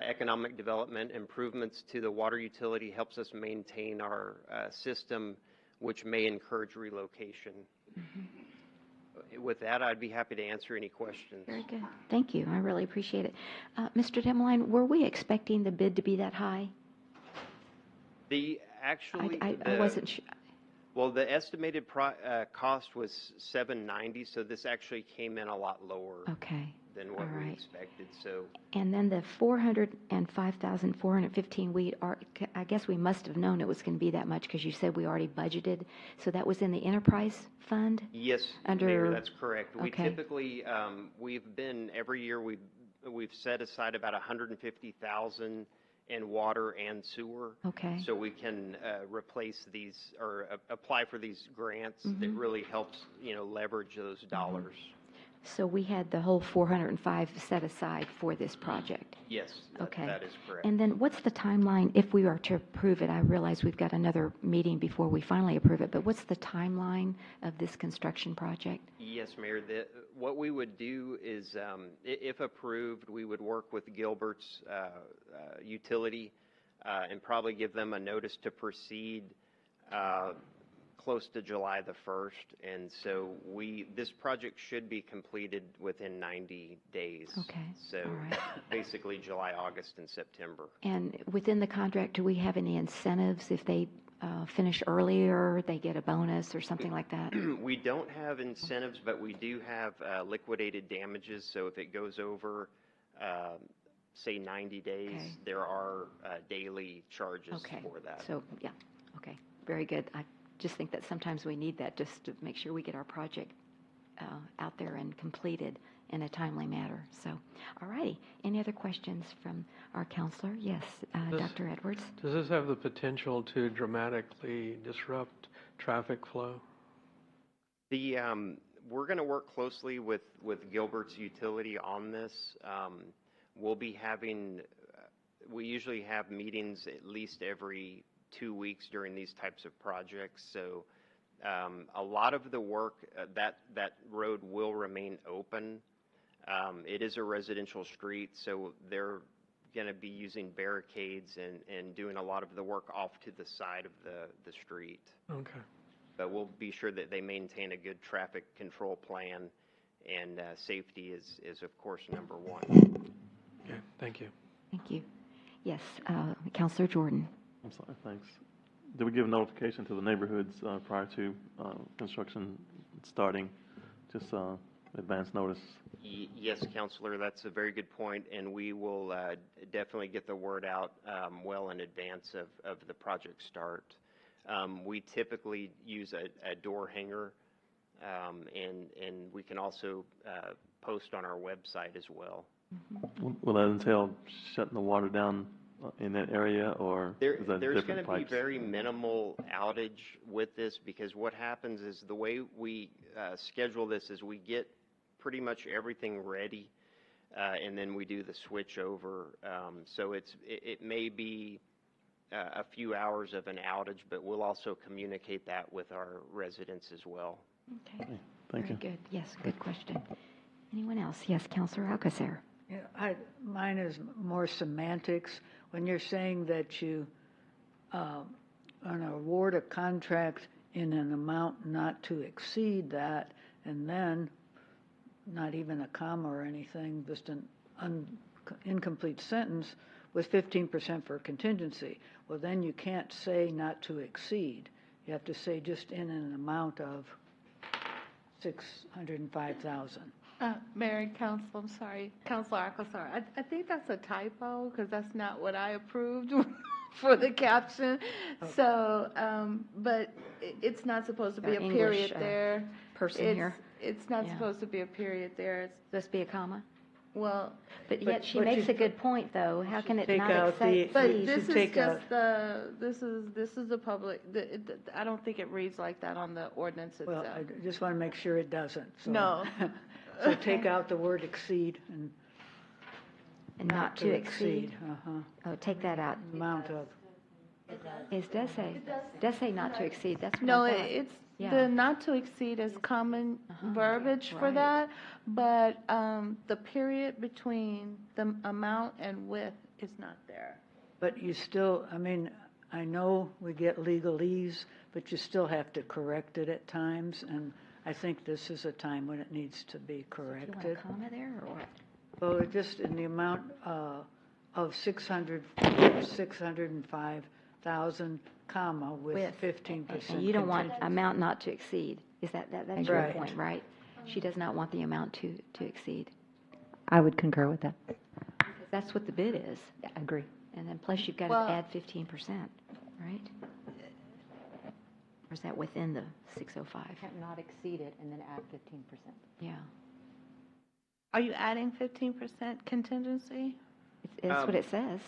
Economic development improvements to the water utility helps us maintain our system, which may encourage relocation. With that, I'd be happy to answer any questions. Very good. Thank you. I really appreciate it. Mr. Demeline, were we expecting the bid to be that high? I wasn't sure. Well, the estimated cost was $790, so this actually came in a lot lower than what we expected. So, and then the $405,415, I guess we must have known it was going to be that much because you said we already budgeted. So that was in the enterprise fund? Yes, Mayor, that's correct. We typically, every year we've set aside about $150,000 in water and sewer. Okay. So we can replace these or apply for these grants that really helps, leverage those dollars. So we had the whole 405 set aside for this project? Yes, that is correct. And then what's the timeline if we are to approve it? I realize we've got another meeting before we finally approve it, but what's the timeline of this construction project? Yes, Mayor. What we would do is, if approved, we would work with Gilbert's utility and probably give them a notice to proceed close to July the 1st, and so this project should be completed within 90 days. Okay. So basically July, August, and September. And within the contract, do we have any incentives if they finish earlier, they get a bonus or something like that? We don't have incentives, but we do have liquidated damages. So if it goes over, say 90 days, there are daily charges for that. So okay, very good. I just think that sometimes we need that just to make sure we get our project out there and completed in a timely manner. So, all righty. Any other questions from our counselor? Yes, Dr. Edwards. Does this have the potential to dramatically disrupt traffic flow? We're going to work closely with Gilbert's utility on this. We usually have meetings at least every 2 weeks during these types of projects. So a lot of the work, that road will remain open. It is a residential street, so they're going to be using barricades and doing a lot of the work off to the side of the street. Okay. But we'll be sure that they maintain a good traffic control plan, and safety is of course number one. Okay, thank you. Thank you. Yes, Councilor Jordan. I'm sorry, thanks. Did we give notification to the neighborhoods prior to construction starting? Just advance notice? Yes, Councilor, that's a very good point, and we will definitely get the word out well in advance of the project start. We typically use a door hanger, and we can also post on our website as well. Will that entail shutting the water down in that area, or is that a There's going different to be pipes? very minimal outage with this, because what happens is the way we schedule this is we get pretty much everything ready, and then we do the switch over. So it may be a few hours of an outage, but we'll also communicate that with our residents as well. Okay. Thank you. Very good. Yes, good question. Anyone else? Yes, Councilor Alcacer. Yeah, mine is more semantics. When you're saying that you award a contract in an amount not to exceed that, and then not even a comma or anything, just an incomplete sentence with 15% for contingency. Well, then you can't say not to exceed. You have to say just in an amount of $605,000. Mayor and Council, I'm sorry, Councilor Alcazar, I think that's a typo, because that's not what I approved for the caption. So, but it's not supposed to be a Our period English, there. person here. It's not Yeah. supposed to be a period there. It's, Supposed to be a comma? well, But yet she but makes you a good point, though. How can it take not out the- exceed? but You this should is take just this is the public, I don't think it reads like that on the ordinance Well, itself. I just want to make sure it doesn't. So. No. So take out the word exceed and And not to exceed. Uh-huh. Oh, take that out. Amount of. It does say not to exceed. That's what No, I thought. it's, Yeah. the not to exceed is common verbiage for Right. that, but the period between the amount and width is not there. But you still, I mean, I know we get legalese, but you still have to correct it at times, and I think this is a time when it needs to be Do you want a corrected. comma there, or what? Well, it just in the amount of 605,000, comma, with 15%. And you don't want contingency. amount not to exceed. Is that's your Right. point, right? She does not want the amount to exceed. I would concur with that. That's what the bid is. Yeah, I agree. And then plus you've got to Well- add 15%, right? Or is that within the 605? Not exceed it and then add 15%. Yeah. Are you adding 15% contingency? That's what it says.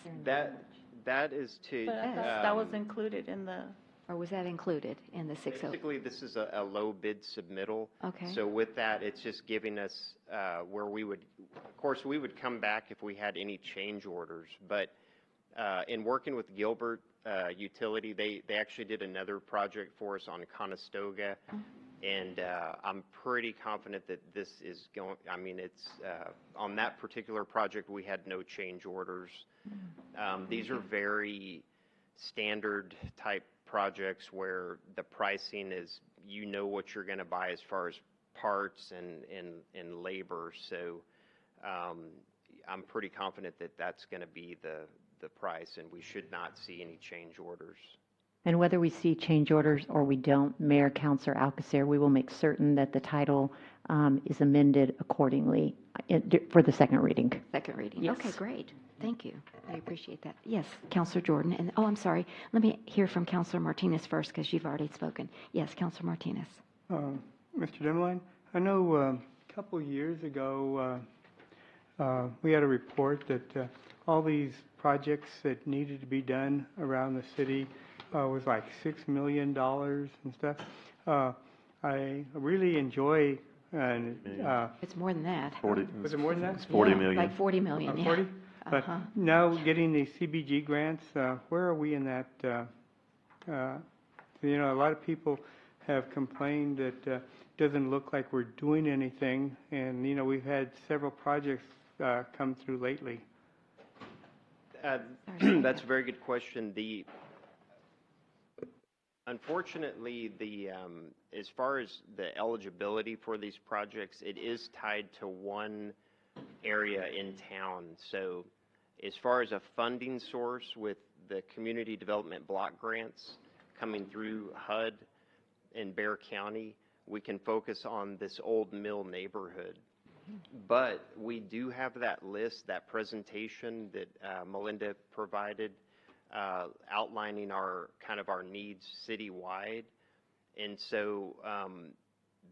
That is to. But I thought that was included in the. Or was that included in the 605? Basically, this is a low bid submittal. Okay. So with that, it's just giving us where we would, of course, we would come back if we had any change orders. But in working with Gilbert Utility, they actually did another project for us on Conestoga. And I'm pretty confident that this is going, I mean, it's, on that particular project, we had no change orders. These are very standard type projects where the pricing is, you know what you're going to buy as far as parts and labor. So I'm pretty confident that that's going to be the price, and we should not see any change orders. And whether we see change orders or we don't, Mayor, Councilor Alcacer, we will make certain that the title is amended accordingly for the second reading. Second reading. Yes. Okay, great. Thank you. I appreciate that. Yes, Councilor Jordan. And, oh, I'm sorry. Let me hear from Councilor Martinez first because you've already spoken. Yes, Councilor Martinez. Mr. Demmeline, I know a couple years ago we had a report that all these projects that needed to be done around the city was like $6 million and stuff. I really enjoy and It's more than that. 40. was it more than that? It's 40 Yeah, million. Like 40 million, yeah. 40? But Uh-huh. now getting the CBG grants, where are we in that? You know, a lot of people have complained that it doesn't look like we're doing anything, and you know, we've had several projects come through lately. That's a very good question. Unfortunately, as far as the eligibility for these projects, it is tied to one area in town. So as far as a funding source with the community development block grants coming through HUD in Bexar County, we can focus on this old mill neighborhood. But we do have that list, that presentation that Melinda provided, outlining our needs citywide. And so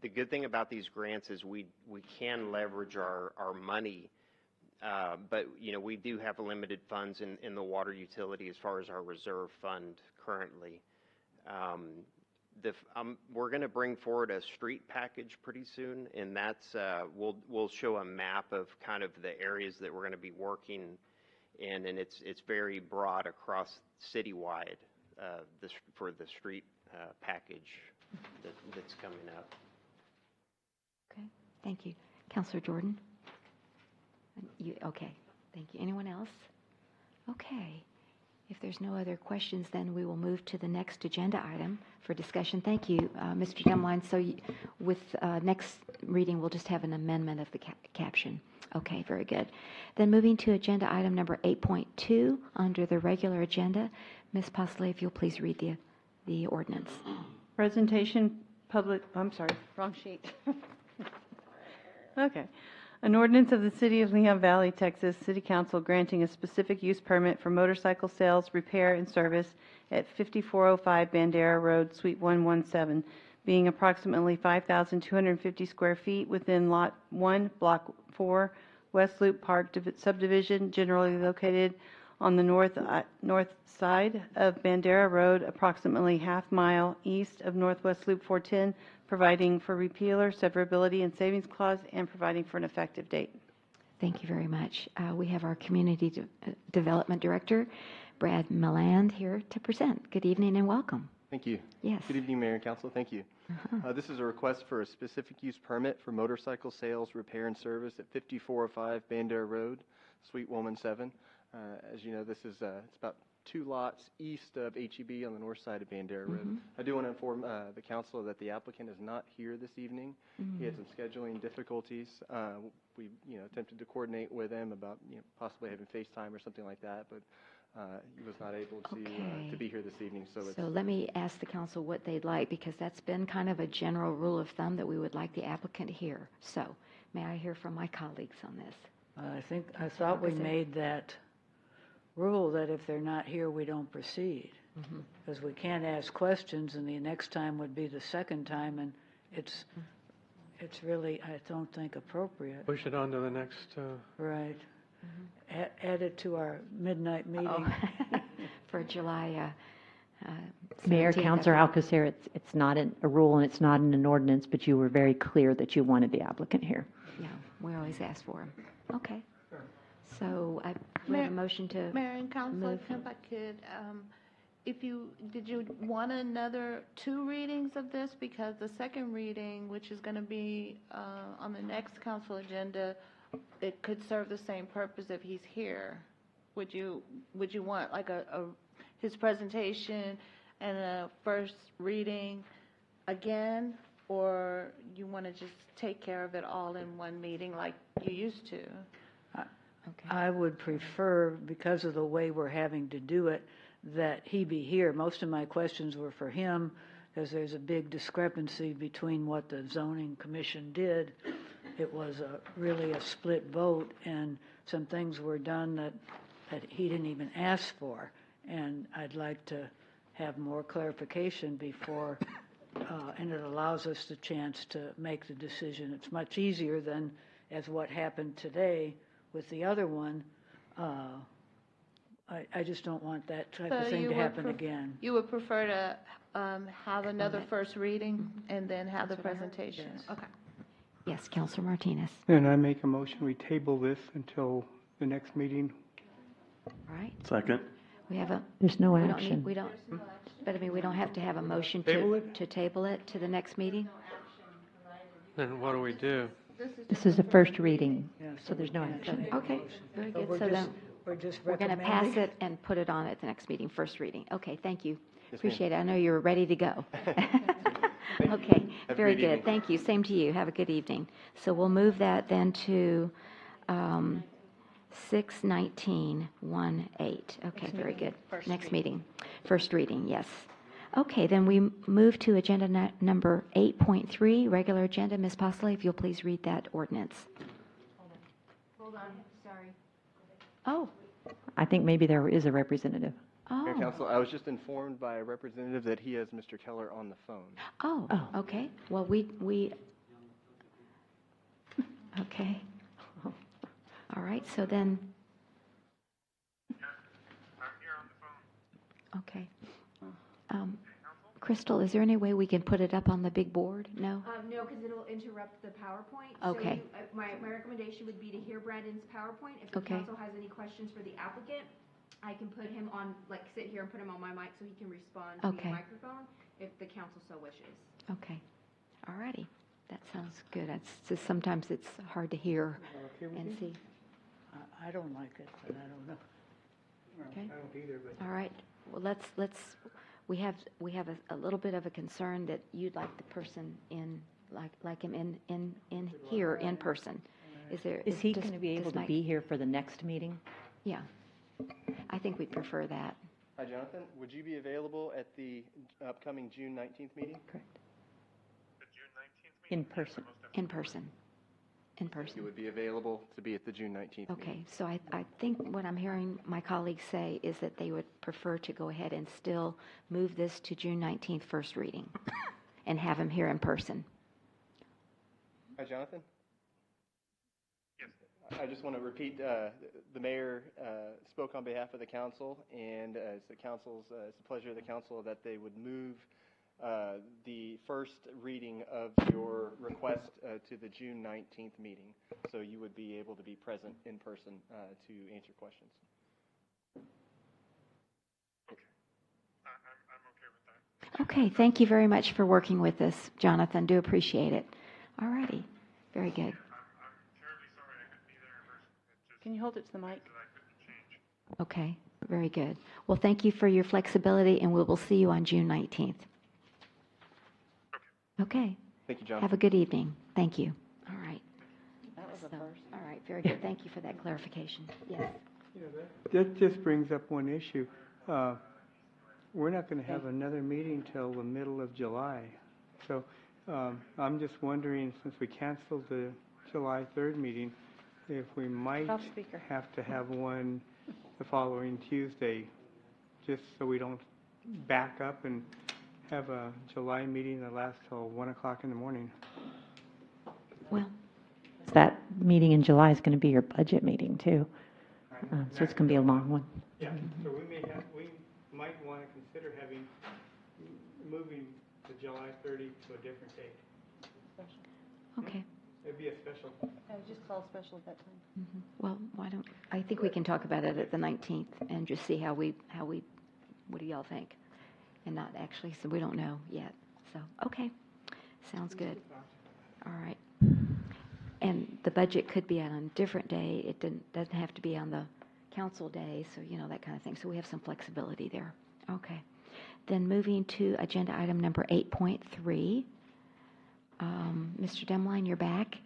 the good thing about these grants is we can leverage our money But, you know, we do have limited funds in the water utility as far as our reserve fund currently. We're going to bring forward a street package pretty soon, and that's, we'll show a map of kind of the areas that we're going to be working in, and it's very broad across citywide, for the street package that's coming up. Okay, thank you. Councilor Jordan? Okay, thank you. Anyone else? Okay. If there's no other questions, then we will move to the next agenda item for discussion. Thank you, Mr. Demline. So with next reading, we'll just have an amendment of the caption. Okay, very good. Then moving to agenda item number 8.2 under the regular agenda. Ms. Posley, if you'll please read the ordinance. Presentation public, I'm sorry, wrong sheet. Okay. An ordinance of the City of Lehigh Valley, Texas, City Council granting a specific use permit for motorcycle sales, repair, and service at 5405 Bandera Road, Suite 117, being approximately 5,250 square feet within Lot 1, Block 4, West Loop Park subdivision, generally located on the north side of Bandera Road, approximately half-mile east of Northwest Loop 410, providing for repealer, severability, and savings clause, and providing for an effective date. Thank you very much. We have our Community Development Director, Brad Milland, here to present. Good evening and welcome. Thank you. Yes. Good evening, Mayor and Council. Thank you. This is a request for a specific use permit for motorcycle sales, repair, and service at 5405 Bandera Road, Suite 117. As you know, this is it's about 2 lots east of HEB on the north side of Bandera Road. I do want to inform the council that the applicant is not here this evening. He had some scheduling difficulties. We attempted to coordinate with him about possibly having FaceTime or something like that, but he was not able to be here this evening. So let me ask the council what they'd like, because that's been kind of a general rule of thumb that we would like the applicant here. So may I hear from my colleagues on this? I thought we made that rule that if they're not here, we don't proceed. Because we can't ask questions, and the next time would be the second time, and it's really, I don't think, appropriate. Push it on to the next. Right. Add it to our midnight meeting. For July Mayor, 17th, Councilor Alcocer, it's not a rule and it's not in an ordinance, but you were very clear that you wanted the applicant here. Yeah, we always ask for him. Okay. So we have a motion to Mayor and Council, move. if I could, did you want another 2 readings of this? Because the second reading, which is going to be on the next council agenda, it could serve the same purpose if he's here. Would you want like his presentation and a first reading again, or you want to just take care of it all in one meeting like you used to? I would prefer, because of the way we're having to do it, that he be here. Most of my questions were for him, because there's a big discrepancy between what the zoning commission did. It was really a split vote, and some things were done that he didn't even ask for. And I'd like to have more clarification before, and it allows us the chance to make the decision. It's much easier than as what happened today with the other one. I just don't want that type of thing to happen again. You would prefer to have another first reading and then have the presentation? Yes. Okay. Yes, Councilor Martinez. And I make a motion, we table this until the next meeting. All right. Second. We have a. There's no we action. We don't. But I mean, we don't have to have a motion Table it? to table it to the next meeting. Then what do we do? This is a first reading, Yeah, so there's no action. Okay, very good. We're So then just we're going to pass recommending. it and put it on at the next meeting, first reading. Okay, thank you. Yes, Appreciate it. I know you were ready to go. Okay, Have a very great good. evening. Thank you. Same to you. Have a good evening. So we'll move that then to 6/19/18. Okay, very good. Next meeting. First reading, yes. Okay, then we move to agenda number 8.3, regular agenda. Ms. Posley, if you'll please read that ordinance. Hold on, sorry. Oh, I think maybe there is a representative. Mayor oh, Council, I was just informed by a representative that he has Mr. Keller on the phone. oh, okay. Well, we, okay. All right. right, so then. Okay. Crystal, is there any way we can put it up on the big board? No? No, because it'll interrupt the PowerPoint. Okay. So my recommendation would be to hear Brandon's PowerPoint. If the Okay. council has any questions for the applicant, I can put him on, like, sit here and put him on my mic so he can respond Okay. via microphone if the council so wishes. Okay. All righty. That sounds good. It's just sometimes it's hard to hear and see. I don't like it, but I don't know. Okay. I don't either, but. All right. Well, we have a little bit of a concern that you'd like the person in, like him in here in person. Is he going to be able to be here for the next meeting? Yeah. I think we'd prefer that. Hi, Jonathan. Would you be available at the upcoming June 19th meeting? Correct. In person. In person. In person. You would be available to be at the June 19th meeting. Okay, so I think what I'm hearing my colleagues say is that they would prefer to go ahead and still move this to June 19th first reading and have him here in person. Hi, Jonathan. Yes. I just want to repeat, the mayor spoke on behalf of the council, and it's the pleasure of the council that they would move the first reading of your request to the June 19th meeting, so you would be able to be present in person to answer questions. Okay. I'm okay with that. Okay, thank you very much for working with us, Jonathan. Do appreciate it. All righty, very good. I'm terribly sorry I couldn't be there in person. It's just Can you hold it to the mic? that I couldn't change. Okay, very good. Well, thank you for your flexibility, and we will see you on June 19th. Okay. Thank you, Jonathan. Have a good evening. Thank you. All right. That was a first. All right, very good. Thank you for that clarification. Yes. That just brings up one issue. We're not going to have another meeting till the middle of July. So I'm just wondering, since we canceled the July 3rd meeting, if we might Loudspeaker. have to have one the following Tuesday, just so we don't back up and have a July meeting that lasts till 1 o'clock in the morning. Well, That meeting in July is going to be your budget meeting, too. So it's going to be a long one. Yeah, so we might want to consider moving the July 30 to a different date. okay. It'd be a special. Just call a special at that time. Well, I think we can talk about it at the 19th and just see how we, what do y'all think? And not actually, so we don't know yet. So, okay, sounds good. All right. And the budget could be on a different day. It doesn't have to be on the council day, so, that kind of thing. So we have some flexibility there. Okay. Then moving to agenda item number 8.3. Mr. Demline, you're back.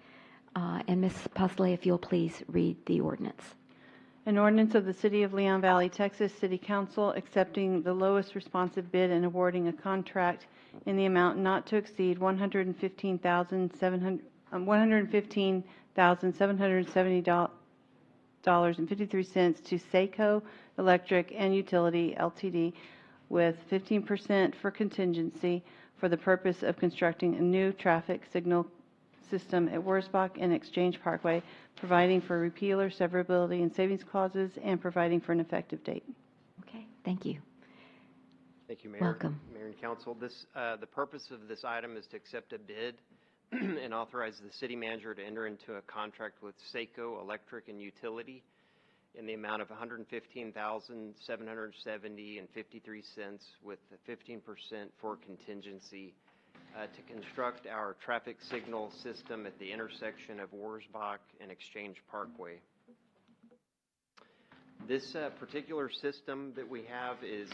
And Ms. Pusley, if you'll please read the ordinance. An ordinance of the City of Leon Valley, Texas City Council accepting the lowest responsive bid and awarding a contract in the amount not to exceed $115,770.53 to Seiko Electric and Utility Ltd. with 15% for contingency for the purpose of constructing a new traffic signal system at Wurzbach and Exchange Parkway, providing for repeal or severability and savings clauses, and providing for an effective date. Okay, thank you. Thank you, Mayor. Welcome. Mayor and Council. The purpose of this item is to accept a bid and authorize the city manager to enter into a contract with Seiko Electric and Utility in the amount of $115,770.53 with the 15% for contingency to construct our traffic signal system at the intersection of Wurzbach and Exchange Parkway. This particular system that we have is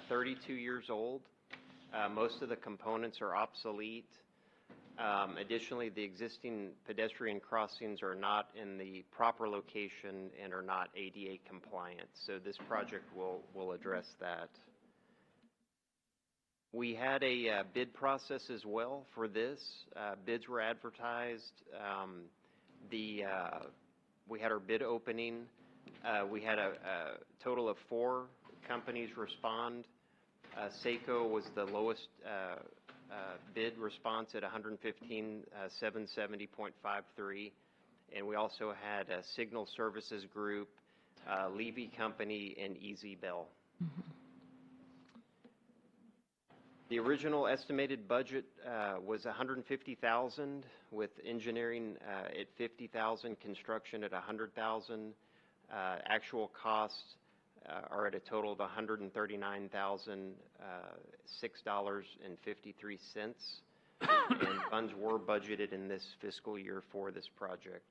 32 years old. Most of the components are obsolete. Additionally, the existing pedestrian crossings are not in the proper location and are not ADA compliant. So this project will address that. We had a bid process as well for this. Bids were advertised. We had our bid opening. We had a total of 4 companies respond. Seiko was the lowest bid response at $115,770.53. And we also had a Signal Services Group, Levy Company, and Easy Bell. The original estimated budget was $150,000, with engineering at $50,000, construction at $100,000. Actual costs are at a total of $139,006.53, and funds were budgeted in this fiscal year for this project.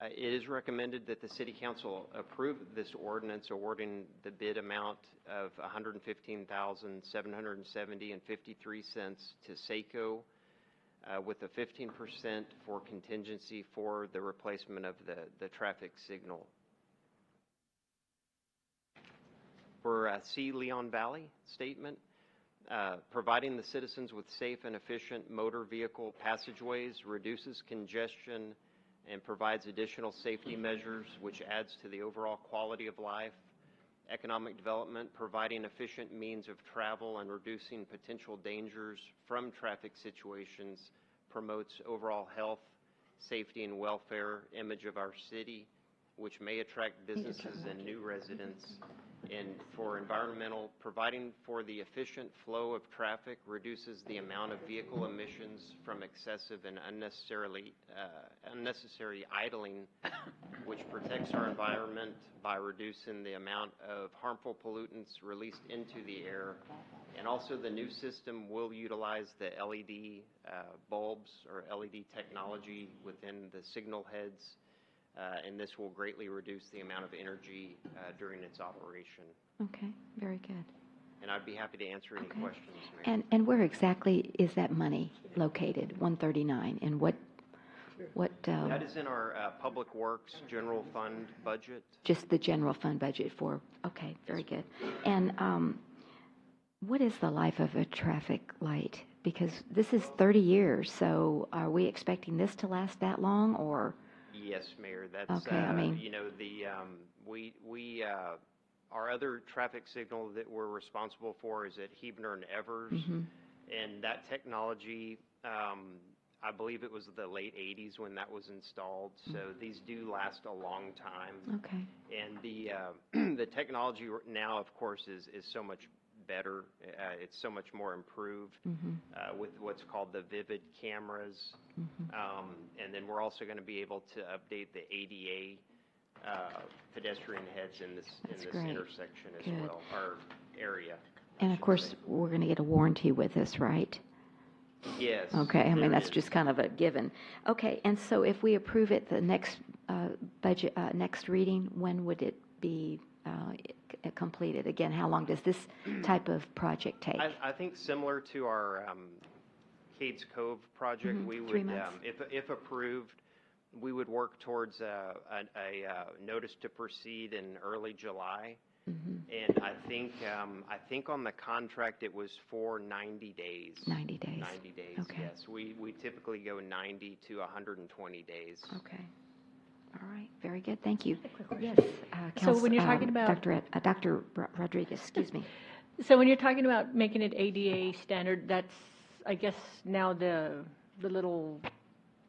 It is recommended that the City Council approve this ordinance awarding the bid amount of $115,770.53 to SACO, with a 15% for contingency for the replacement of the traffic signal. For C. Leon Valley statement, providing the citizens with safe and efficient motor vehicle passageways reduces congestion and provides additional safety measures, which adds to the overall quality of life. Economic development, providing efficient means of travel and reducing potential dangers from traffic situations, promotes overall health, safety, and welfare image of our city, which may attract businesses and new residents. And for environmental, providing for the efficient flow of traffic reduces the amount of vehicle emissions from excessive and unnecessary idling, which protects our environment by reducing the amount of harmful pollutants released into the air. And also the new system will utilize the LED bulbs or LED technology within the signal heads. And this will greatly reduce the amount of energy during its operation. Okay, very good. And I'd be happy to answer any questions, Mayor. And where exactly is that money located, 139, and what? That is in our Public Works General Fund budget. Just the general fund budget for, okay, very good. And what is the life of a traffic light? Because this is 30 years, so are we expecting this to last that long, or? Yes, Mayor. That's okay. I mean, you know, our other traffic signal that we're responsible for is at Hebner and Evers, and that technology, I believe it was the late 80s when that was installed. So these do last a long time. Okay. And the technology now, of course, is so much better. It's so much more improved with what's called the Vivid cameras. And then we're also going to be able to update the ADA pedestrian heads in this intersection as well, or area. And of course, we're going to get a warranty with this, right? Yes. Okay, I mean, that's just kind of a given. Okay, and so if we approve it, the next budget, next reading, when would it be completed? Again, how long does this type of project take? I think similar to our Cades Cove project, we would, 3 months. if approved, we would work towards a notice to proceed in early July. And I think on the contract it was for 90 days. 90 days. 90 days. Okay. Yes, we typically go 90 to 120 days. Okay. All right. Very good. Thank you. Yes. So when you're talking about Dr. Rodriguez, excuse me. So when you're talking about making it ADA standard, that's, I guess, now the little,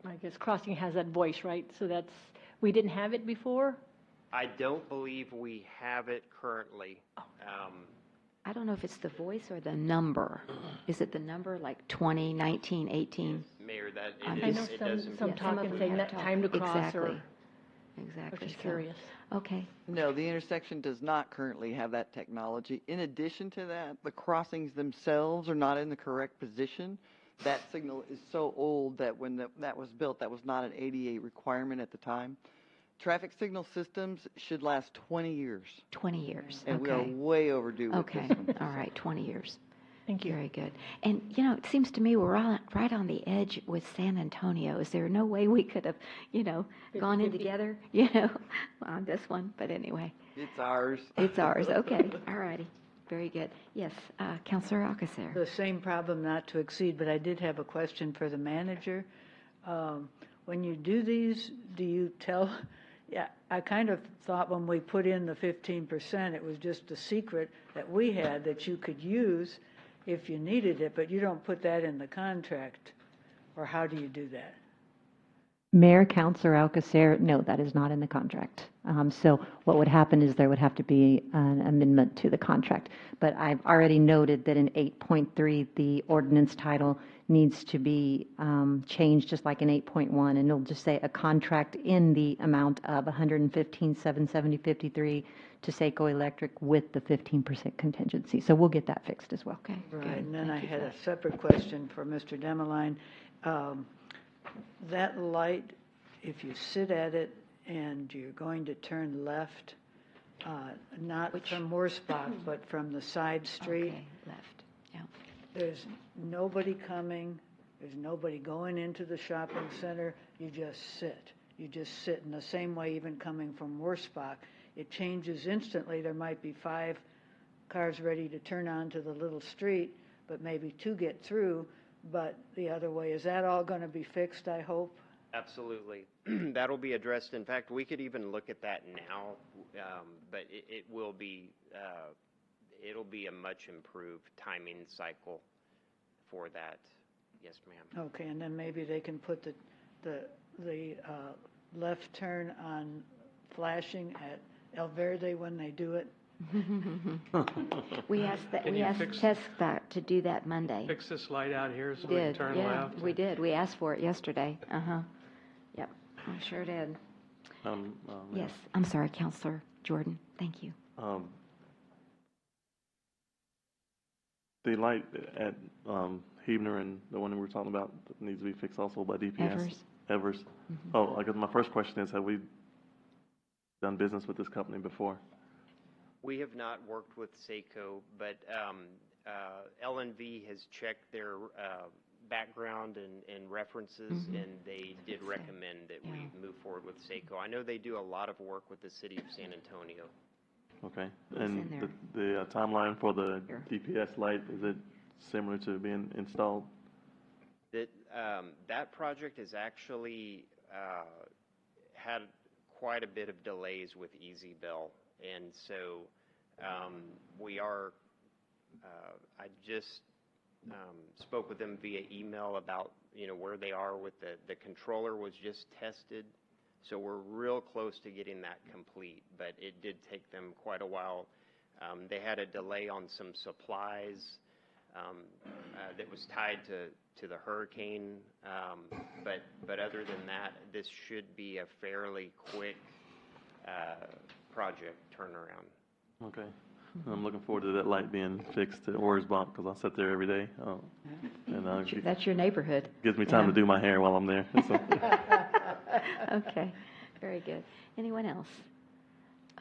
I guess, crossing has that voice, right? So that's, we didn't have it before? I don't believe we have it currently. I don't know if it's the voice or the number. Is it the number, like 20, 19, 18? Mayor, that I know some talking saying that time to cross. Exactly. I was just So- curious. Okay. No, the intersection does not currently have that technology. In addition to that, the crossings themselves are not in the correct position. That signal is so old that when that was built, that was not an ADA requirement at the time. Traffic signal systems should last 20 years. 20 years. And okay. we are way overdue with Okay. this one. All right. 20 years. Thank you. Very good. And, you know, it seems to me we're right on the edge with San Antonio. Is there no way we could have, gone in together, on this one? But anyway. It's ours. It's ours. Okay. All righty. Very good. Yes, Councilor Alcacer. The same problem not to exceed, but I did have a question for the manager. When you do these, do you tell, I kind of thought when we put in the 15%, it was just a secret that we had that you could use if you needed it, but you don't put that in the contract, or how do you do that? Mayor, Councilor Alcacer, no, that is not in the contract. So what would happen is there would have to be an amendment to the contract. But I've already noted that in 8.3, the ordinance title needs to be changed, just like in 8.1, and it'll just say a contract in the amount of $115,770.53 to Seco Electric with the 15% contingency. So we'll get that fixed as well. Okay, Right, good. and then I Thank you had for a that. separate question for Mr. Demeline. That light, if you sit at it and you're going to turn left, not from Worsbach, but from the side street. Okay, left, yeah. There's nobody coming, there's nobody going into the shopping center, you just sit. You just sit in the same way even coming from Worsbach. It changes instantly. There might be 5 cars ready to turn onto the little street, but maybe 2 get through, but the other way. Is that all going to be fixed, I hope? Absolutely. That'll be addressed. In fact, we could even look at that now, but it will be, it'll be a much improved timing cycle for that. Yes, ma'am. Okay, and then maybe they can put the left turn on flashing at El Verde when they do it. We asked Can you fix- Tess that to do that Monday. Fix this light out here so We we can did, turn yeah, left. we did. We asked for it yesterday. Yep, I sure did. Yes, I'm sorry, Counselor Jordan. Thank you. The light at Huebner and the one we were talking about that needs to be fixed also by DPS. Evers. Oh, I guess my first question is, have we done business with this company before? We have not worked with Seco, but L&V has checked their background and references, and they did recommend that we move forward with Seco. I know they do a lot of work with the city of San Antonio. Okay. And the timeline for the DPS light, is it similar to being installed? That project has actually had quite a bit of delays with Easy Bell, and so we are. I just spoke with them via email about where they are with the controller was just tested, so we're real close to getting that complete, but it did take them quite a while. They had a delay on some supplies that was tied to the hurricane, but other than that, this should be a fairly quick project turnaround. Okay. I'm looking forward to that light being fixed at Orsbach because I sit there every day. And That's your neighborhood. Gives me time to do my hair while I'm there. So. Okay, very good. Anyone else?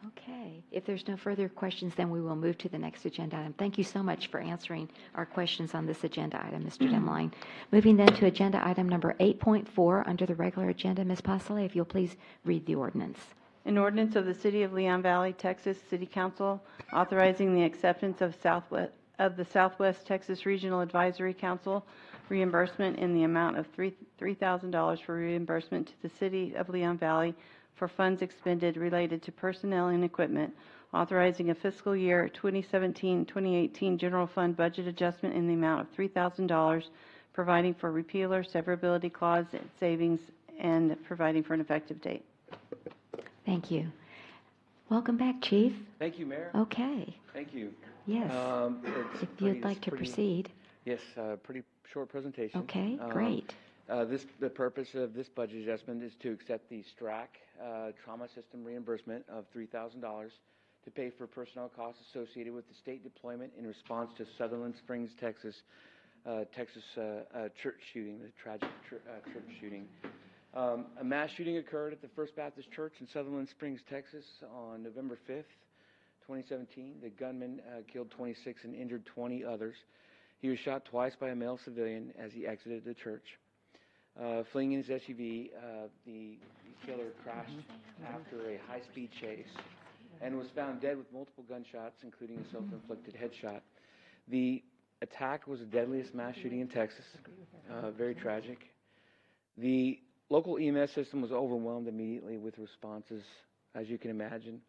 Okay. If there's no further questions, then we will move to the next agenda item. Thank you so much for answering our questions on this agenda item, Mr. Demeline. Moving then to agenda item number 8.4 under the regular agenda. Ms. Pasale, if you'll please read the ordinance. An ordinance of the City of Leon Valley, Texas City Council authorizing the acceptance of the Southwest Texas Regional Advisory Council reimbursement in the amount of $3,000 for reimbursement to the City of Leon Valley for funds expended related to personnel and equipment, authorizing a fiscal year 2017-2018 general fund budget adjustment in the amount of $3,000, providing for repeal or severability clause savings, and providing for an effective date. Thank you. Welcome back, Chief. Thank you, Mayor. Okay. Thank you. Yes. If you'd like to proceed. Yes, pretty short presentation. Okay, great. The purpose of this budget adjustment is to accept the STRAC trauma system reimbursement of $3,000 to pay for personnel costs associated with the state deployment in response to Sutherland Springs, Texas church shooting, the tragic church shooting. A mass shooting occurred at the First Baptist Church in Sutherland Springs, Texas on November 5th, 2017. The gunman killed 26 and injured 20 others. He was shot twice by a male civilian as he exited the church. Fleeing in his SUV, the killer crashed after a high-speed chase and was found dead with multiple gunshots, including a self-inflicted headshot. The attack was the deadliest mass shooting in Texas. Very tragic. The local EMS system was overwhelmed immediately with responses, as you can imagine.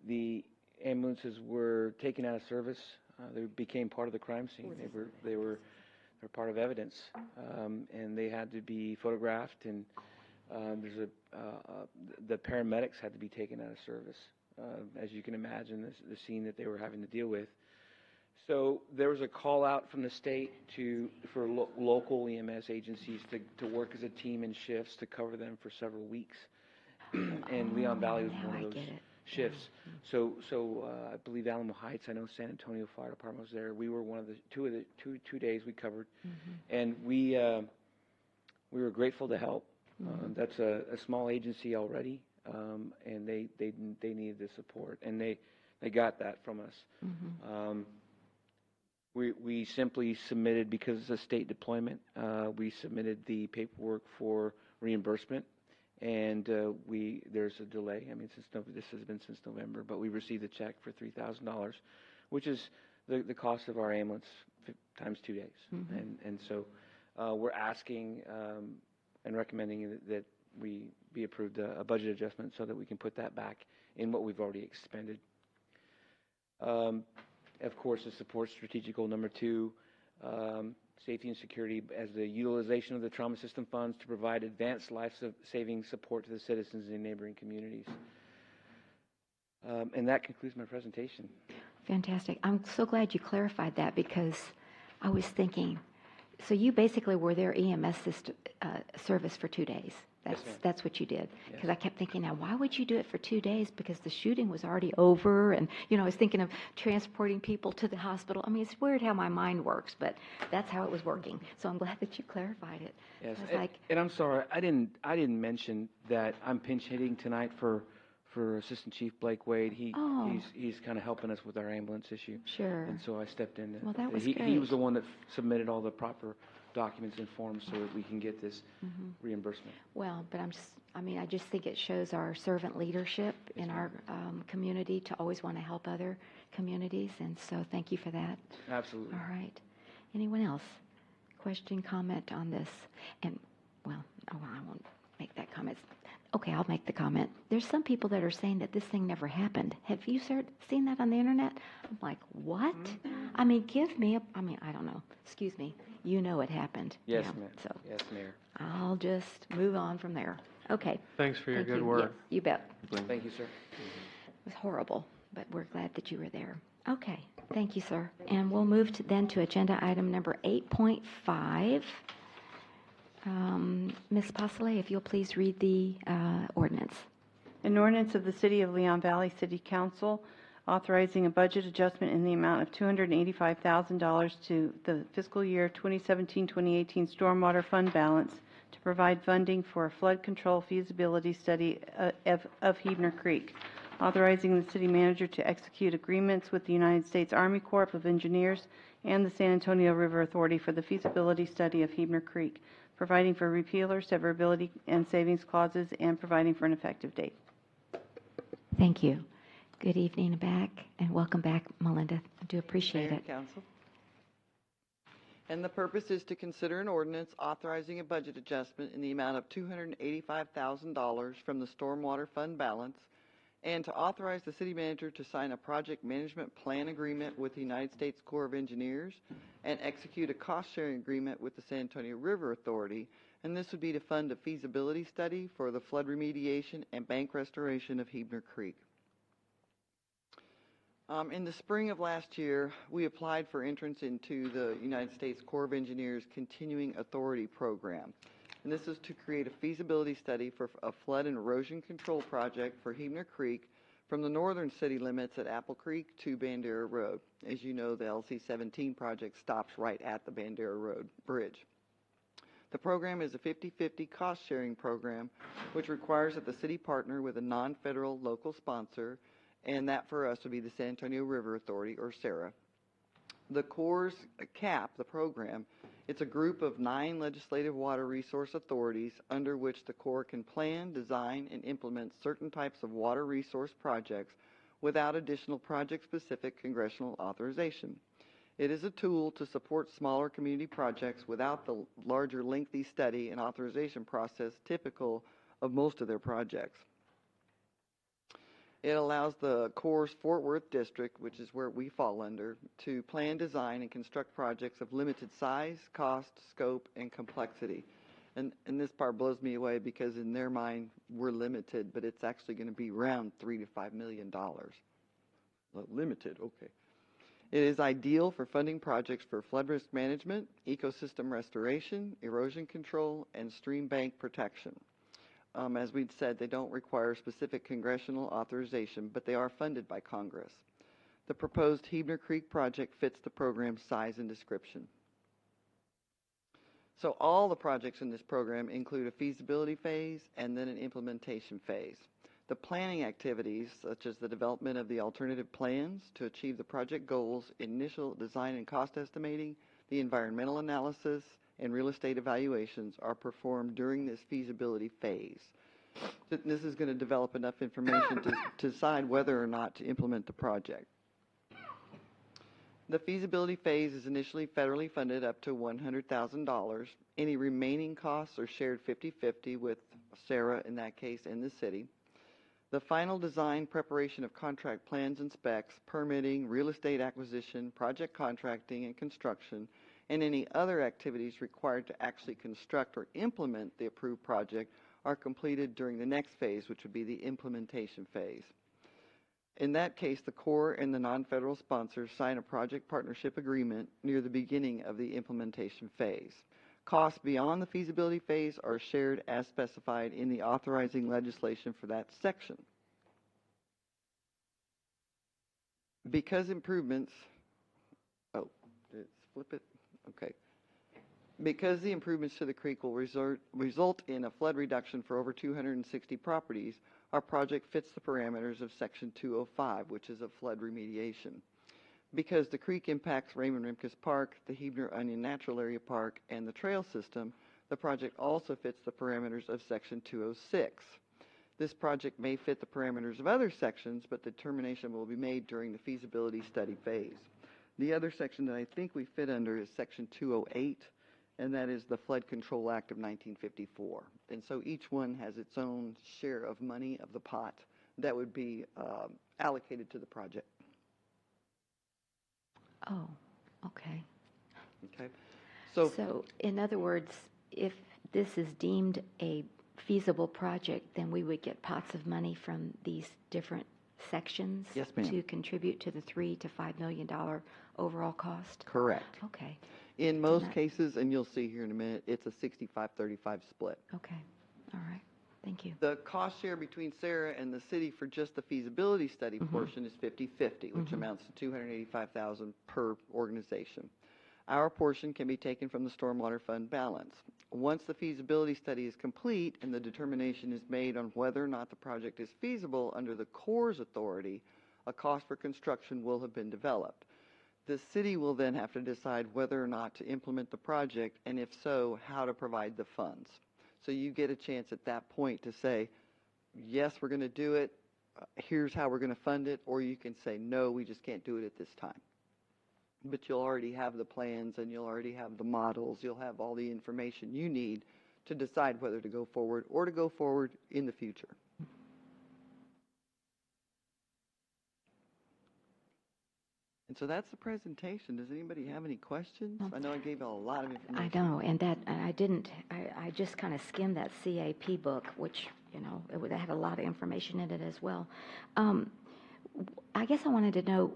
The ambulances were taken out of service. They became part of the crime scene. they're part of evidence, and they had to be photographed, and the paramedics had to be taken out of service. As you can imagine, the scene that they were having to deal with. So there was a call out from the state for local EMS agencies to work as a team in shifts to cover them for several weeks. And Leon Valley was one of those shifts. So I believe Alamo Heights, I know San Antonio Fire Department was there. We were one of the two days we covered, and we were grateful to help. That's a small agency already, and they needed the support, and they got that from us. We simply submitted, because it's a state deployment, we submitted the paperwork for reimbursement, and there's a delay. I mean, this has been since November, but we received a check for $3,000, which is the cost of our ambulance times 2 days. And so we're asking and recommending that we be approved a budget adjustment so that we can put that back in what we've already expended. Of course, the support strategic goal number 2, safety and security, as the utilization of the trauma system funds to provide advanced life-saving support to the citizens in neighboring communities. And that concludes my presentation. Fantastic. I'm so glad you clarified that, because I was thinking, so you basically were their EMS service for 2 days. That's what you did. Because I kept thinking, now, why would you do it for 2 days? Because the shooting was already over, and, I was thinking of transporting people to the hospital. I mean, it's weird how my mind works, but that's how it was working. So I'm glad that you clarified it. Yes, I was and I'm sorry, I didn't mention that I'm pinch hitting tonight for Assistant Chief Blake Wade. He's kind of helping us with our ambulance issue. Sure. And so I stepped in. Well, that was he great. was the one that submitted all the proper documents and forms so that we can get this reimbursement. Well, but I just think it shows our servant leadership in our community to always want to help other communities, and so thank you for that. Absolutely. All right. Anyone else? Question, comment on this? And, well, I won't make that comment. Okay, I'll make the comment. There's some people that are saying that this thing never happened. Have you seen that on the internet? I'm like, what? I mean, I don't know. Excuse me. You know it happened. Yes, Yeah, ma'am. So Yes, Mayor. I'll just move on from there. Okay. Thanks for your Thank good you. work. Yes, you bet. Thank you, sir. It was horrible, but we're glad that you were there. Okay, thank you, sir. And we'll move then to agenda item number 8.5. Ms. Pasolé, if you'll please read the ordinance. An ordinance of the City of Leon Valley City Council authorizing a budget adjustment in the amount of $285,000 to the fiscal year 2017-2018 Stormwater Fund balance to provide funding for a flood control feasibility study of Heebner Creek, authorizing the city manager to execute agreements with the United States Army Corps of Engineers and the San Antonio River Authority for the feasibility study of Heebner Creek, providing for repealer, severability, and savings clauses, and providing for an effective date. Thank you. Good evening back, and welcome back, Melinda. I do appreciate Mayor it. and Council. And the purpose is to consider an ordinance authorizing a budget adjustment in the amount of $285,000 from the Stormwater Fund balance, and to authorize the city manager to sign a project management plan agreement with the United States Corps of Engineers and execute a cost-sharing agreement with the San Antonio River Authority, and this would be to fund a feasibility study for the flood remediation and bank restoration of Heebner Creek. In the spring of last year, we applied for entrance into the United States Corps of Engineers Continuing Authority Program. And this is to create a feasibility study for a flood and erosion control project for Heebner Creek from the northern city limits at Apple Creek to Bandera Road. As you know, the LC-17 project stops right at the Bandera Road Bridge. The program is a 50-50 cost-sharing program, which requires that the city partner with a non-federal local sponsor, and that for us would be the San Antonio River Authority, or SARA. The Corps' CAP, the program, it's a group of 9 legislative water resource authorities under which the Corps can plan, design, and implement certain types of water resource projects without additional project-specific congressional authorization. It is a tool to support smaller community projects without the larger lengthy study and authorization process typical of most of their projects. It allows the Corps' Fort Worth District, which is where we fall under, to plan, design, and construct projects of limited size, cost, scope, and complexity. And this part blows me away because in their mind, we're limited, but it's actually going to be around $3 to $5 million. Limited, okay. It is ideal for funding projects for flood risk management, ecosystem restoration, erosion control, and stream bank protection. As we'd said, they don't require specific congressional authorization, but they are funded by Congress. The proposed Hebner Creek project fits the program's size and description. So all the projects in this program include a feasibility phase and then an implementation phase. The planning activities, such as the development of the alternative plans to achieve the project goals, initial design and cost estimating, the environmental analysis, and real estate evaluations are performed during this feasibility phase. This is going to develop enough information to decide whether or not to implement the project. The feasibility phase is initially federally funded up to $100,000. Any remaining costs are shared 50-50 with Sarah, in that case, and the city. The final design, preparation of contract plans and specs, permitting, real estate acquisition, project contracting and construction, and any other activities required to actually construct or implement the approved project are completed during the next phase, which would be the implementation phase. In that case, the Corps and the non-federal sponsors sign a project partnership agreement near the beginning of the implementation phase. Costs beyond the feasibility phase are shared as specified in the authorizing legislation for that section. Because improvements, flip it, okay. Because the improvements to the creek will result in a flood reduction for over 260 properties, our project fits the parameters of Section 205, which is a flood remediation. Because the creek impacts Raymond Rimkus Park, the Hebner Onion Natural Area Park, and the trail system, the project also fits the parameters of Section 206. This project may fit the parameters of other sections, but the determination will be made during the feasibility study phase. The other section that I think we fit under is Section 208, and that is the Flood Control Act of 1954. And so each one has its own share of money of the pot that would be allocated to the project. Oh, okay. Okay. So in other words, if this is deemed a feasible project, then we would get pots of money from these different sections Yes, ma'am. to contribute to the $3 to $5 million overall cost? Correct. Okay. In most cases, and you'll see here in a minute, it's a 65-35 split. Okay. All right. Thank you. The cost share between Sarah and the city for just the feasibility study portion is 50-50, which amounts to $285,000 per organization. Our portion can be taken from the Stormwater Fund balance. Once the feasibility study is complete and the determination is made on whether or not the project is feasible under the Corps' authority, a cost for construction will have been developed. The city will then have to decide whether or not to implement the project, and if so, how to provide the funds. So you get a chance at that point to say, yes, we're going to do it, here's how we're going to fund it, or you can say, no, we just can't do it at this time. But you'll already have the plans and you'll already have the models, you'll have all the information you need to decide whether to go forward or to go forward in the future. And so that's the presentation. Does anybody have any questions? I know I gave you a lot of information. I know, and that I didn't. I just kind of skimmed that CAP book, which it had a lot of information in it as well. I guess I wanted to know,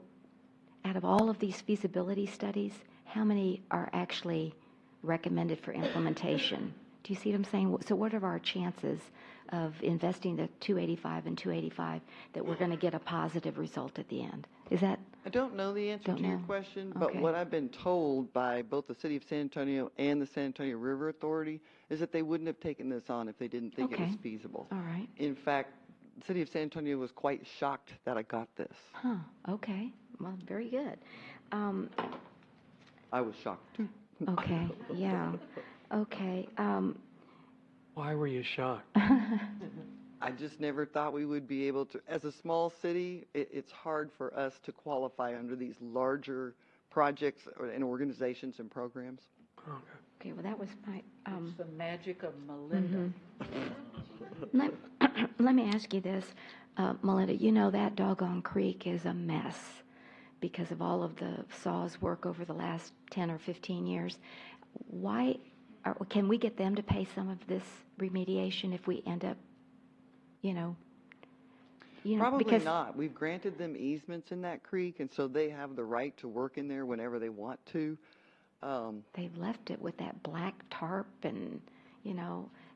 out of all of these feasibility studies, how many are actually recommended for implementation? Do you see what I'm saying? So what are our chances of investing the $285 and $285 that we're going to get a positive result at the end? Is that? I don't know the answer to your question, but what I've been told by both the City of San Antonio and the San Antonio River Authority is that they wouldn't have taken this on if they didn't think it was feasible. All right. In fact, the City of San Antonio was quite shocked that I got this. Huh. Okay. Well, very good. I was shocked too. Okay. Yeah. Okay. Why were you shocked? I just never thought we would be able to. As a small city, it's hard for us to qualify under these larger projects and organizations and programs. Okay, well, that was my... It's the magic of Melinda. Let me ask you this. Melinda, you know that doggone creek is a mess because of all of the SAWS work over the last 10 or 15 years. Why, can we get them to pay some of this remediation if we end up, Probably because not. We've granted them easements in that creek, and so they have the right to work in there whenever they want to. they've left it with that black tarp and,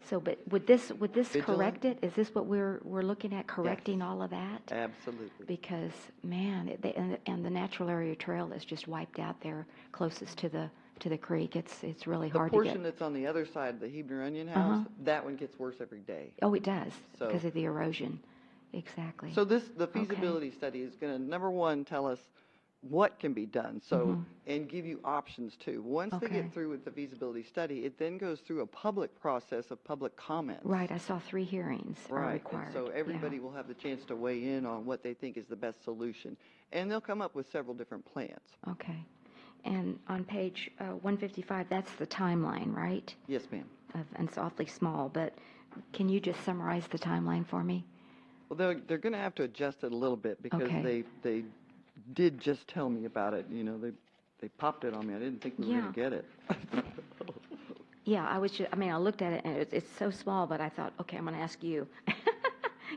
so, but would this Vigilant? correct it? Is this what we're looking at, correcting all of that? Absolutely. Because, man, and the natural area trail is just wiped out there closest to the creek. It's really The hard to get. portion that's on the other side of the Hebner Onion House, that one gets worse every day. Oh, it does, So- because of the erosion. Exactly. So the feasibility study is going to, number one, tell us what can be done, so, and give you options too. Once they Okay. get through with the feasibility study, it then goes through a public process of public comments. Right, I saw 3 hearings are Right, required. and so everybody Yeah. will have the chance to weigh in on what they think is the best solution. And they'll come up with several different plans. Okay. And on page 155, that's the timeline, right? Yes, ma'am. And it's awfully small, but can you just summarize the timeline for me? Well, they're going to have to adjust it a little bit because Okay. they did just tell me about it. They popped it on me. I didn't think we were going to get it. Yeah, I looked at it and it's so small, but I thought, okay, I'm going to ask you. It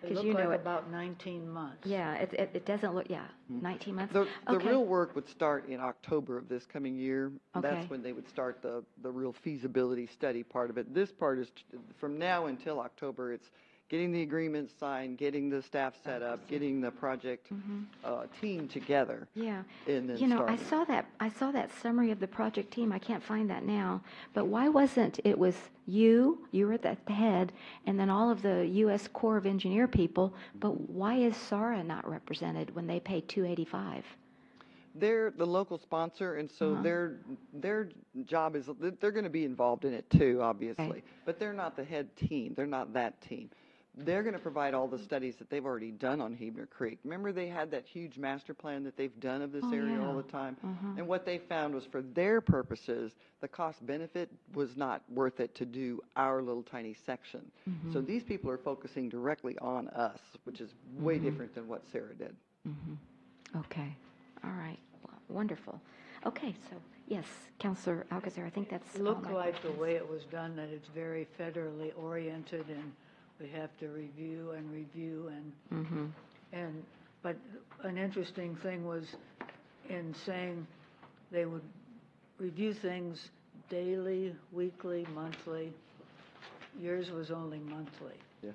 Because looked you know like it. about 19 months. Yeah, it doesn't look, 19 months? The Okay. real work would start in October of this coming year. Okay. That's when they would start the real feasibility study part of it. This part is from now until October. It's getting the agreement signed, getting the staff set up, getting the project team together. Yeah. And then I starting. saw that summary of the project team. I can't find that now. But why wasn't it was you were at the head, and then all of the U.S. Corps of Engineer people, but why is SARA not represented when they pay $285? They're the local sponsor, and so their job is they're going to be involved in it too, obviously. Okay. But they're not the head team. They're not that team. They're going to provide all the studies that they've already done on Hebner Creek. Remember, they had that huge master plan that they've done of this area all the time? And what they found was for their purposes, the cost benefit was not worth it to do our little tiny section. So these people are focusing directly on us, which is way different than what Sarah did. Okay. All right. Wonderful. Okay, so, yes, Councilor Alcazar, I think that's It all looked my like the questions. way it was done, that it's very federally oriented, and we have to review, but an interesting thing was in saying they would review things daily, weekly, monthly. Yours was only monthly. Yeah.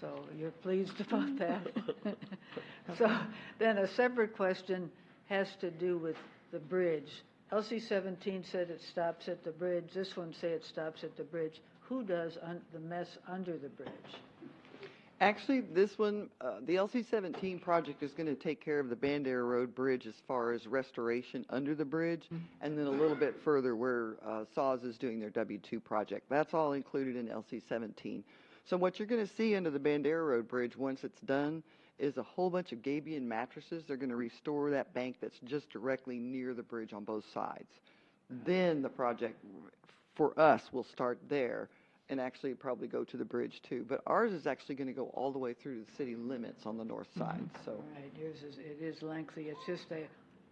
So you're pleased about that? So then a separate question has to do with the bridge. LC 17 said it stops at the bridge. This one say it stops at the bridge. Who does the mess under the bridge? Actually, this one, the LC-17 project is going to take care of the Bandera Road Bridge as far as restoration under the bridge, and then a little bit further where SAWS is doing their W2 project. That's all included in LC-17. So what you're going to see under the Bandera Road Bridge once it's done is a whole bunch of gabion mattresses. They're going to restore that bank that's just directly near the bridge on both sides. Then the project for us will start there and actually probably go to the bridge too. But ours is actually going to go all the way through to the city limits on the north side. So Right, yours is lengthy. It's just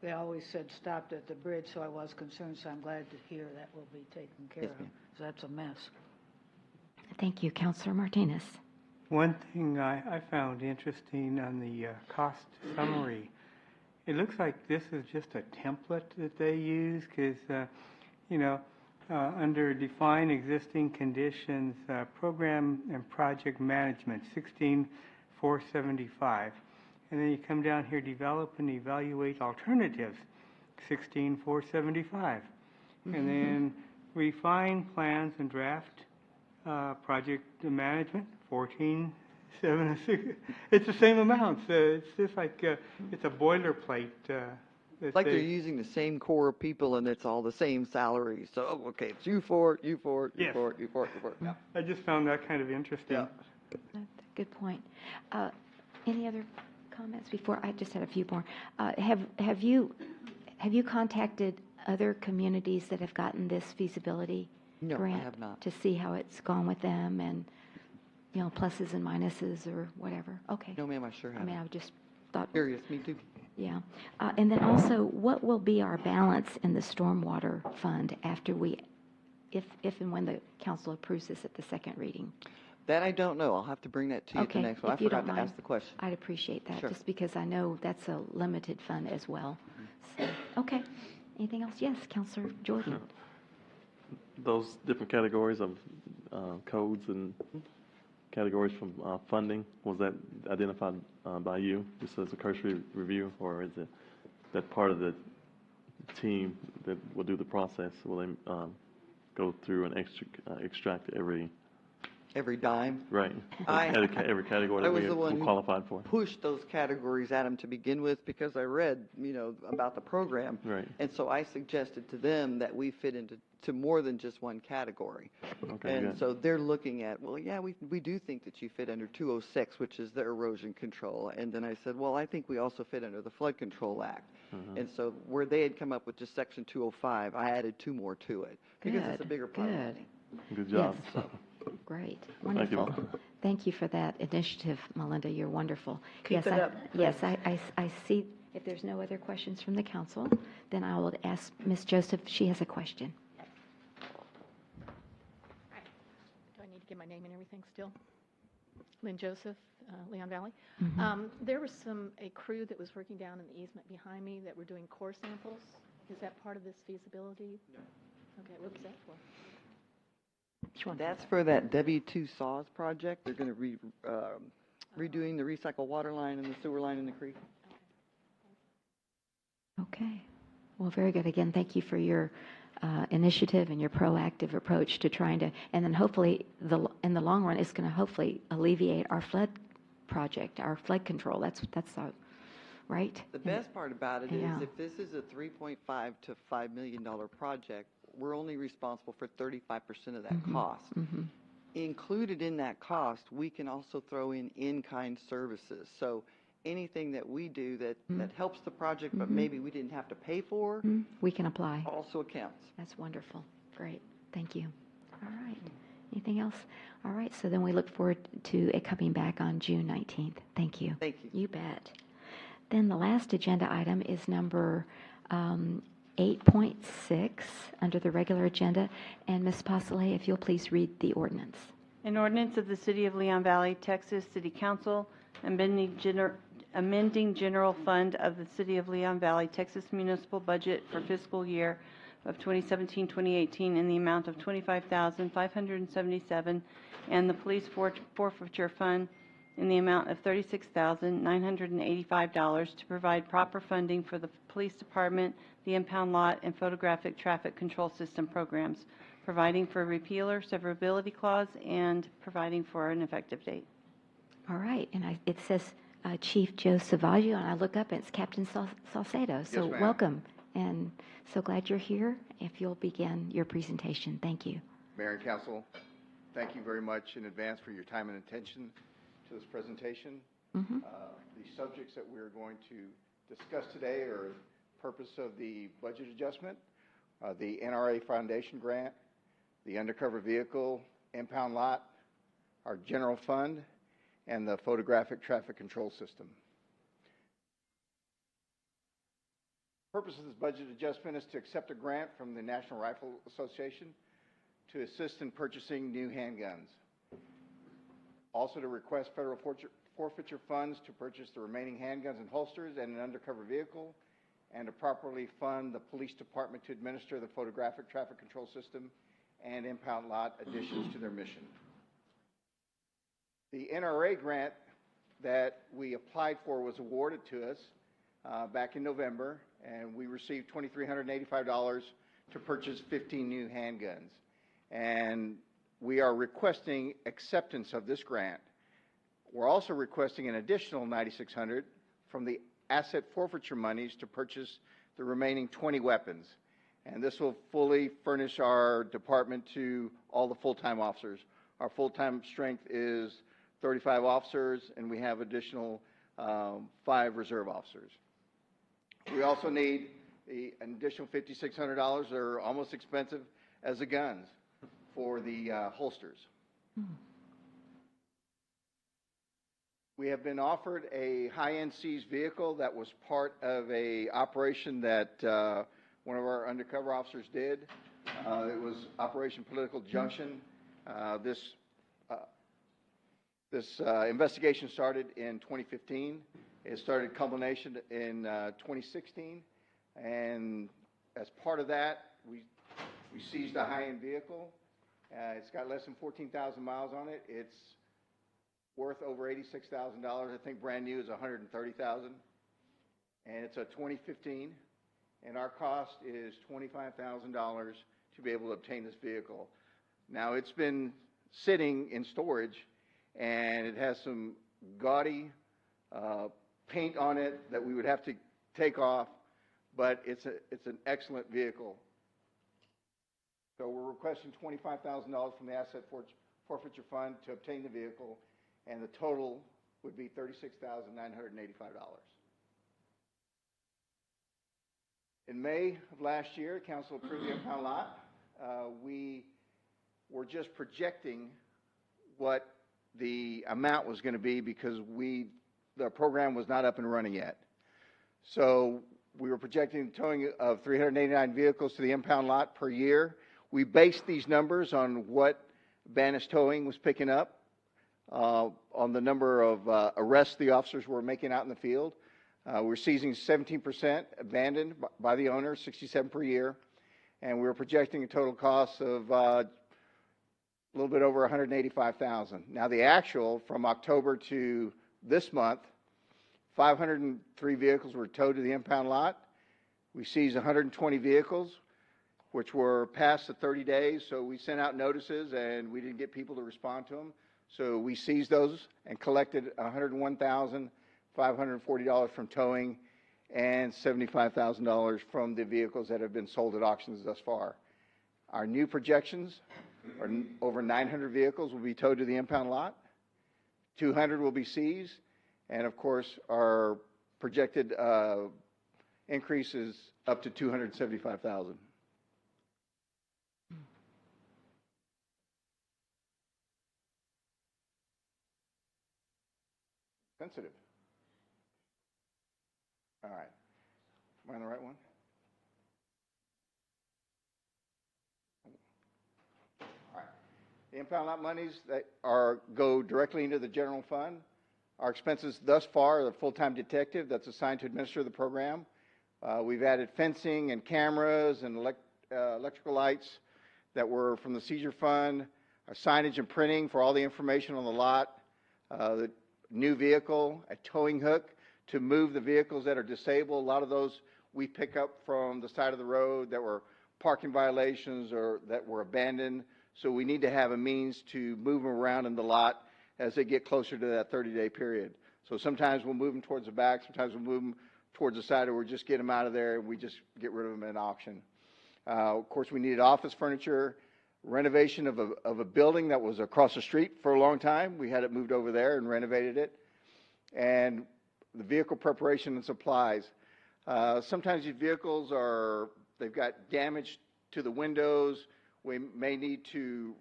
they always said stopped at the bridge, so I was concerned, so I'm glad to hear that will be taken care Yes, of. ma'am. 'Cause that's a mess. Thank you, Councilor Martinez. One thing I found interesting on the cost summary, it looks like this is just a template that they use because, under define existing conditions, program and project management, 16,475. And then you come down here, develop and evaluate alternatives, 16,475. And then refine plans and draft project management, 14,706. It's the same amounts. It's just like it's a boilerplate. it's like they're using the same core of people and it's all the same salaries. So, okay, it's you for it, you for it, you Yes. for it, you for it, you for it. Yeah. I just found that kind of interesting. Yeah. Good point. Any other comments before? I just had a few more. Have you contacted other communities that have gotten this feasibility No, I grant have not. to see how it's gone with them? And pluses and minuses or whatever? Okay. No, ma'am, I sure I haven't. mean, I just thought. Curious, me too. Yeah. And then also, what will be our balance in the stormwater fund after if and when the council approves this at the second reading? That I don't know. I'll have to bring that to you at the Okay, next one. I if you forgot don't to mind, ask the question. I'd appreciate that, Sure. just because I know that's a limited fund as well. So, okay. Anything else? Yes, Counselor Jordan. Those different categories of codes and categories from funding, was that identified by you, just as a cursory review, or is it that part of the team that will do the process? Will they go through and extract every dime? Right. Every category I that was the one we who qualified for? pushed those categories at them to begin with because I read, about the program. Right. And so I suggested to them that we fit into more than just one category. Okay, And good. so they're looking at, well, yeah, we do think that you fit under 206, which is the erosion control. And then I said, well, I think we also fit under the Flood Control Act. And so where they had come up with just Section 205, I added 2 more to it because it's a Good, bigger part of good. money. Good job. Yes. Great, Thank you. wonderful. Thank you for that initiative, Melinda. You're wonderful. Keep yes, it up, Yes, please. I see. If there's no other questions from the council, then I will ask Ms. Joseph. She has a question. Do I need to give my name and everything still? Lynn Joseph, Leon Valley. Mhm. There was a crew that was working down in the easement behind me that were doing core samples. Is that part of this feasibility? No. Okay, what was that for? That's for that W2 SAW project. They're going to redoing the recycled water line and the sewer line in the creek. Okay. Well, very good. Again, thank you for your initiative and your proactive approach to trying to, and then hopefully, in the long run, it's going to hopefully alleviate our flood project, our flood control. That's right. The best part about it is Yeah. if this is a $3.5 to $5 million project, we're only responsible for 35% of that cost. Included in that cost, we can also throw in-kind services. So anything that we do that helps the project, but maybe we didn't have to pay for, we can apply. Also counts. That's wonderful. Great. Thank you. All right. Anything else? All right. So then we look forward to it coming back on June 19th. Thank you. Thank you. You bet. Then the last agenda item is number 8.6 under the regular agenda. And Ms. Pasolé, if you'll please read the ordinance. An ordinance of the City of Leon Valley, Texas City Council, amending general fund of the City of Leon Valley, Texas municipal budget for fiscal year of 2017-2018 in the amount of $25,577, and the police forfeiture fund in the amount of $36,985 to provide proper funding for the police department, the impound lot, and photographic traffic control system programs, providing for a repeal or severability clause, and providing for an effective date. All right. And it says Chief Joe Savaggio, and I look up and it's Captain Salcedo. So Yes, ma'am. welcome. And so glad you're here. If you'll begin your presentation. Thank you. Mayor and Council, thank you very much in advance for your time and attention to this presentation. The subjects that we're going to discuss today are the purpose of the budget adjustment, the NRA Foundation grant, the undercover vehicle impound lot, our general fund, and the photographic traffic control system. The purpose of this budget adjustment is to accept a grant from the National Rifle Association to assist in purchasing new handguns. Also to request federal forfeiture funds to purchase the remaining handguns and holsters and an undercover vehicle, and to properly fund the police department to administer the photographic traffic control system and impound lot additions to their mission. The NRA grant that we applied for was awarded to us back in November, and we received $2,385 to purchase 15 new handguns. And we are requesting acceptance of this grant. We're also requesting an additional $9,600 from the asset forfeiture monies to purchase the remaining 20 weapons. And this will fully furnish our department to all the full-time officers. Our full-time strength is 35 officers, and we have additional 5 reserve officers. We also need an additional $5,600. They're almost expensive as the guns for the holsters. We have been offered a high-end seized vehicle that was part of a operation that one of our undercover officers did. It was Operation Political Junction. This investigation started in 2015. It started culmination in 2016, and as part of that, we seized a high-end vehicle. It's got less than 14,000 miles on it. It's worth over $86,000. I think brand new is $130,000, and it's a 2015. And our cost is $25,000 to be able to obtain this vehicle. Now it's been sitting in storage, and it has some gaudy paint on it that we would have to take off, but it's an excellent vehicle. So we're requesting $25,000 from the Asset Forfeiture Fund to obtain the vehicle, and the total would be $36,985. In May of last year, Council approved the impound lot. We were just projecting what the amount was going to be because the program was not up and running yet. So we were projecting towing of 389 vehicles to the impound lot per year. We based these numbers on what Banish Towing was picking up, on the number of arrests the officers were making out in the field. We're seizing 17% abandoned by the owner, 67 per year, and we were projecting a total cost of a little bit over $185,000. Now the actual from October to this month, 503 vehicles were towed to the impound lot. We seized 120 vehicles, which were past the 30 days, so we sent out notices and we didn't get people to respond to them. So we seized those and collected $101,540 from towing and $75,000 from the vehicles that have been sold at auctions thus far. Our new projections are over 900 vehicles will be towed to the impound lot, 200 will be seized, and of course our projected increase is up to $275,000. Sensitive. All right. Am I on the right one? All right. The impound lot monies that go directly into the general fund. Our expenses thus far are the full-time detective that's assigned to administer the program. We've added fencing and cameras and electrical lights that were from the seizure fund, our signage and printing for all the information on the lot, the new vehicle, a towing hook to move the vehicles that are disabled. A lot of those we pick up from the side of the road that were parking violations or that were abandoned. So we need to have a means to move them around in the lot as they get closer to that 30-day period. So sometimes we'll move them towards the back, sometimes we'll move them towards the side, or we'll just get them out of there and we just get rid of them in auction. Of course, we needed office furniture, renovation of a building that was across the street for a long time. We had it moved over there and renovated it. And the vehicle preparation and supplies. Sometimes these vehicles they've got damage to the windows. We may need to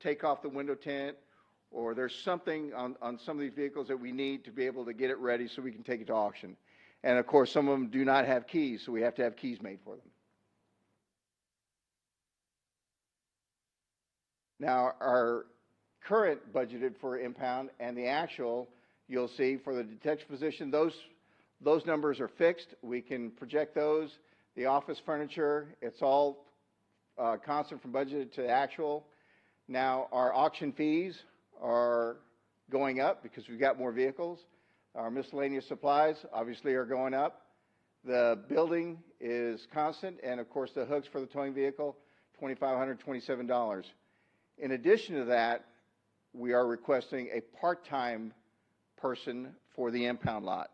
take off the window tint, or there's something on some of these vehicles that we need to be able to get it ready so we can take it to auction. And of course, some of them do not have keys, so we have to have keys made for them. Now, our current budgeted for impound and the actual, you'll see for the detective position, those numbers are fixed. We can project those. The office furniture, it's all constant from budgeted to actual. Now, our auction fees are going up because we've got more vehicles. Our miscellaneous supplies obviously are going up. The building is constant, and of course the hooks for the towing vehicle, $2,527. In addition to that, we are requesting a part-time person for the impound lot.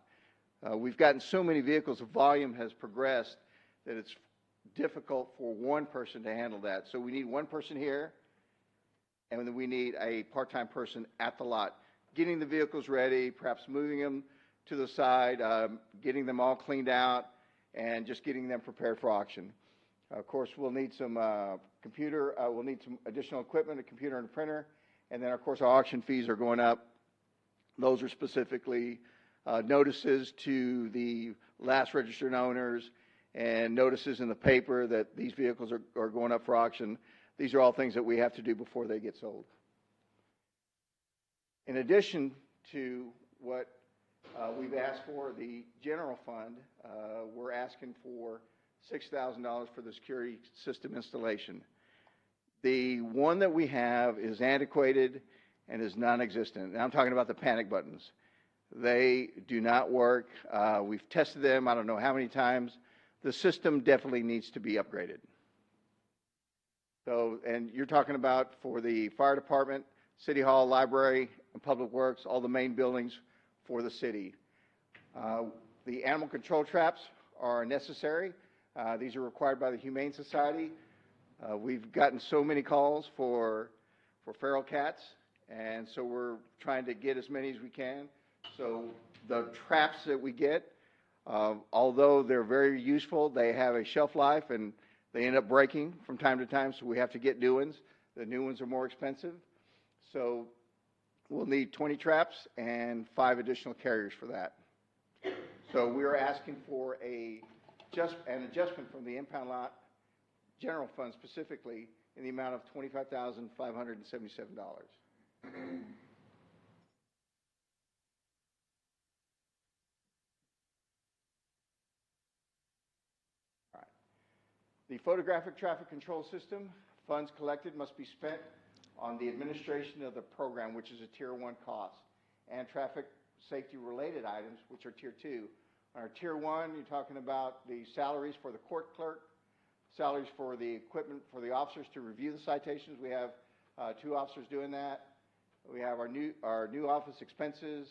We've gotten so many vehicles, the volume has progressed that it's difficult for one person to handle that. So we need one person here, and then we need a part-time person at the lot, getting the vehicles ready, perhaps moving them to the side, getting them all cleaned out, and just getting them prepared for auction. Of course, we'll need some we'll need some additional equipment, a computer and a printer, and then of course our auction fees are going up Those are specifically notices to the last registered owners and notices in the paper that these vehicles are going up for auction. These are all things that we have to do before they get sold. In addition to what we've asked for, the general fund, we're asking for $6,000 for the security system installation. The one that we have is antiquated and is non-existent. And I'm talking about the panic buttons. They do not work. We've tested them I don't know how many times. The system definitely needs to be upgraded. So, and you're talking about for the fire department, city hall, library, and public works, all the main buildings for the city. The animal control traps are necessary. These are required by the Humane Society. We've gotten so many calls for feral cats, and so we're trying to get as many as we can. So the traps that we get, although they're very useful, they have a shelf life and they end up breaking from time to time, so we have to get new ones. The new ones are more expensive. So we'll need 20 traps and 5 additional carriers for that. So we are asking for an adjustment from the impound lot general fund specifically in the amount of $25,577. The photographic traffic control system, funds collected must be spent on the administration of the program, which is a Tier 1 cost, and traffic safety related items, which are Tier 2. On our Tier 1, you're talking about the salaries for the court clerk, salaries for the equipment for the officers to review the citations. We have 2 officers doing that. We have our new office expenses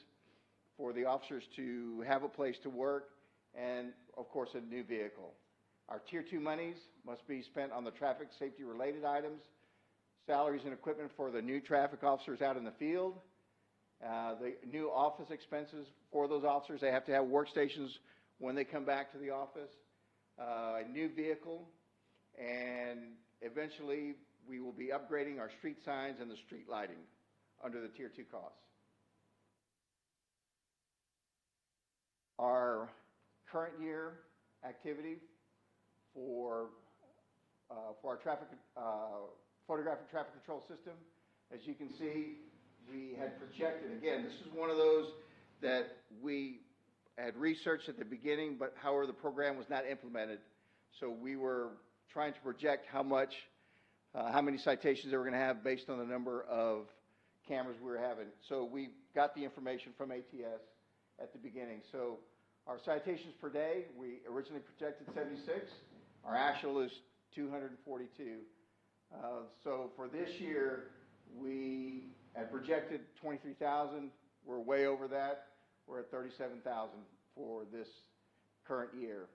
for the officers to have a place to work, and of course a new vehicle. Our Tier 2 monies must be spent on the traffic safety related items, salaries and equipment for the new traffic officers out in the field, the new office expenses for those officers. They have to have workstations when they come back to the office, a new vehicle, and eventually we will be upgrading our street signs and the street lighting under the Tier 2 costs. Our current year activity for our photographic traffic control system, as you can see, we had projected, again, this is one of those that we had researched at the beginning, but however the program was not implemented. So we were trying to project how many citations they were going to have based on the number of cameras we were having. So we got the information from ATS at the beginning. So our citations per day, we originally projected 76. Our actual is 242. So for this year, we had projected 23,000. We're way over that. We're at 37,000 for this current year.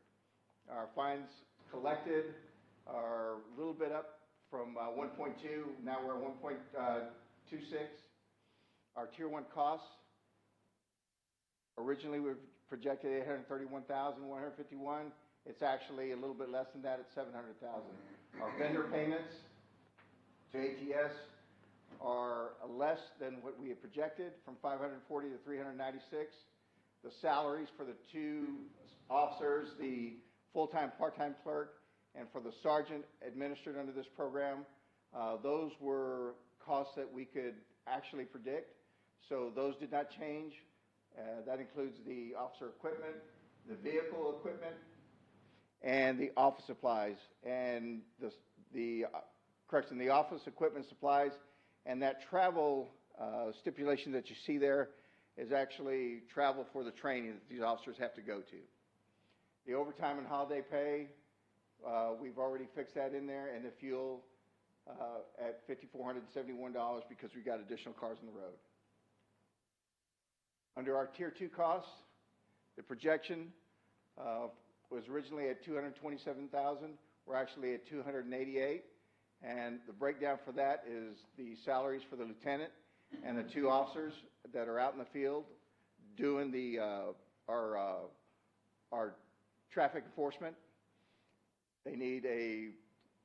Our fines collected are a little bit up from 1.2. Now we're at 1.26. Our Tier 1 costs, originally we projected 831,151. It's actually a little bit less than that at 700,000. Our vendor payments to ATS are less than what we had projected, from 540 to 396. The salaries for the 2 officers, the full-time, part-time clerk, and for the sergeant administered under this program, those were costs that we could actually predict. So those did not change. That includes the officer equipment, the vehicle equipment, and the office supplies, and the office equipment supplies, and that travel stipulation that you see there is actually travel for the training that these officers have to go to. The overtime and holiday pay, we've already fixed that in there, and the fuel at $5,471 because we got additional cars on the road. Under our Tier 2 costs, the projection was originally at $227,000. We're actually at $288,000, and the breakdown for that is the salaries for the lieutenant and the 2 officers that are out in the field doing our traffic enforcement. They need a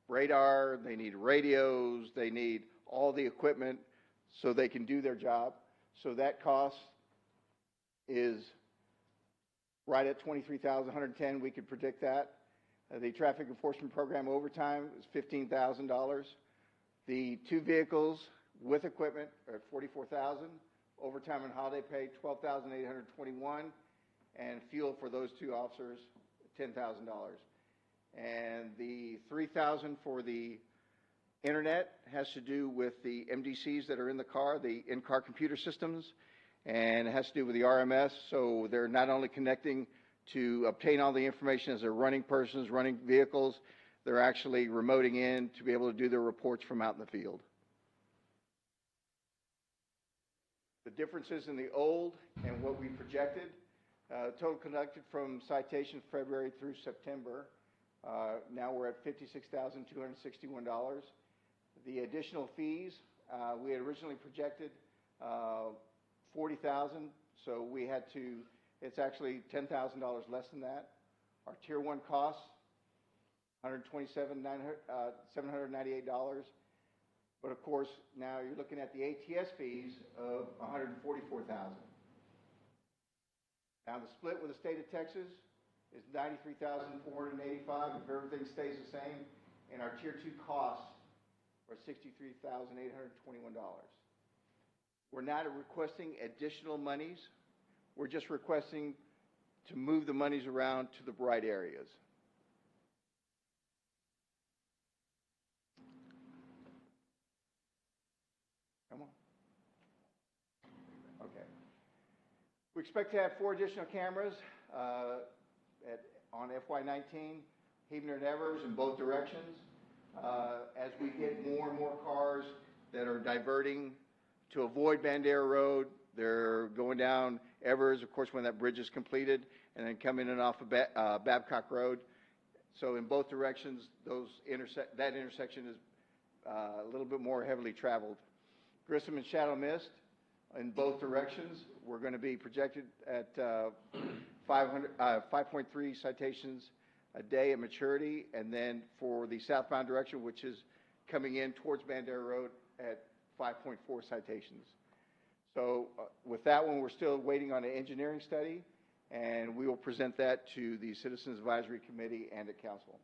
radar, they need radios, they need all the equipment so they can do their job. So that costs is right at 23,110. We could predict that. The traffic enforcement program overtime is $15,000. The 2 vehicles with equipment are at $44,000. Overtime and holiday pay, $12,821. And fuel for those 2 officers, $10,000. And the $3,000 for the internet has to do with the MDCs that are in the car, the in-car computer systems, and it has to do with the RMS. So they're not only connecting to obtain all the information as they're running persons, running vehicles, they're actually remoting in to be able to do their reports from out in the field. The differences in the old and what we projected, total conducted from citation February through September. Now we're at $56,261. The additional fees, we had originally projected $40,000, so we had to, it's actually $10,000 less than that. Our Tier 1 costs, $127,798. But of course, now you're looking at the ATS fees of $144,000. Now the split with the state of Texas is $93,485 if everything stays the same, and our Tier 2 costs are $63,821. We're not requesting additional monies. We're just requesting to move the monies around to the right areas. Come on. Okay. We expect to have 4 additional cameras on FY19, Heavener and Evers in both directions. As we get more and more cars that are diverting to avoid Bandera Road, they're going down Evers, of course, when that bridge is completed, and then coming in off of Babcock Road. So in both directions, that intersection is a little bit more heavily traveled. Grissom and Shadow Mist in both directions, we're going to be projected at 5.3 citations a day at maturity, and then for the southbound direction, which is coming in towards Bandera Road, at 5.4 citations. So with that one, we're still waiting on an engineering study, and we will present that to the Citizens Advisory Committee and at Council.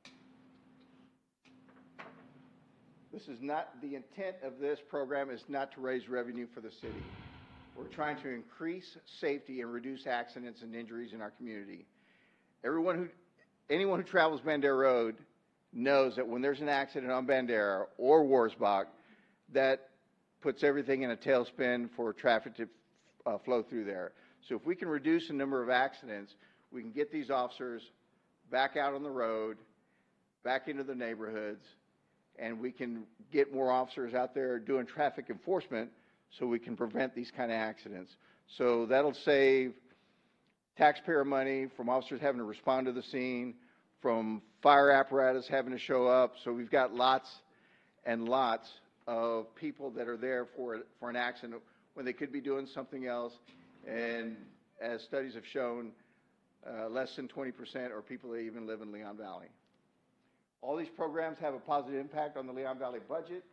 This is not, the intent of this program is not to raise revenue for the city. We're trying to increase safety and reduce accidents and injuries in our community. Anyone who travels Bandera Road knows that when there's an accident on Bandera or Warsbach, that puts everything in a tailspin for traffic to flow through there. So if we can reduce the number of accidents, we can get these officers back out on the road, back into the neighborhoods, and we can get more officers out there doing traffic enforcement so we can prevent these kind of accidents. So that'll save taxpayer money from officers having to respond to the scene, from fire apparatus having to show up. So we've got lots and lots of people that are there for an accident when they could be doing something else. And as studies have shown, less than 20% are people that even live in Leon Valley. All these programs have a positive impact on the Leon Valley budget,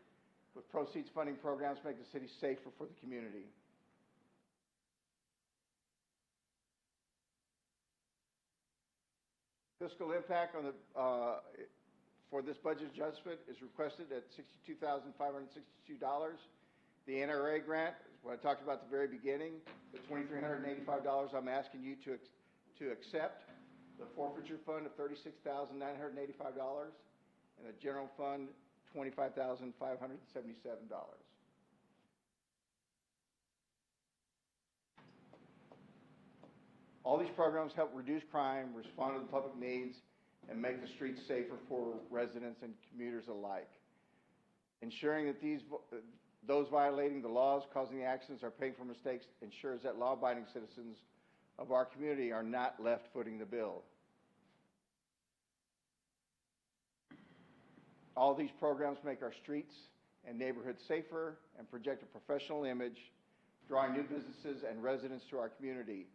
with proceeds funding programs make the city safer for the community. Fiscal impact on the for this budget adjustment is requested at $62,562. The NRA grant is what I talked about at the very beginning. The $2,385 I'm asking you to accept. The forfeiture fund of $36,985, and the general fund $25,577. All these programs help reduce crime, respond to the public needs, and make the streets safer for residents and commuters alike. Ensuring that those violating the laws causing the accidents are paying for mistakes ensures that law-abiding citizens of our community are not left footing the bill. All these programs make our streets and neighborhoods safer and project a professional image, drawing new businesses and residents to our community.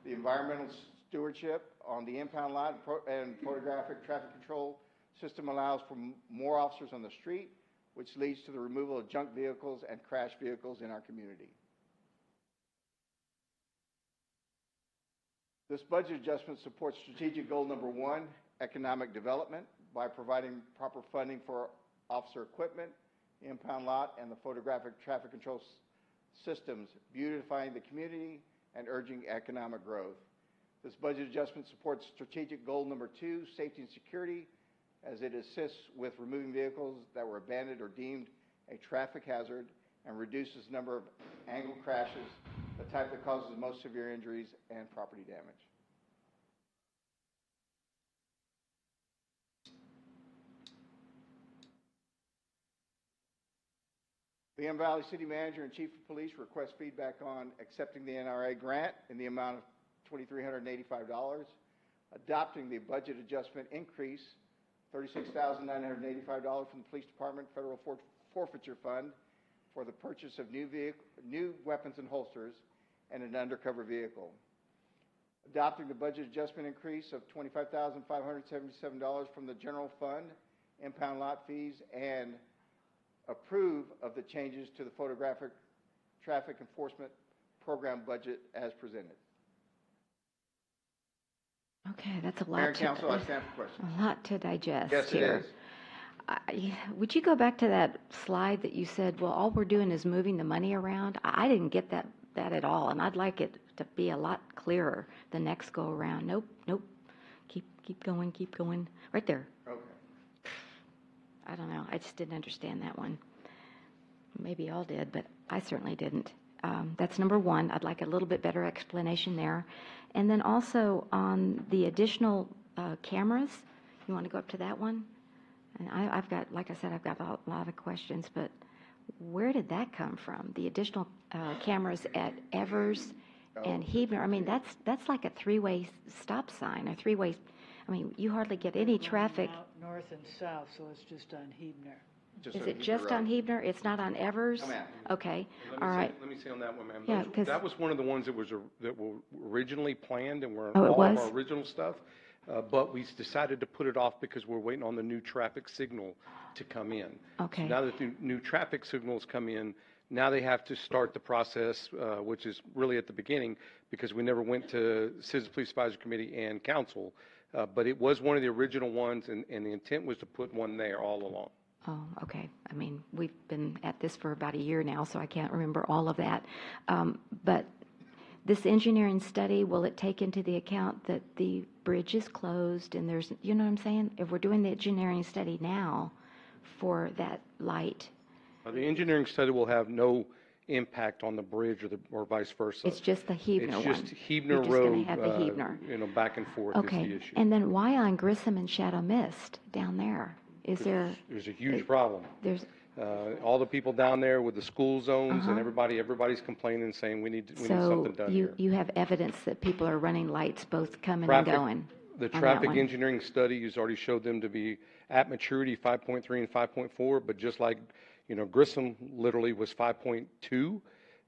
The environmental stewardship on the impound lot and photographic traffic control system allows for more officers on the street, which leads to the removal of junk vehicles and crash vehicles in our community. This budget adjustment supports strategic goal number 1, economic development, by providing proper funding for officer equipment, impound lot, and the photographic traffic control systems, beautifying the community and urging economic growth. This budget adjustment supports strategic goal number 2, safety and security, as it assists with removing vehicles that were abandoned or deemed a traffic hazard and reduces the number of angle crashes, the type that causes the most severe injuries and property damage. The Valley City Manager and Chief of Police request feedback on accepting the NRA grant in the amount of $2,385, adopting the budget adjustment increase, $36,985 from the Police Department Federal Forfeiture Fund for the purchase of new weapons and holsters and an undercover vehicle. Adopting the budget adjustment increase of $25,577 from the general fund, impound lot fees, and approve of the changes to the photographic traffic enforcement program budget as presented. Okay, that's a lot. Mayor and Council, I stand for questions. A lot to digest Yes, here. it is. Would you go back to that slide that you said, well, all we're doing is moving the money around? I didn't get that at all, and I'd like it to be a lot clearer the next go around. Nope. Keep going. Right there. Okay. I don't know. I just didn't understand that one. Maybe y'all did, but I certainly didn't. That's number 1. I'd like a little bit better explanation there. And then also on the additional cameras, you want to go up to that one? And I've got, like I said, I've got a lot of questions, but where did that come from? The additional cameras at Evers and Heebner. I mean, that's like a 3-way stop sign, a 3-way. I mean, you hardly get any traffic. Out north and south, so it's just on Heebner. Is it just on Heebner? It's not on Evers? Okay, all right. Let me say on that one, ma'am. Yeah, That was one of the ones that were originally planned and were Oh, it all of was? our original stuff. But we decided to put it off because we're waiting on the new traffic signal to come in. Okay. So now that the new traffic signals come in, now they have to start the process, which is really at the beginning, because we never went to Citizens Police Advisory Committee and Council. But it was one of the original ones, and the intent was to put one there all along. Oh, okay. I mean, we've been at this for about a year now, so I can't remember all of that. But this engineering study, will it take into the account that the bridge is closed and there's, you know what I'm saying? If we're doing the engineering study now for that light, The engineering study will have no impact on the bridge or vice versa. it's just the Heebner one? It's just Heebner You're just Road, gonna have the Heebner. back and forth is Okay. the issue. And then why on Grissom and Shadow Mist down there? Is there? There's a huge problem. There's, All the people down there with the school zones and Uh-huh. everybody's complaining, saying we need so something done here. you have evidence that people are running lights both coming Traffic- and going? The on that traffic one? engineering study has already showed them to be at maturity 5.3 and 5.4, but just like, Grissom literally was 5.2,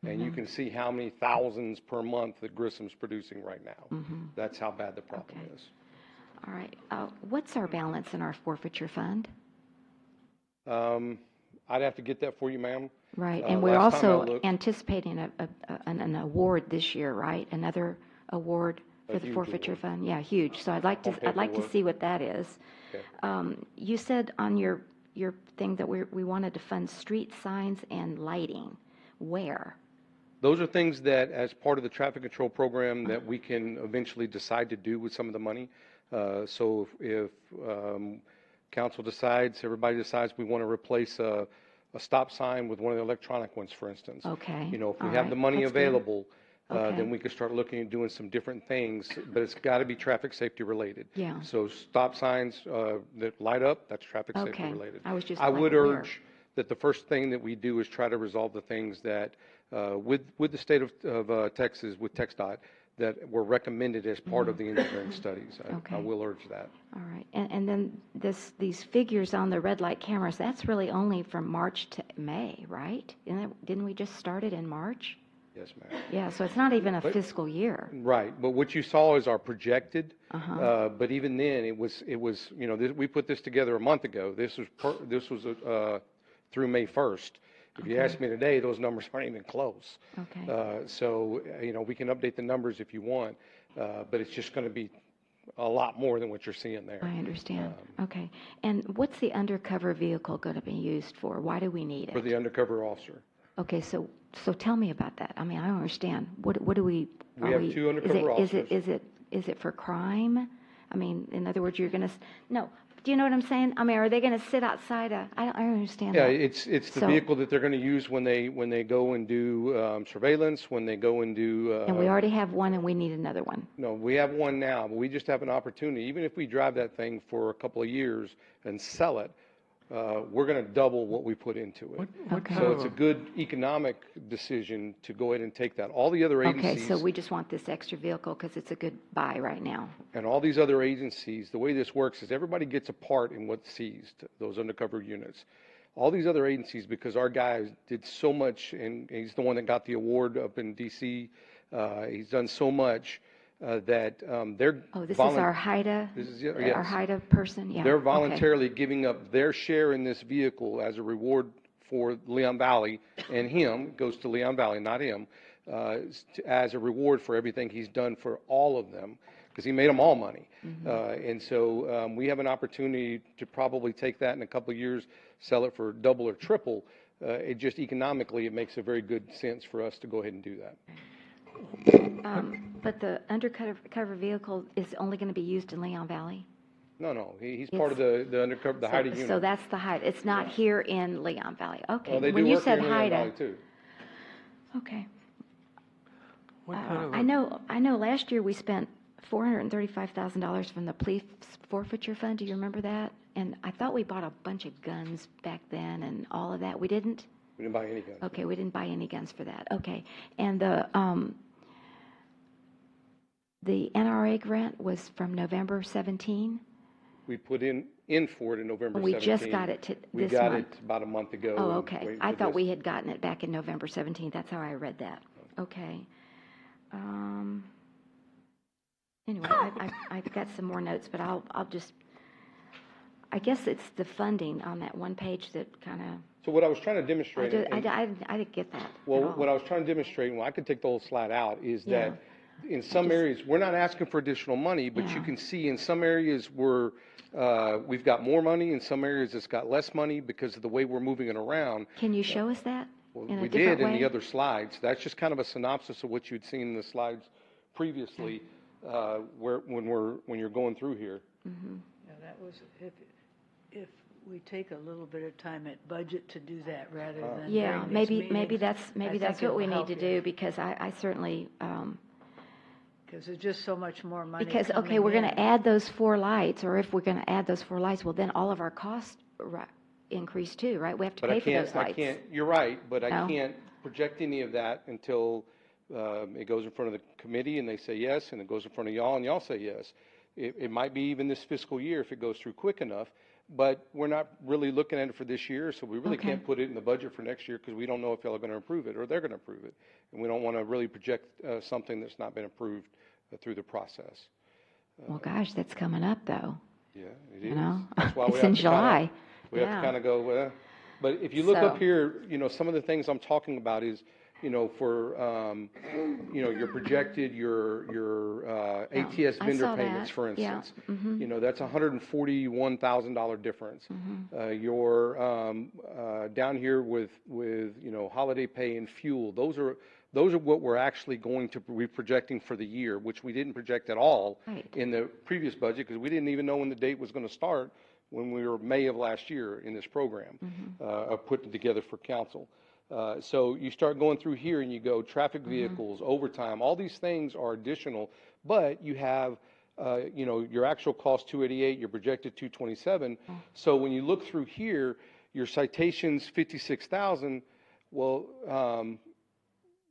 and you Mhm. can see how many thousands per month that Grissom's producing right now. Mhm. That's how bad the problem is. All right. What's our balance in our forfeiture fund? I'd have to get that for you, ma'am. Right, and we're Last time I also looked- anticipating an award this year, right? Another award A for the huge forfeiture award. fund? Yeah, huge. So I'd like to paperwork. see what that is. Okay. You said on your thing that we wanted to fund street signs and lighting. Where? Those are things that, as part of the traffic control program, that we can eventually decide to do with some of the money. So if council decides, everybody decides we want to replace a stop sign with one of the electronic ones, for instance. Okay. If we All have the right. money That's good. available, Okay. then we can start looking at doing some different things, but it's got to be traffic safety related. Yeah. So stop signs that light up, that's traffic safety Okay. related. I was just I would unclear. urge that the first thing that we do is try to resolve the things that, with the state of Texas, with TxDOT, that were recommended as part of the engineering studies. I Okay. will urge that. All right. And then these figures on the red light cameras, that's really only from March to May, right? Didn't we just start it in March? Yes, ma'am. Yeah, so it's not even a But- fiscal year. Right, but what you saw is our projected, Uh-huh. but even then, it was, we put this together a month ago. This was through May 1st, If you ask me today, those numbers aren't even close. Okay. So, we can update the numbers if you want, but it's just going to be a lot more than what you're seeing there. I understand. Okay. And what's the undercover vehicle going to be used for? Why do we need it? For the undercover officer. Okay, so tell me about that. I mean, I don't understand. What do we? We have two undercover officers. Is it for crime? I mean, in other words, you're going to no. Do you know what I'm saying? I mean, are they going to sit outside I don't understand. Yeah, that. it's the vehicle that they're going to use when they go and do surveillance, when they go and do. And we already have one, and we need another one. No, we have one now, but we just have an opportunity. Even if we drive that thing for a couple of years and sell it, we're going to double what we put into it. So it's a good economic decision to go ahead and take that. All the other agencies. Okay, so we just want this extra vehicle because it's a good buy right now. And all these other agencies, the way this works is everybody gets a part in what's seized, those undercover units. All these other agencies, because our guy did so much, and he's the one that got the award up in D.C., he's done so much that they're... Oh, this is our HIDA? This is, yes. Our HIDA person? Yeah. They're voluntarily giving up their share in this vehicle as a reward for Leon Valley, and him, goes to Leon Valley, not him, as a reward for everything he's done for all of them, because he made them all money. And so we have an opportunity to probably take that in a couple of years, sell it for double or triple. It just economically, it makes a very good sense for us to go ahead and do that. But the undercover vehicle is only going to be used in Leon Valley? No, he's part of the undercover, the HIDA unit. So that's the HIDA. It's not here in Leon Valley. Okay. Well, they when do you work said here in Leon HIDA. Valley too. Okay. What kind of I know last year we spent $435,000 from the police forfeiture fund. Do you remember that? And I thought we bought a bunch of guns back then and all of that. We didn't? We didn't buy any guns. Okay, we didn't buy any guns for that. Okay. And the NRA grant was from November 17? We put in for it in November 17. We just got it this month. We got it about a month ago. Oh, okay. I thought we had gotten it back in November 17th. That's how I read that. Okay. Anyway, I've got some more notes, but I'll just, I guess it's the funding on that one page that kind of. So what I was trying to demonstrate. I didn't get that. Well, what I was trying to demonstrate, well, I could take the whole slide out, is that in some areas, we're not asking for additional money, but you can see in some areas where we've got more money, in some areas it's got less money because of the way we're moving it around. Can you show us that? Well, in a we different did in way? the other slides. That's just kind of a synopsis of what you'd seen in the slides previously, when you're going through here. Mm-hmm. Yeah, that was, if we take a little bit of time at budget to do that rather than during these maybe meetings, that's what we need to do, because I certainly. Because there's just so much more money. Because, okay, coming we're going in. to add those 4 lights, or if we're going to add those 4 lights, well, then all of our costs increase too, right? We have to But pay for those lights. you're right, but No. I can't project any of that until it goes in front of the committee and they say yes, and it goes in front of y'all and y'all say yes. It might be even this fiscal year if it goes through quick enough, but we're not really looking at it for this year, so we really can't put it in the budget for next year because we don't know if y'all are going to approve it or they're going to approve it. And we don't want to really project something that's not been approved through the process. Well, gosh, that's coming up, though. Yeah, it is. You know, That's why it's in July. We have to kind of go, well, but if you look So- up here, some of the things I'm talking about is, for, your projected, your ATS I vendor saw payments, that. for Yeah. instance. Mhm. That's a $141,000 difference. Mhm. Your, down here with, holiday pay and fuel, those are what we're actually going to be projecting for the year, which we didn't project at all in the previous budget because we didn't even know when the date was going to start when we were May of last year in this program, putting together for council. So you start going through here and you go traffic vehicles, overtime, all these things are additional, but you have, your actual cost 288, your projected 227. So when you look through here, your citations 56,000. Well,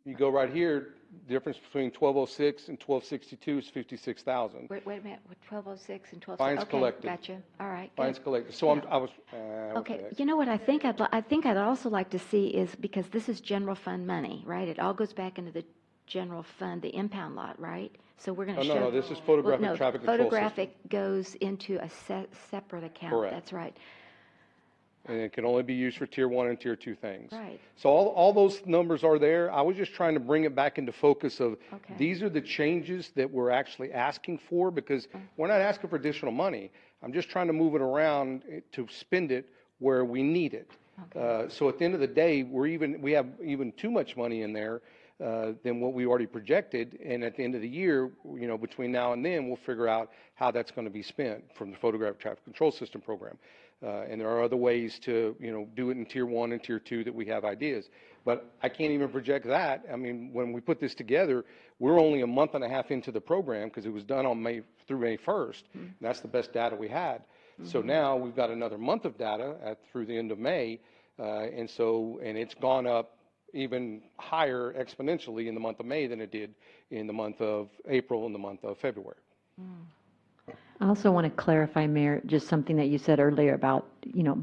you go right here, difference between 1206 and 1262 is 56,000. Wait a minute, 1206 and 12. Fines okay, collected. Gotcha. All right. Fines good. collected. So Yeah. Okay. You know what I think I'd also like to see is, because this is general fund money, right? It all goes back into the general fund, the impound lot, right? So we're going to show. No, this is photographic traffic control system. Photographic goes into a separate account. Correct. That's right. and it can only be used for tier 1 and tier 2 things. Right. So all those numbers are there. I was just trying to bring it back into focus of Okay. these are the changes that we're actually asking for, because we're not asking for additional money. I'm just trying to move it around to spend it where we need it. So at the end of the day, we have even too much money in there than what we already projected. And at the end of the year, between now and then, we'll figure out how that's going to be spent from the photographic traffic control system program. And there are other ways to, do it in tier 1 and tier 2 that we have ideas. But I can't even project that. I mean, when we put this together, we're only a month and a half into the program because it was done on through May 1st. And that's the best data we had. So now we've got another month of data through the end of May. And it's gone up even higher exponentially in the month of May than it did in the month of April and the month of February. I also want to clarify, Mayor, just something that you said earlier about,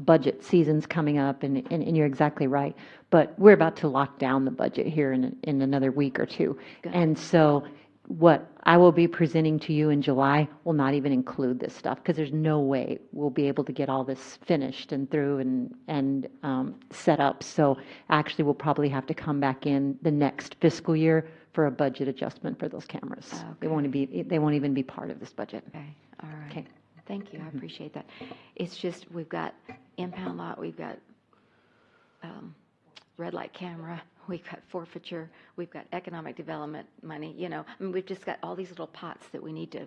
budget seasons coming up, and you're exactly right. But we're about to lock down the budget here in another week or two. Good. And so what I will be presenting to you in July will not even include this stuff, because there's no way we'll be able to get all this finished and through and set up. So actually, we'll probably have to come back in the next fiscal year for a budget adjustment for those cameras. They won't even be part of this budget. Okay, all right. Okay. Thank you, I appreciate that. It's just, we've got impound lot, we've got red light camera, we've got forfeiture, we've got economic development money, we've just got all these little pots that we need to,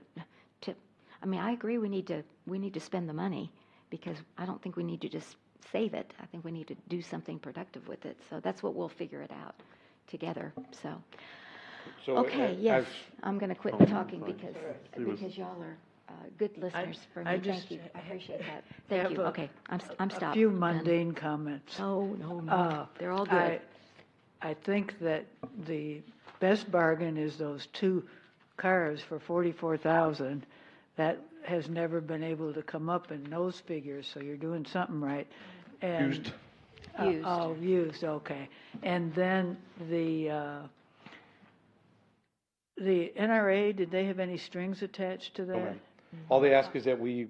I agree we need to spend the money, because I don't think we need to just save it. I think we need to do something productive with it. So that's what we'll figure it out together, so. Okay, yes, I'm going to quit talking because y'all are good listeners for me. Thank you. I appreciate that. Thank you. Okay, I'm stopped. A few mundane comments. No, they're all good. I think that the best bargain is those 2 cars for $44,000. That has never been able to come up in those figures, so you're doing something right. And, Used. Used, okay. And then the NRA, did they have any strings attached to that? No, ma'am. All they ask is that we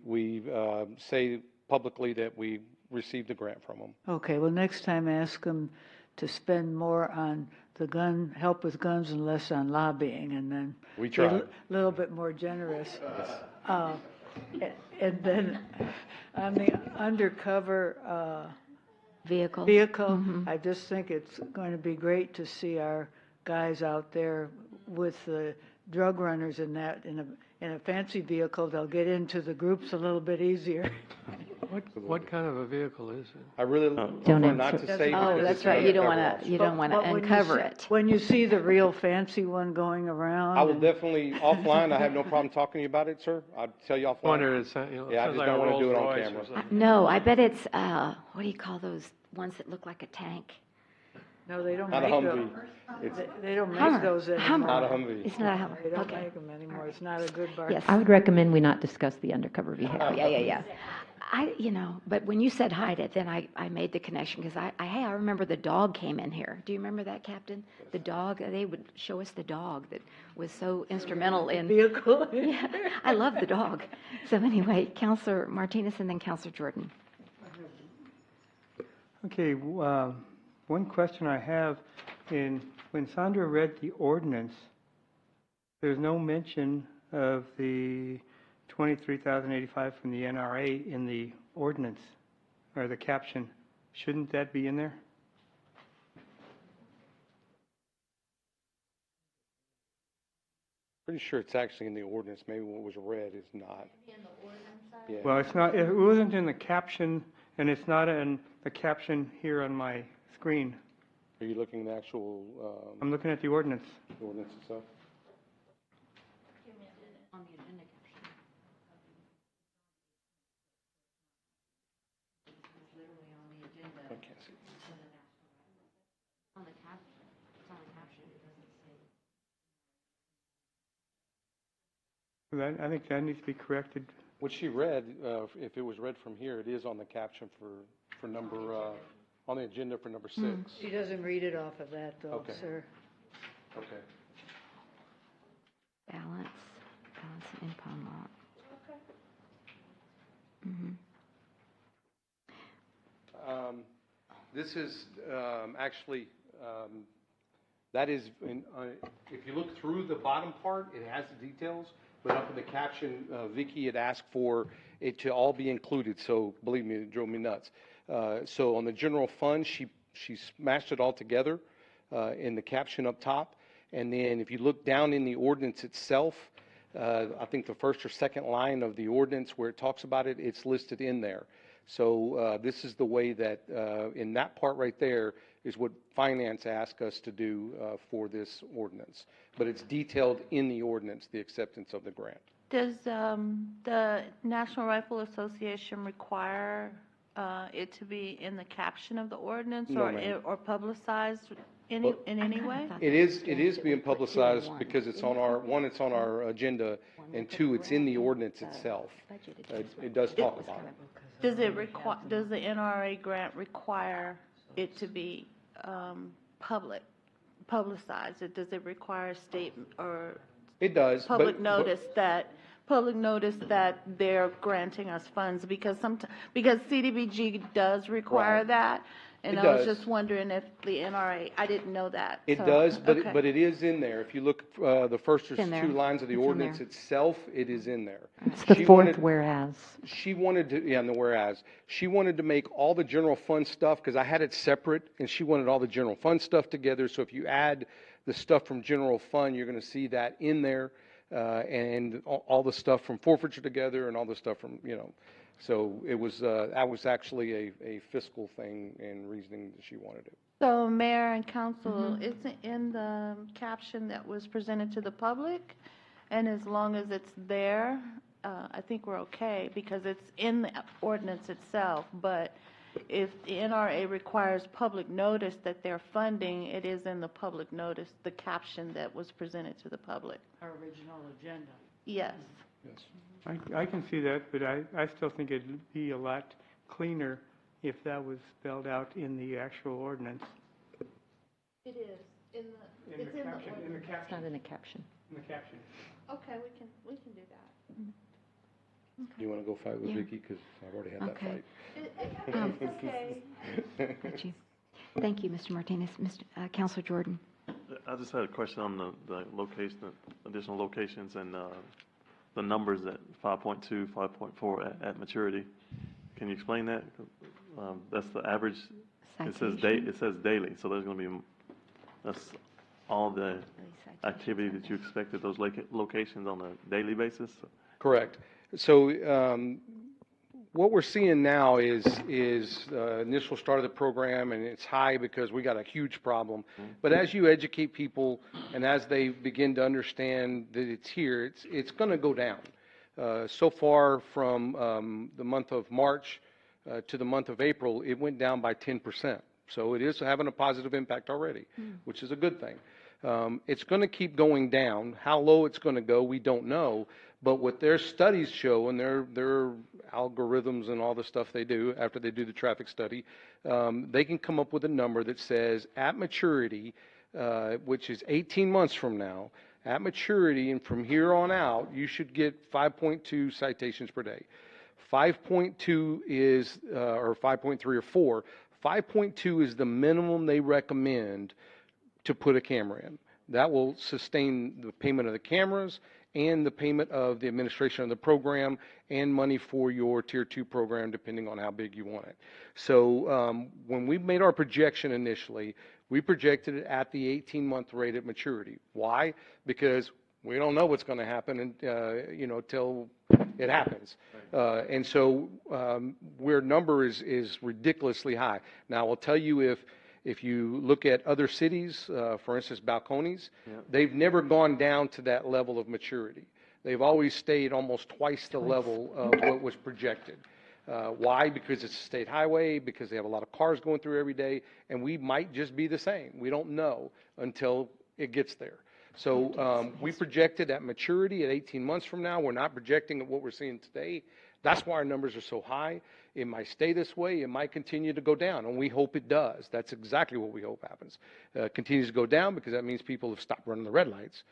say publicly that we received a grant from them. Okay, well, next time ask them to spend more on the help with guns and less on lobbying, and then We be a tried. little bit more generous. And then on the undercover vehicle, I just think it's going to be great to see our guys out there with the drug runners in a fancy vehicle. They'll get into the groups a little bit easier. What kind of a vehicle is it? I really prefer not to say. Oh, that's right. You don't want to uncover it. When you see the real fancy one going around. I will definitely, offline, I have no problem talking to you about it, sir. I'll tell you offline. Wonder, it Yeah, I sounds just like don't a want to do it on Rolls-Royce or camera. something. No, I bet it's, what do you call those ones that look like a tank? No, they don't Not a make Humvee. those. They don't make Hummer. those anymore. Hummer. Not a Humvee. It's not a Hummer. They don't Okay. make them anymore. It's not a good bargain. Yes. I would recommend we not discuss the undercover vehicle. Yeah. But when you said hide it, then I made the connection, because I remember the dog came in here. Do you remember that, Captain? The dog, they would show us the dog that was so instrumental in. Vehicle? Yeah, I love the dog. So anyway, Counselor Martinez and then Counselor Jordan. Okay, one question I have, when Sandra read the ordinance, there's no mention of the $23,085 from the NRA in the ordinance, or the caption. Shouldn't that be in there? Pretty sure it's actually in the ordinance. Maybe what was read is not. Yeah. Well, it's not, it wasn't in the caption, and it's not in the caption here on my screen. Are you looking at the actual I'm looking at the ordinance. ordinance itself? I can't see. I think that needs to be corrected. What she read, if it was read from here, it is on the caption for number, on the agenda for number 6. She doesn't read it off of that, though, Okay. sir. Okay. Balance and impound lot. This is actually, that is, if you look through the bottom part, it has the details, but up in the caption, Vicky had asked for it to all be included, so believe me, it drove me nuts. So on the general fund, she smashed it all together in the caption up top, and then if you look down in the ordinance itself, I think the first or second line of the ordinance where it talks about it, it's listed in there. So this is the way that, in that part right there, is what finance asked us to do for this ordinance. But it's detailed in the ordinance, the acceptance of the grant. Does the National Rifle Association require it to be in the caption of the ordinance No, ma'am. or publicized in any way? It is being publicized because it's on our, one, it's on our agenda, and two, it's in the ordinance itself. It does talk about it. Does it require, does the NRA grant require it to be publicized? Does it require a statement or It does. public notice that they're granting us funds? Because because CDBG does require Right. that. And It I was does. just wondering if the NRA, I didn't know that. It so, does, but okay. it is in there. If you look, the first or It's in there. two lines of the It's in ordinance there. itself, it is in there. It's the She fourth wanted- whereas. She wanted to, yeah, in the whereas, she wanted to make all the general fund stuff, because I had it separate, and she wanted all the general fund stuff together, so if you add the stuff from general fund, you're gonna see that in there, and all the stuff from forfeiture together, and all the stuff from, so it was, that was actually a fiscal thing and reasoning that she wanted it. So Mayor and Council, it's in the caption that was presented to the public, and as long as it's there, I think we're okay, because it's in the ordinance itself, but if the NRA requires public notice that they're funding, it is in the public notice, the caption that was presented to the public. Our original agenda. Yes. Yes. I can see that, but I still think it'd be a lot cleaner if that was spelled out in the actual ordinance. It is, In the caption, in the It's caption, not in the caption. in the caption. Okay, we can do that. You wanna go fight with Yeah. Vicky, because I've already had that Okay. fight. It's okay. Got you. Thank you, Mr. Martinez. Counselor Jordan. I just had a question on the location, additional locations and the numbers at 5.2, 5.4 at maturity. Can you explain that? That's the average. Citation. It says daily, so there's going to be, that's all the activity that you expect at those locations on a daily basis? Correct. So what we're seeing now is initial start of the program, and it's high because we got a huge problem. But as you educate people and as they begin to understand that it's here, it's going to go down. So far from the month of March to the month of April, it went down by 10%. So it is having a positive impact already, which is a good thing. It's going to keep going down. How low it's going to go, we don't know. But what their studies show, and their algorithms and all the stuff they do after they do the traffic study, they can come up with a number that says at maturity, which is 18 months from now, at maturity and from here on out, you should get 5.2 citations per day. 5.2 is, or 5.3 or 4, 5.2 is the minimum they recommend to put a camera in. That will sustain the payment of the cameras and the payment of the administration of the program and money for your Tier 2 program, depending on how big you want it. So when we made our projection initially, we projected it at the 18-month rate at maturity. Why? Because we don't know what's going to happen, till it happens. And so where number is ridiculously high. Now, I'll tell you, if you look at other cities, for instance, Balcones, they've never gone down to that level of maturity. They've always stayed almost twice the level of what was projected. Why? Because it's a state highway, because they have a lot of cars going through every day, and we might just be the same. We don't know until it gets there. So we projected at maturity at 18 months from now. We're not projecting at what we're seeing today. That's why our numbers are so high. It might stay this way. It might continue to go down, and we hope it does. That's exactly what we hope happens. Continues to go down because that means people have stopped running the red lights.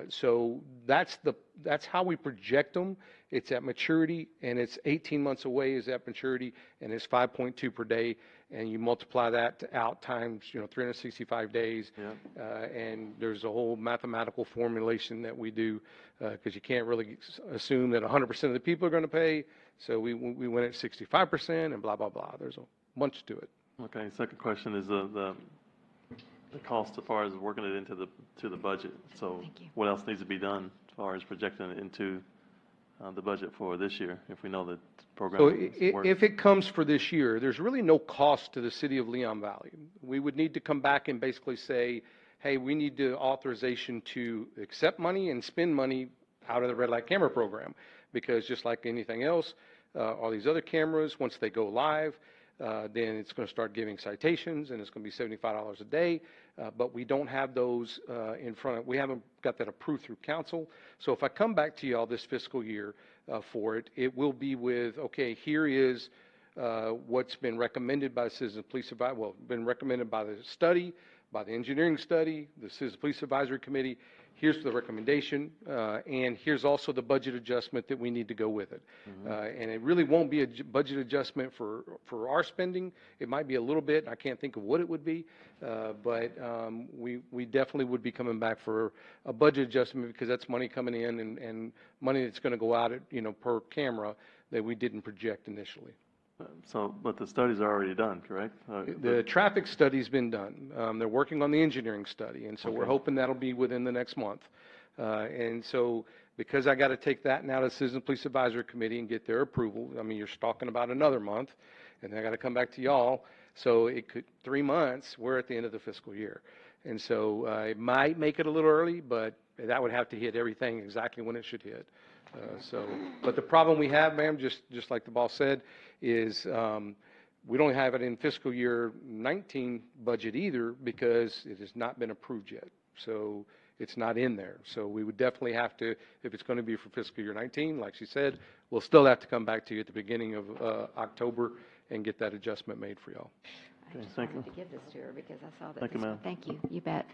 So that's how we project them. It's at maturity, and it's 18 months away is at maturity, and it's 5.2 per day. and you multiply that out times, 365 days. And there's a whole mathematical formulation that we do, because you can't really assume that 100% of the people are going to pay. So we went at 65% and blah, blah, blah. There's a bunch to it. Okay, second question is the cost as far as working it into the budget. So what else needs to be done as far as projecting it into the budget for this year, if we know that the program So works? if it comes for this year, there's really no cost to the city of Leon Valley. We would need to come back and basically say, hey, we need the authorization to accept money and spend money out of the red light camera program, because just like anything else, all these other cameras, once they go live, then it's going to start giving citations, and it's going to be $75 a day. But we don't have those we haven't got that approved through council. So if I come back to y'all this fiscal year for it, it will be with, okay, here is what's been recommended by the Citizen Police Advisory, well, been recommended by the study, by the engineering study, the Citizen Police Advisory Committee. Here's the recommendation, and here's also the budget adjustment that we need to go with it. And it really won't be a budget adjustment for our spending. It might be a little bit. I can't think of what it would be, but we definitely would be coming back for a budget adjustment, because that's money coming in and money that's going to go out at, per camera that we didn't project initially. But the studies are already done, correct? The traffic study's been done. They're working on the engineering study, and so we're hoping that'll be within the next month. And so because I got to take that now to the Citizen Police Advisory Committee and get their approval, I mean, you're talking about another month, and then I got to come back to y'all. So it could, 3 months, we're at the end of the fiscal year. And so it might make it a little early, but that would have to hit everything exactly when it should hit. But the problem we have, ma'am, just like the boss said, is we don't have it in fiscal year 19 budget either, because it has not been approved yet. So it's not in there. So we would definitely have to, if it's going to be for fiscal year 19, like she said, we'll still have to come back to you at the beginning of October and get that adjustment made for y'all. I just wanted to give this to her because I saw that. Thank you, ma'am. Thank you. You bet.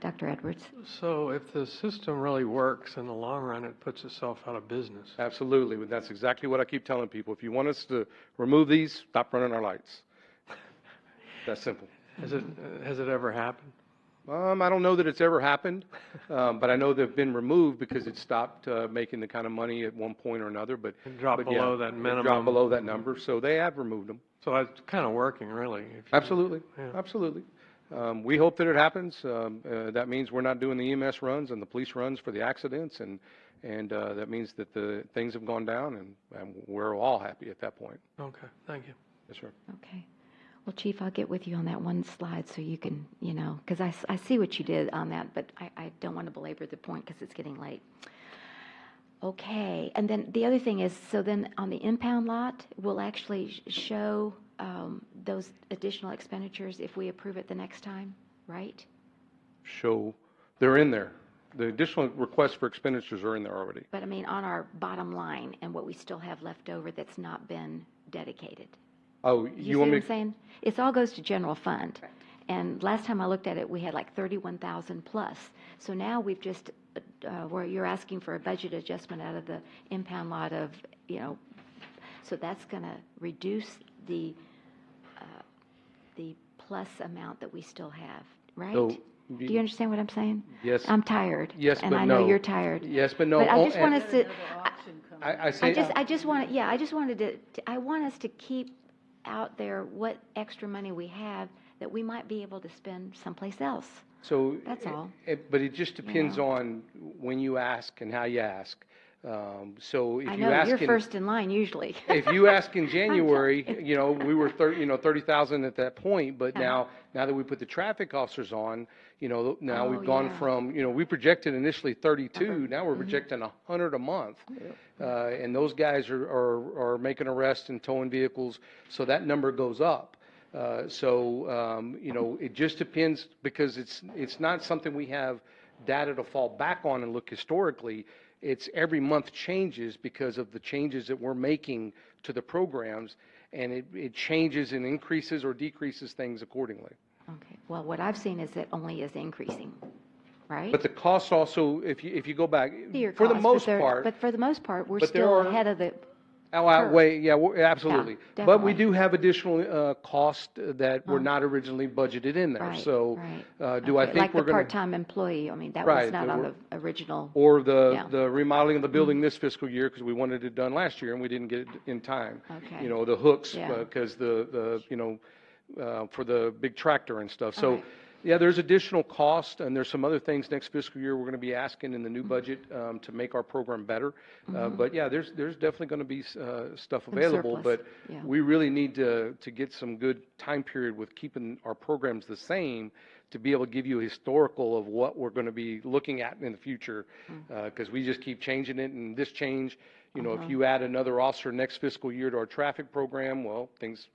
Dr. Edwards. So if the system really works in the long run, it puts itself out of business. Absolutely. But that's exactly what I keep telling people. If you want us to remove these, stop running our lights. That's simple. Has it ever happened? I don't know that it's ever happened, but I know they've been removed because it stopped making the kind of money at one point or another. But it dropped below that minimum. It dropped below that number, so they have removed them. So it's kind of working, really. Absolutely. Yeah. Absolutely. We hope that it happens. That means we're not doing the EMS runs and the police runs for the accidents, and that means that the things have gone down, and we're all happy at that point. Okay, thank you. Yes, sir. Okay. Well, Chief, I'll get with you on that one slide so you can, because I see what you did on that, but I don't want to belabor the point because it's getting late. Okay, and then the other thing is, so then on the impound lot, we'll actually show those additional expenditures if we approve it the next time, right? So they're in there. The additional requests for expenditures are in there already. But I mean, on our bottom line and what we still have left over that's not been dedicated. Oh, You see you what want I'm me? saying? It all goes to general fund. And last time I looked at it, we had like 31,000 plus. So now we've just, where you're asking for a budget adjustment out of the impound lot of, so that's going to reduce the plus amount that we still have, right? So, Do you understand what I'm saying? Yes. I'm tired. Yes, and but I know no. you're tired. Yes, but no. But I just want us to. I just wanted to. I want us to keep out there what extra money we have that we might be able to spend someplace else. So that's all. But it just depends on when you ask and how you ask. So if I you know ask you're in, first in line usually. if you ask in January, we were 30,000 at that point, but now that we put the traffic officers on, now we've gone from, we projected initially 32, now we're projecting 100 a month. And those guys are making arrests and towing vehicles, so that number goes up. It just depends, because it's not something we have data to fall back on and look historically. It's every month changes because of the changes that we're making to the programs, and it changes and increases or decreases things accordingly. Okay. Well, what I've seen is it only is increasing, right? But the costs also, if you go back, Your for the costs, most but part. But for the most part, we're but there still are- ahead of the Outweigh, yeah, absolutely. Yeah, But we definitely. do have additional cost that were Oh. not originally budgeted in there. Right, So right. do I Okay, think like we're the going to? part-time employee, I mean, that was Right, not there on were- the original. Or the, Yeah. the remodeling of the building this fiscal year, because we wanted it done last year and we didn't get it in time. Okay. You know, the hooks, Yeah. because for the big tractor and stuff. All So, right. yeah, there's additional cost, and there's some other things next fiscal year we're going to be asking in the Mm-hmm. new budget to make our program better. But yeah, there's definitely going to be stuff Some available, surplus, but yeah. we really need to get some good time period with keeping our programs the same to be able to give you a historical of what we're going to be looking at in the future, because we just keep changing it, and this change, if you add another officer next fiscal year to our traffic program, well, things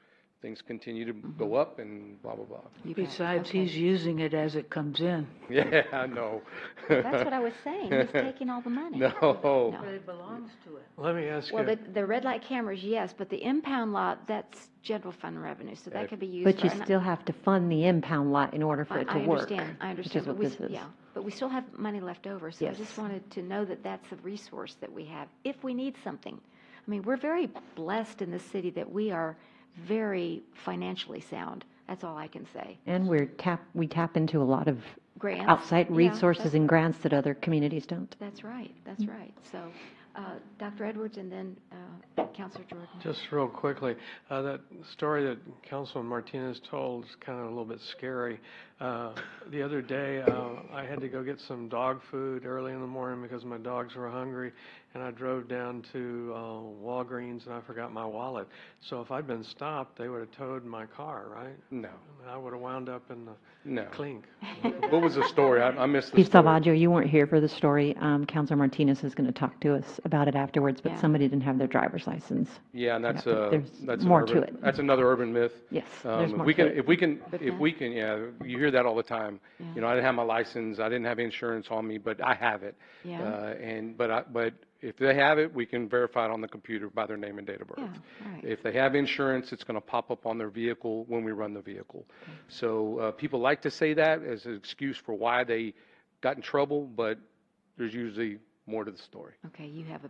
continue to go up and blah, blah, blah. Besides, Okay. he's using it as it comes in. Yeah, I know. That's what I was saying, he's taking all the money. No. But it belongs to it. Let me ask Well, you, the red light cameras, yes, but the impound lot, that's general fund revenue, so that could be used. But for- you and I- still have to fund the impound lot in order for it to I work. understand, Which is but what we, this is. yeah, but we still have money left over, so I Yes. just wanted to know that that's a resource that we have, if we need something. I mean, we're very blessed in this city that we are very financially sound, that's all I can say. And we tap into a lot of Grants? outside Yeah, resources that's- and grants that other communities don't. That's right, that's right. So, Dr. Edwards and then Counselor Jordan. just real quickly, that story that Councilman Martinez told is kind of a little bit scary. The other day, I had to go get some dog food early in the morning because my dogs were hungry, and I drove down to Walgreens and I forgot my wallet. So if I'd been stopped, they would have towed my car, right? No. And I would have wound up in the No. clink. What was the story? I missed the Chief story. Salvaggio, you weren't here for the story. Counselor Martinez is going to talk to us about it afterwards, but Yeah. somebody didn't have their driver's license. Yeah, and that's There's an more urban, to it. That's another urban myth. Yes, there's more we to can, it. if we can, yeah, you hear that all the time. Yeah. You know, I didn't have my license, I didn't have insurance on me, but I have it. Yeah. But if they have it, we can verify it on the computer by their name and date of birth. Yeah, right. If they have insurance, it's going to pop up on their vehicle when we run the vehicle. So people like to say that as an excuse for why they got in trouble, but there's usually more to the story. Okay, you have a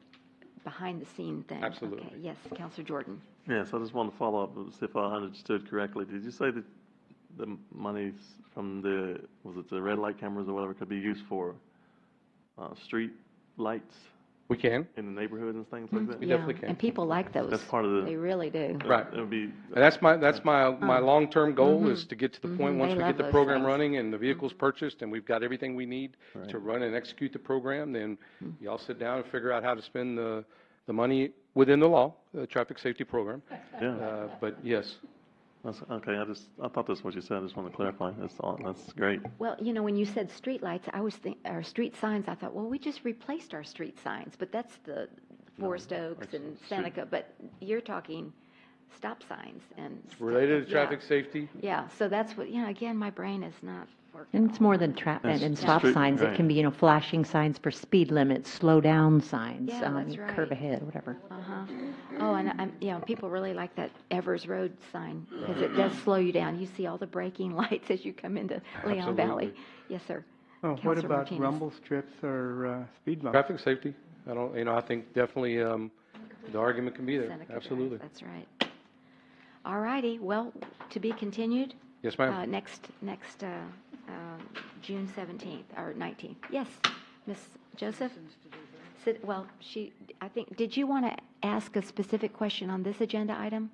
behind-the-scene thing. Absolutely. Okay, yes, Counselor Jordan. Yes, I just want to follow up and see if I understood correctly. Did you say that the monies from was it the red light cameras or whatever could be used for street lights We can. in the neighborhood and things like that? We Yeah, definitely can. and people like those. That's part of the. They really do. Right. It would be. And that's my long-term goal is to get to the point, Mhm, once they we love get the those program things. running and the vehicle's purchased and we've got everything we need Right. to run and execute the program, then y'all sit down and figure out how to spend the money within the law, the traffic safety program. Yeah. But yes, That's, okay, I thought that's what you said. I just want to clarify. That's great. Well, when you said street lights, or street signs, I thought, well, we just replaced our street signs, but that's the Forest Oaks and Seneca, but you're talking stop signs and. related to Yeah. traffic safety. Yeah, so that's what, again, my brain is not working. And it's more than traffic and stop street- signs. It right. can be, flashing signs for speed limits, slow down signs, Yeah, that's right. curve ahead, whatever. Uh-huh. Oh, and people really like that Evers Road sign because it does slow you down. You see all the braking lights as you come into Leon Valley. Absolutely. Yes, sir. Oh, what Counselor about Martinez. rumble strips or speed bumps? Traffic safety, I think definitely the argument can be there. Seneca Drive, Absolutely. that's right. All righty, well, to be continued. Yes, ma'am. Next June 17th or 19th. Yes, Ms. Joseph? Well, I think, did you want to ask a specific question on this agenda item?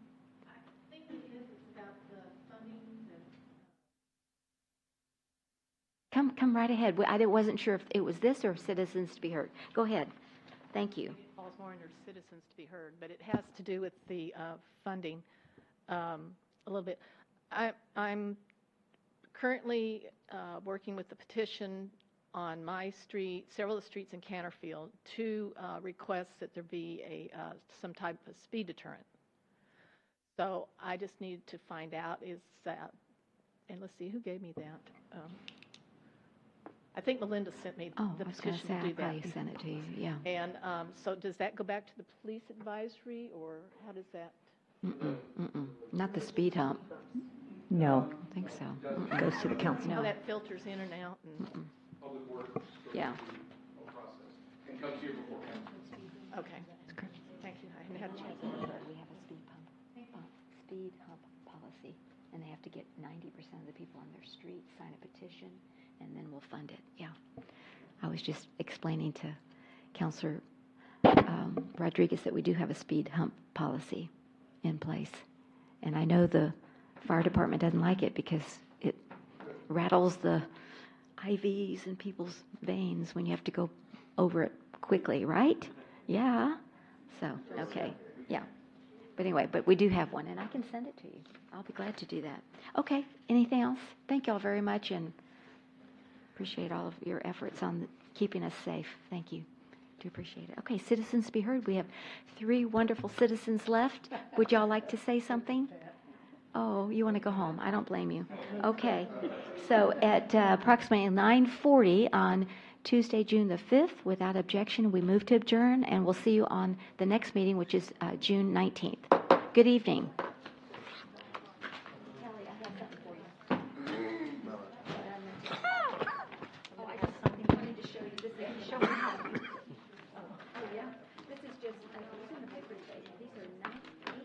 Come right ahead. I wasn't sure if it was this or citizens to be heard. Go ahead. Thank you. Falls more under citizens to be heard, but it has to do with the funding a little bit. I'm currently working with the petition on my street, several of the streets in Canterfield, to request that there be some type of speed deterrent. So I just need to find out and let's see, who gave me that? I think Melinda sent me Oh, the I was going to petition say, to I do that. probably sent it to you, yeah. And so does that go back to the police advisory, or how does that? Not the speed hump. No, I think so. it goes to the council. How that filters in and out? And, Yeah. okay. Thank you. I hadn't had a chance to get 90% of the people on their street sign a petition, and then we'll fund it. Yeah. I was just explaining to Counselor Rodriguez that we do have a speed hump policy in place. And I know the fire department doesn't like it because it rattles the IVs in people's veins when you have to go over it quickly, right? Yeah. So, okay. Yeah. But anyway, but we do have one, and I can send it to you. I'll be glad to do that. Okay. Anything else? Thank you all very much, and appreciate all of your efforts on keeping us safe. Thank you. Do appreciate it. Okay, citizens be heard. We have 3 wonderful citizens left. Would y'all like to say something? Oh, you want to go home? I don't blame you. Okay. So at approximately 9:40 on Tuesday, June the 5th, without objection, we move to adjourn, and we'll see you on the next meeting, which is June 19th. Good evening. Kelly, I have something for you. Oh, I just wanted to show you this. Show me how. Oh, yeah. This is just, it's in the paper today. These are 18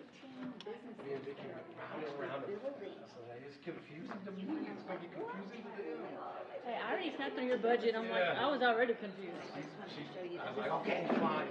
businesses that are building. It's confusing to me. It's going to be confusing to them. Hey, I already sat through your budget. I'm like, I was already confused. I was like, okay, fine.